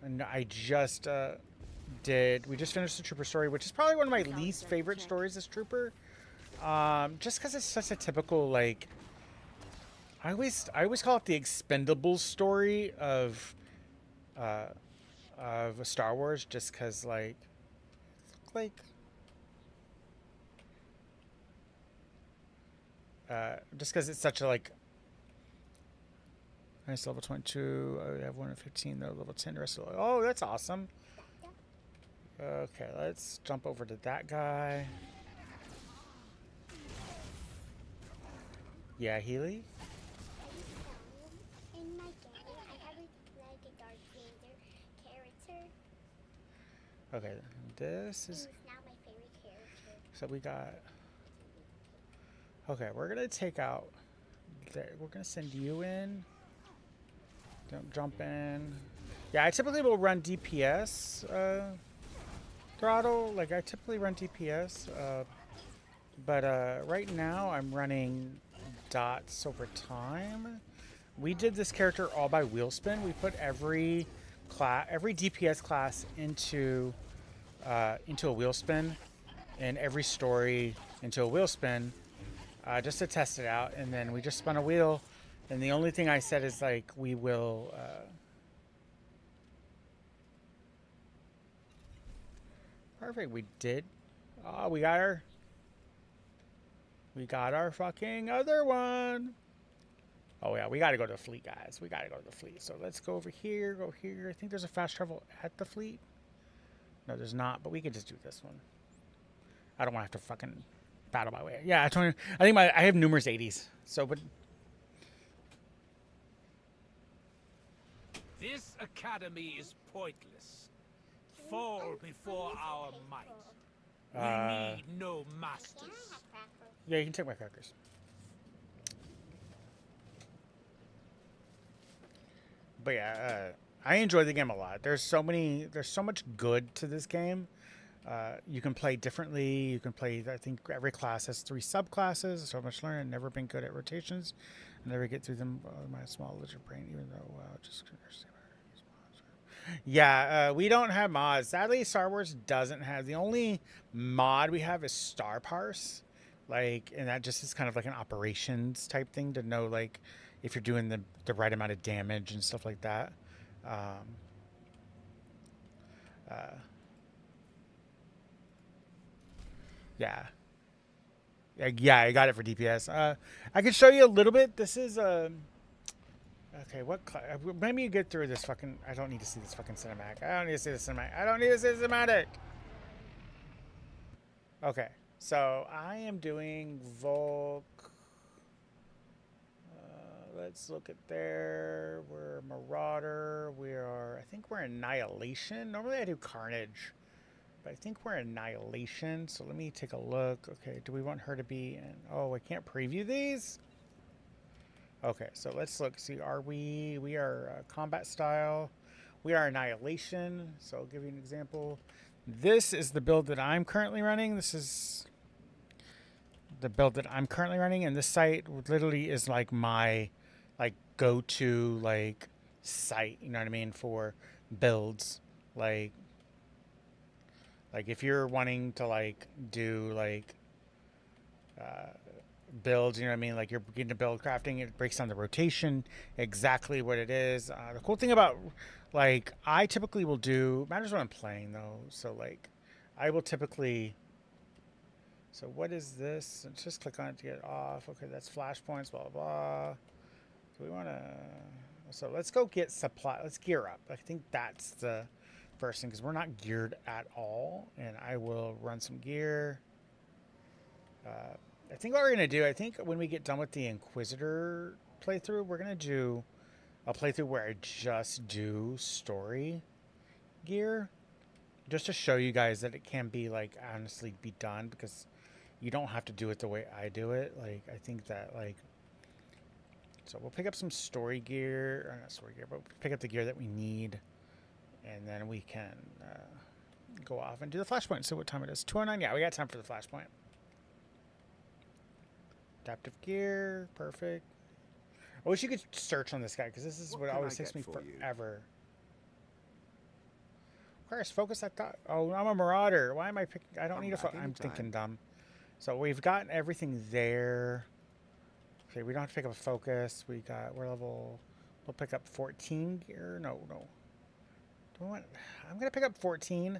And I just we just finished the Trooper story, which is probably one of my least favorite stories as Trooper. Just because it's such a typical, like, I always call it the Expendables story of Star Wars, just because just because it's such a, like, nice. Level 22. I have one of 15 though. Level 10. The rest of oh, that's awesome. Okay, let's jump over to that guy. Yeah, Healy. In my game, I have like a Darth Vader character. Okay, this is now my favorite character. So we got. Okay, we're gonna take out. We're gonna send you in. Don't jump in. Yeah, I typically will run DPS throttle. Like, I typically run DPS, but right now I'm running dots over time. We did this character all by wheel spin. We put every DPS class into a wheel spin, and every story into a wheel spin, just to test it out. And then we just spun a wheel. And the only thing I said is, like, we will... Perfect, we did. Oh, we got our fucking other one. Oh, yeah, we got to go to the fleet, guys. We got to go to the fleet. So let's go over here, go here. I think there's a fast travel at the fleet. No, there's not, but we could just do this one. I don't want to have to fucking battle my way. Yeah, I have numerous 80s. So, but... This academy is pointless. Fall before our might. We need no masters. Yeah, you can take my crackers. But yeah, I enjoy the game a lot. There's so much good to this game. You can play differently. You can play, I think every class has 3 subclasses. So much learned. Never been good at rotations. I never get through them with my small lizard brain, even though just understand. Yeah, we don't have mods. Sadly, Star Wars doesn't have. The only mod we have is Star Parse, like, and that just is kind of like an operations type thing to know, like, if you're doing the right amount of damage and stuff like that. Yeah, I got it for DPS. I can show you a little bit. This is okay, maybe you get through this fucking... I don't need to see this fucking cinematic. I don't need to see the cinematic. Okay, so I am doing Volk. Let's look at there. We're Marauder. I think we're Annihilation. Normally I do Carnage, but I think we're Annihilation. So let me take a look. Okay, do we want her to be in... Oh, I can't preview these? Okay, so let's look. See, we are combat style. We are Annihilation. So I'll give you an example. This is the build that I'm currently running. This is the build that I'm currently running. And this site literally is like my, like, go-to, like, site, you know what I mean, for builds. Like if you're wanting to, like, do, like, builds, you know what I mean, like, you're getting to build crafting, it breaks down the rotation, exactly what it is. The cool thing about, like, I typically will do, matters what I'm playing though, so, like, I will typically So what is this? Let's just click on it to get it off. Okay, that's flashpoints, blah, blah, blah. Do we want to... So let's go get supply. Let's gear up. I think that's the first thing, because we're not geared at all. And I will run some gear. I think what we're going to do, I think when we get done with the Inquisitor playthrough, we're going to do a playthrough where I just do story gear. Just to show you guys that it can be, like, honestly be done, because you don't have to do it the way I do it. Like, I think that, like... So we'll pick up some story gear, or not story gear, but we'll pick up the gear that we need, and then we can go off and do the flashpoint and see what time it is. 2:09, yeah, we got time for the flashpoint. Adaptive gear, perfect. I wish you could search on this guy, because this is what always takes me forever. Chris, focus that thought. Oh, I'm a marauder. Why am I picking? I don't need a I'm thinking dumb. So we've got everything there. Okay, we don't have to pick up a focus. We're level... We'll pick up 14 gear. No. I'm going to pick up 14,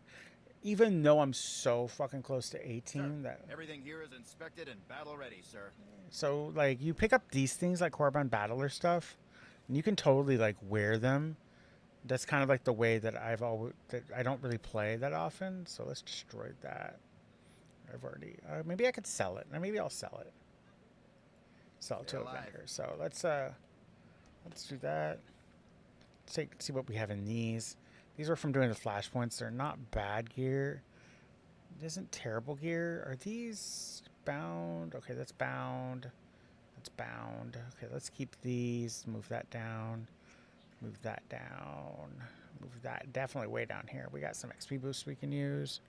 even though I'm so fucking close to 18. That everything here is inspected and battle ready, sir. So, like, you pick up these things like Korriban Battler stuff, and you can totally, like, wear them. That's kind of like the way that I don't really play that often. So let's destroy that. I've already... maybe I could sell it. Maybe I'll sell it. Sell it to a vendor. So let's do that. Let's see what we have in these. These are from doing the flashpoints. They're not bad gear. It isn't terrible gear. Are these bound? Okay, that's bound. That's bound. Okay, let's keep these. Move that down. Move that down. Move that definitely way down here. We got some XP boosts we can use.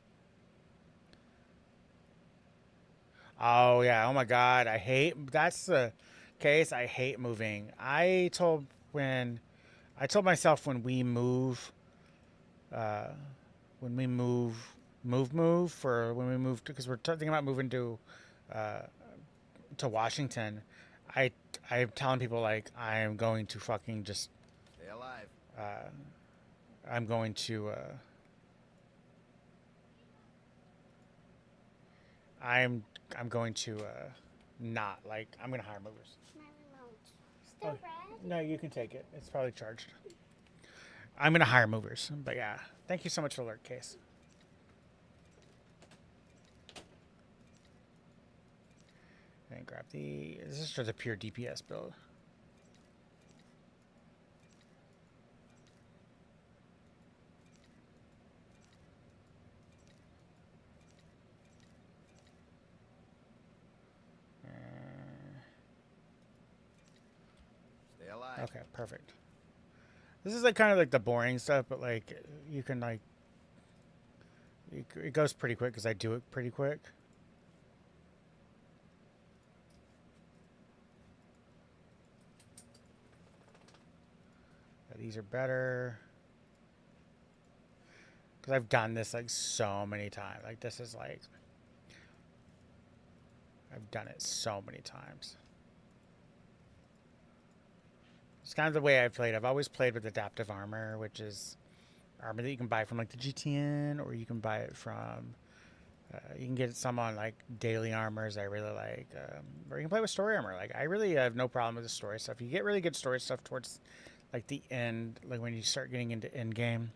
Oh, yeah. Oh, my God. That's the case. I hate moving. I told myself when we move, because we're thinking about moving to Washington, I'm telling people, like, I am going to fucking just... Stay alive. I'm going to... I'm going to not, like, I'm going to hire movers. My remote. Still red? No, you can take it. It's probably charged. I'm going to hire movers. But yeah, thank you so much for the alert, Case. And grab this is for the pure DPS build. Okay, perfect. This is like kind of like the boring stuff, but like you can like it goes pretty quick because I do it pretty quick. Yeah, these are better because I've done this like so many times. Like this is like I've done it so many times. It's kind of the way I've played. I've always played with adaptive armor, which is armor that you can buy from like the GTN, or you can buy it from, you can get some on like daily armors I really like, or you can play with story armor. Like I really have no problem with the story stuff. You get really good story stuff towards like the end, like when you start getting into end game.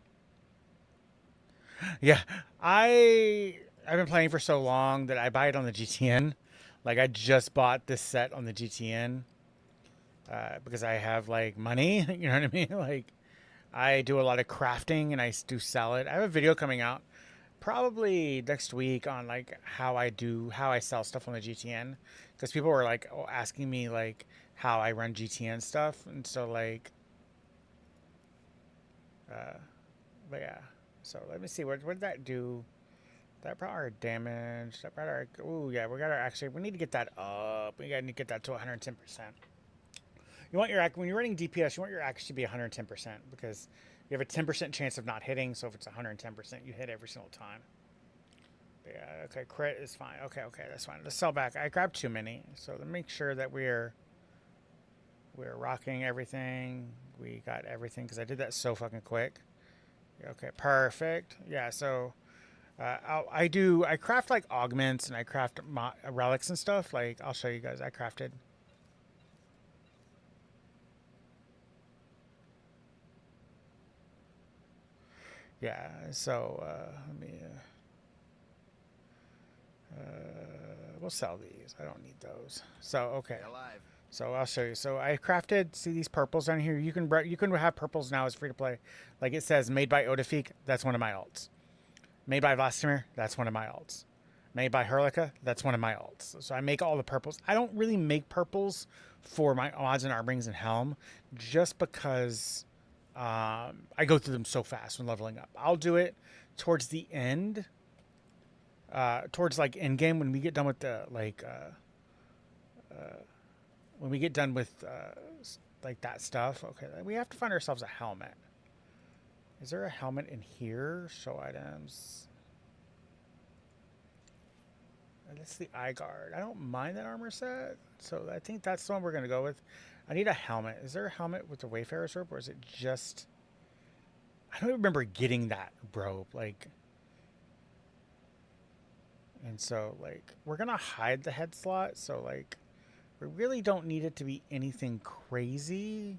Yeah, I've been playing for so long that I buy it on the GTN. Like I just bought this set on the GTN. Because I have like money, you know what I mean? Like I do a lot of crafting and I do sell it. I have a video coming out probably next week on like how I sell stuff on the GTN, because people were like asking me like how I run GTN stuff, and so like but yeah, so let me see what did that do. That brought our damage, that brought our yeah, we need to get that up. We gotta need to get that to 110%. You want when you're running DPS, you want your accuracy to be 110%, because you have a 10% chance of not hitting. So if it's 110%, you hit every single time. But yeah, okay, crit is fine. Okay, that's fine. Let's sell back. I grabbed too many, so to make sure that we're rocking everything. We got everything because I did that so fucking quick. Okay, perfect. Yeah, so I craft like augments and I craft relics and stuff. Like, I'll show you guys. I crafted. Yeah, so let me. We'll sell these. I don't need those. So okay. So I'll show you. So I crafted. See these purples down here. You can have purples now. It's free to play. Like it says, made by Odafik. That's one of my alts. Made by Vlastimir. That's one of my alts. Made by Herlica. That's one of my alts. So I make all the purples. I don't really make purples for my mods and Arbrings and Helm, just because I go through them so fast when leveling up. I'll do it towards the end. Towards like end game when we get done with the when we get done with like that stuff. Okay, we have to find ourselves a helmet. Is there a helmet in here? Show items. That's the eye guard. I don't mind that armor set, so I think that's the one we're gonna go with. I need a helmet. Is there a helmet with the Wayfarer's robe, or is it just? I don't remember getting that robe. Like. And so, like, we're going to hide the head slot. So, like, we really don't need it to be anything crazy.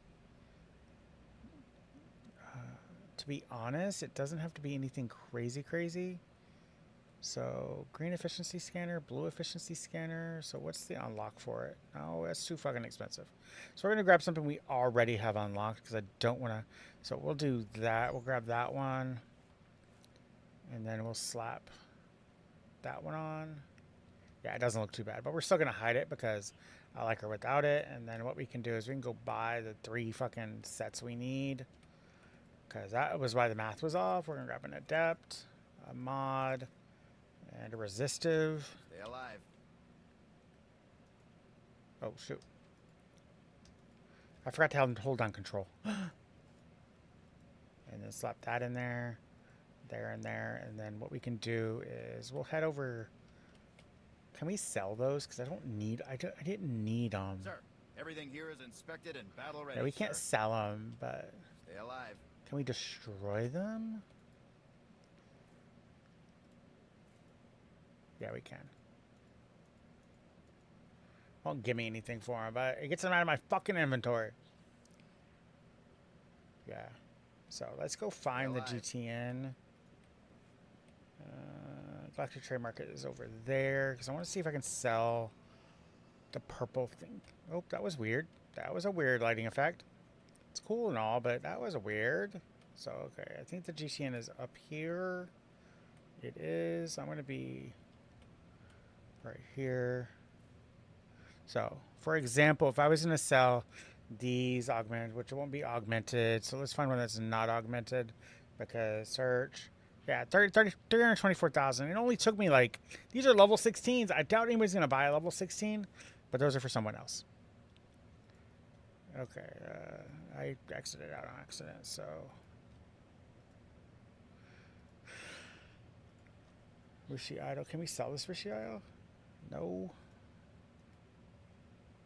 To be honest, it doesn't have to be anything crazy. So, green efficiency scanner, blue efficiency scanner. So, what's the unlock for it? Oh, that's too fucking expensive. So, we're going to grab something we already have unlocked because I don't want to. So, we'll do that. We'll grab that one. And then we'll slap that one on. Yeah, it doesn't look too bad, but we're still gonna hide it because I like her without it. And then what we can do is we can go buy the 3 fucking sets we need, because that was why the math was off. We're gonna grab an adept, a mod, and a resistive. Stay alive. Oh shoot, I forgot to hold down control. And then slap that in there. There and there, and then what we can do is we'll head over. Can we sell those? Because I didn't need them. Sir, everything here is inspected and battle ready. Yeah, we can't sell them, but stay alive. Can we destroy them? Yeah, we can. Won't give me anything for them, but it gets them out of my fucking inventory. Yeah. So let's go find the GTN. Galactic Trade Market is over there because I want to see if I can sell the purple thing. Oh, that was weird. That was a weird lighting effect. It's cool and all, but that was weird. So, okay, I think the GTN is up here. It is. I'm going to be right here. So, for example, if I was going to sell these augmented, which won't be augmented, so let's find one that's not augmented, because search. Yeah, 324,000. It only took me like, these are level 16s. I doubt anybody's going to buy a level 16, but those are for someone else. Okay, I exited out on accident, so. Rishi Idol. Can we sell this Rishi Idol? No.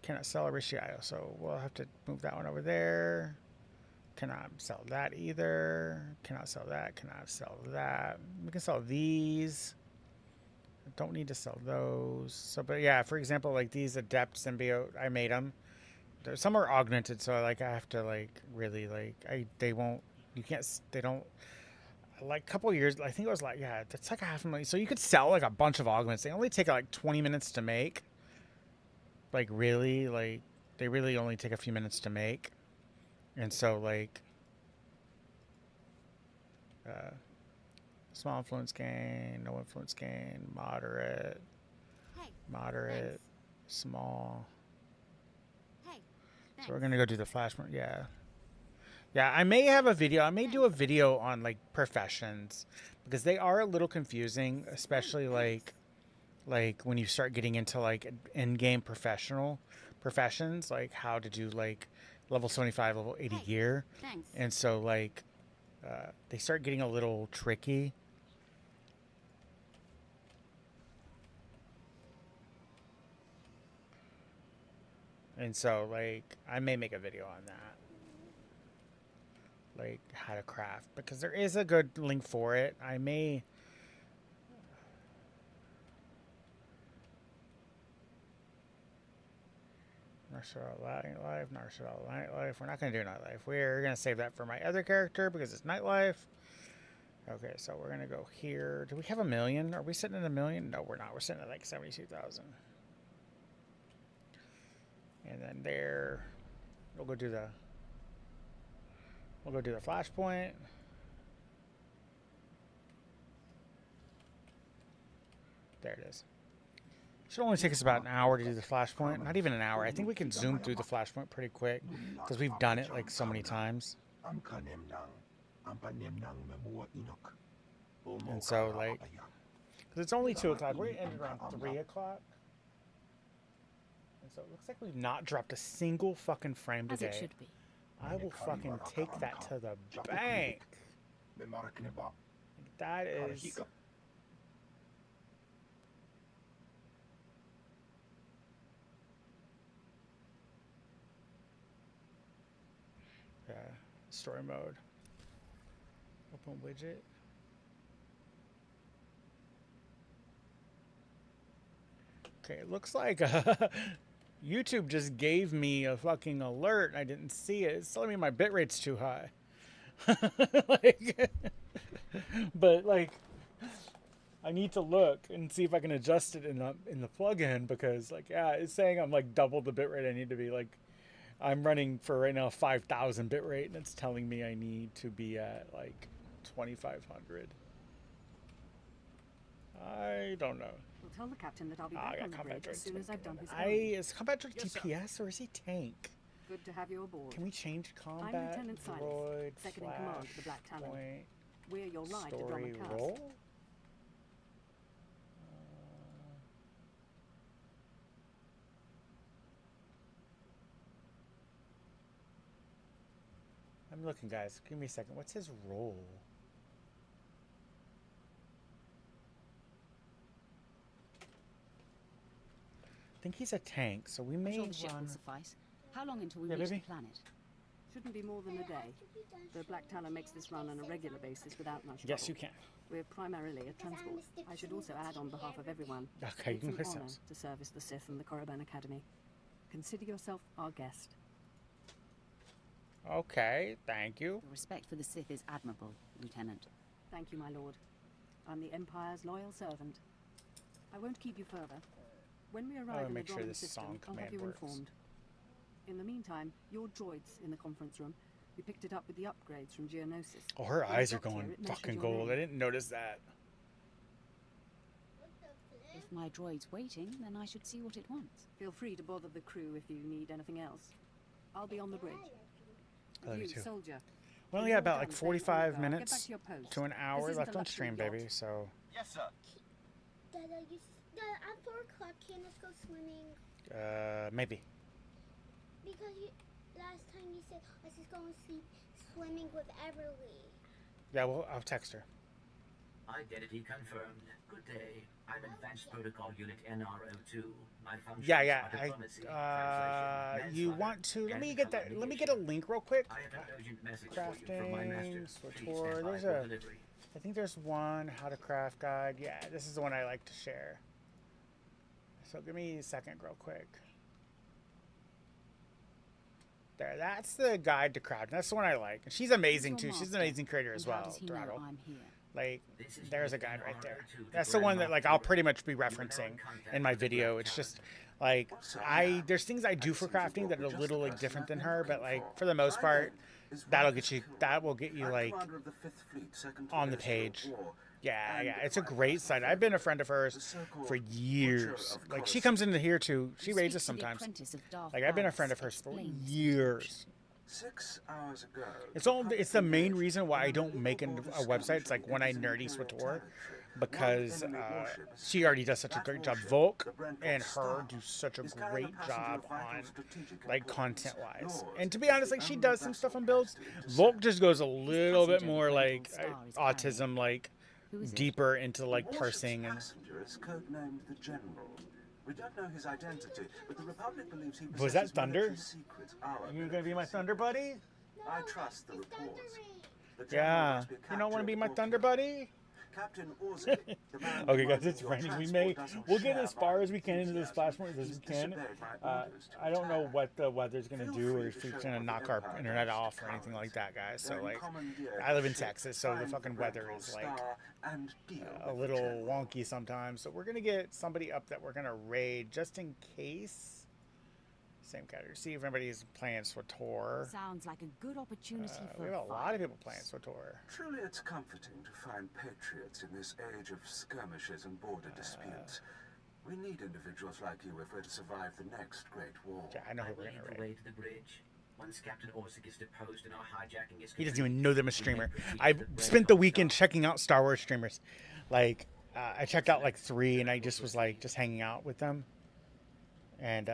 Cannot sell a Rishi Idol, so we'll have to move that one over there. Cannot sell that either. Cannot sell that. Cannot sell that. We can sell these. Don't need to sell those. So, but yeah, for example, like these Adept Symbiote, I made them. Some are augmented, so like I have to like really like they won't. You can't. They don't. Like a couple years, I think it was like, yeah, that's like $500,000. So you could sell like a bunch of augments. They only take like 20 minutes to make. Like really, like they really only take a few minutes to make. And so like small influence gain, no influence gain, moderate, moderate, small. So we're gonna go do the flash mode. Yeah, I may have a video. I may do a video on like professions, because they are a little confusing, especially like when you start getting into like in-game professions, like how to do like level 75, level 80 gear. Thanks. And so like they start getting a little tricky. And so like I may make a video on that. Like how to craft, because there is a good link for it. I may Narshada Nightlife, Narshada Nightlife. We're not going to do Nightlife. We're going to save that for my other character because it's Nightlife. Okay, so we're going to go here. Do we have 1 million? Are we sitting at 1 million? No, we're not. We're sitting at like 72,000. And then there, we'll go do the flashpoint. There it is. Should only take us about an hour to do the flashpoint. Not even an hour. I think we can zoom through the flashpoint pretty quick because we've done it like so many times. And so like, because it's only 2 o'clock. We're ended around 3 o'clock. And so it looks like we've not dropped a single fucking frame today. As it should be. I will fucking take that to the bank. That is... story mode. Open widget. Okay, it looks like YouTube just gave me a fucking alert. I didn't see it. It's telling me my bitrate's too high. But like, I need to look and see if I can adjust it in the plugin because like, yeah, it's saying I'm like double the bitrate I need to be. Like, I'm running for right now 5,000 bitrate, and it's telling me I need to be at like 2,500. I don't know. We'll tell the captain that I'll be back on the bridge as soon as I've done his Is combat droid DPS or is he tank? Good to have you aboard. Can we change combat? I'm Lieutenant Silas, droid, second in command of the Black Talon. Point, We're your line to story Drummer roll? Cast. I'm looking, guys. Give me a second. What's his role? I think he's a tank, so we may I'm sure the ship run... will suffice. How long until we Yeah, reach baby? the planet? Shouldn't be more than a day. The Black Talon makes this run on a regular basis without much trouble. Yes, you can. We're primarily a transport. I should also add on behalf of everyone. Okay, you can it's put an honor those. to service the Sith and the Korriban Academy. Consider yourself our guest. Okay, thank you. The respect for the Sith is admirable, Lieutenant. Thank you, my lord. I'm the Empire's loyal servant. I won't keep you further. When we arrive in the make sure Droid this system, song I'll have command you works. informed. In the meantime, your droids in the conference room. We picked it up with the upgrades from Geonosis. Oh, her When I eyes are got here, going it mentioned fucking your gold. I name. didn't notice that. If my droid's waiting, then I should see what it wants. Feel free to bother the crew if you need anything else. I'll be on the bridge. I love you You, too. soldier. We only When got you're about like done, 45 get back minutes to your post. to an This hour isn't left a on luxury stream, yacht. baby, so... Yes, sir. Dada, at 4 o'clock, can us go swimming? Maybe. Because last time you said let's just go and sleep swimming with Everly. Yeah, well, I'll text her. Identity confirmed. Good day. I'm Advanced Protocol Unit NR02. My functions Yeah, are diplomacy, translation, you manslaughter, want to... Let me and get that... Let me get a link real quick. I have an urgent message for you from my master. Crafting, Please Switch stand by there's for a... delivery. I think there's one how to craft guide. Yeah, this is the one I like to share. So give me a second real quick. There, that's the guide to crafting. That's the one I like. She's amazing too. She's an amazing creator as well, Throttle. Like, there's a guide right there. That's the one that like I'll pretty much be referencing in my video. It's just like there's things I do for crafting that are a little like different than her, but like for the most part, that will get you like on the page. Yeah, it's a great site. I've been a friend of hers for years. Like she comes into here too. She raids us sometimes. Like I've been a friend of hers for years. 6 hours ago. It's the main reason why I don't make a website. It's like when I nerdy Swator, because she already does such a great job. Volk and her do such a great job on like content wise. And to be honest, like she does some stuff on builds. Volk just goes a little bit more like autism, like deeper into like parsing and. Passenger is codenamed the General. We don't know his identity, but the Republic believes he Was that possesses Thunder? military secrets. Are you gonna be my Thunder buddy? I trust the reports. The General Yeah. must be You don't want to be my captured Thunder buddy? Captain Ozzy, the man Okay, guys, commanding it's your raining. transport doesn't We'll get share as far my as we can into this enthusiasm. flashpoint as He's we can. disobeyed my orders to I don't know attack. what the weather's gonna Feel do, or free if to it's show gonna what knock the our Empire internet does to off or anything cowards. like that, guys. So Then like, commandeer I live the in ship, Texas, so the find fucking the weather Red is Bull like Star, and deal a with the little general. wonky sometimes. So we're gonna get somebody up that we're gonna raid just in case. Same category. See if anybody's playing SWTOR. Sounds like a good opportunity for We have a lot of people playing SWTOR. Truly, it's comforting to find patriots in this age of skirmishes and border disputes. We need individuals like you if we're to survive the next Great War. Yeah, I know who will we're lead gonna the raid. way to the bridge. Once Captain Orsic is deposed and our hijacking is He doesn't complete, even know that I'm a streamer. I the spent the weekend checking out Star Wars streamers. Like, I checked out like 3, and I just was like just hanging out with them. And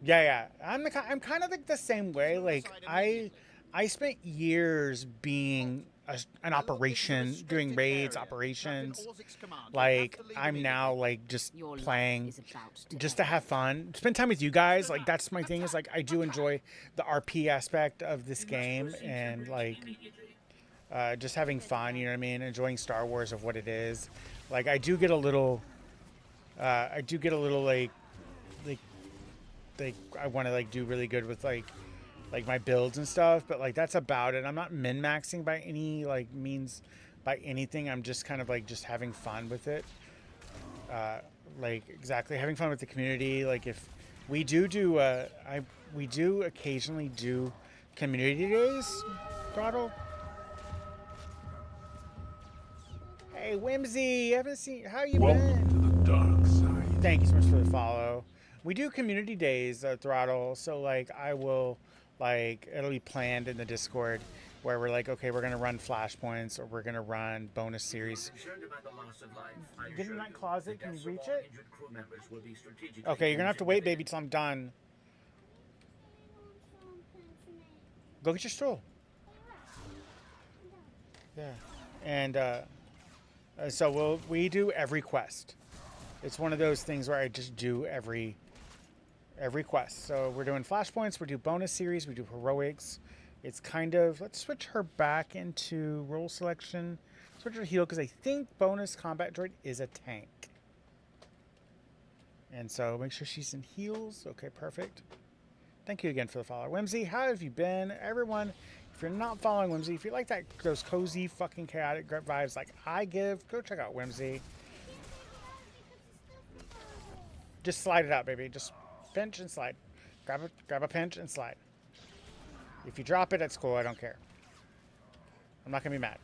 yeah, I'm kind of like the same way. Like I spent years being an operation, doing raids, operations. Like I'm now like just playing just to have fun, spend time with you guys. Like that's my thing. Is like I do enjoy the RP aspect of this game and like just having fun. You know what I mean? Enjoying Star Wars of what it is. Like I do get a little like I want to like do really good with like my builds and stuff, but like that's about it. I'm not min-maxing by any like means by anything. I'm just kind of like just having fun with it. Like exactly having fun with the community. Like if we do we do occasionally do community days, Throttle. Hey Whimsy, I haven't seen how you been? To the dark side. Thank you so much for the follow. We do community days, Throttle, so like I will like it'll be planned in the Discord where we're like, okay, we're gonna run flashpoints or we're gonna run bonus series. Get in that closet, can you reach it? Okay, you're gonna have to wait, baby, till I'm done. Go get your stroll. Yeah. And so we do every quest. It's one of those things where I just do every quest. So we're doing flashpoints, we do bonus series, we do heroics. It's kind of, let's switch her back into role selection. Switch her to heal because I think bonus combat droid is a tank. And so make sure she's in heals. Okay, perfect. Thank you again for the follow. Whimsy, how have you been? Everyone, if you're not following Whimsy, if you like those cozy fucking chaotic vibes like I give, go check out Whimsy. Just slide it out, baby. Just pinch and slide. Grab a pinch and slide. If you drop it, it's cool. I don't care. I'm not gonna be mad.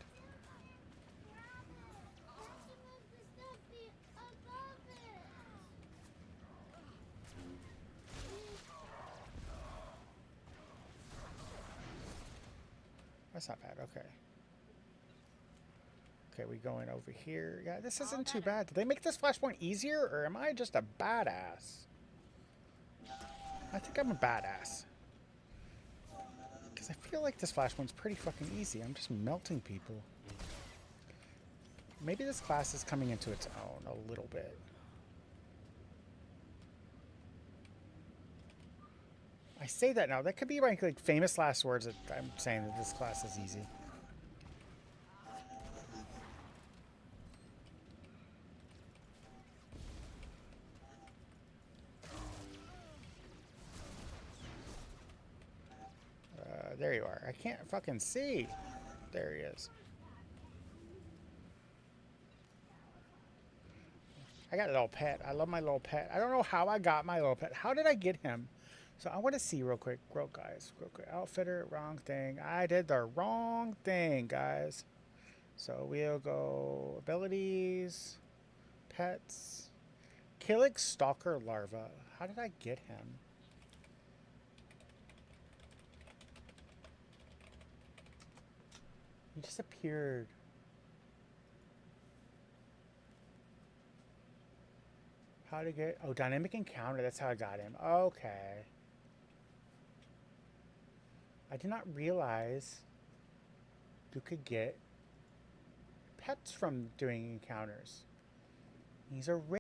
That's not bad. Okay. Okay, we going over here. Yeah, this isn't too bad. Did they make this flashpoint easier, or am I just a badass? I think I'm a badass. Because I feel like this flashpoint's pretty fucking easy. I'm just melting people. Maybe this class is coming into its own a little bit. I say that now. That could be like famous last words that I'm saying that this class is easy. There you are. I can't fucking see. There he is. I got a little pet. I love my little pet. I don't know how I got my little pet. How did I get him? So I want to see real quick. Real quick. Outfitter, wrong thing. I did the wrong thing, guys. So we'll go abilities, pets, Killick Stalker Larva. How did I get him? He just appeared. How to get... Oh, dynamic encounter. That's how I got him. Okay. I did not realize you could get pets from doing encounters. He's a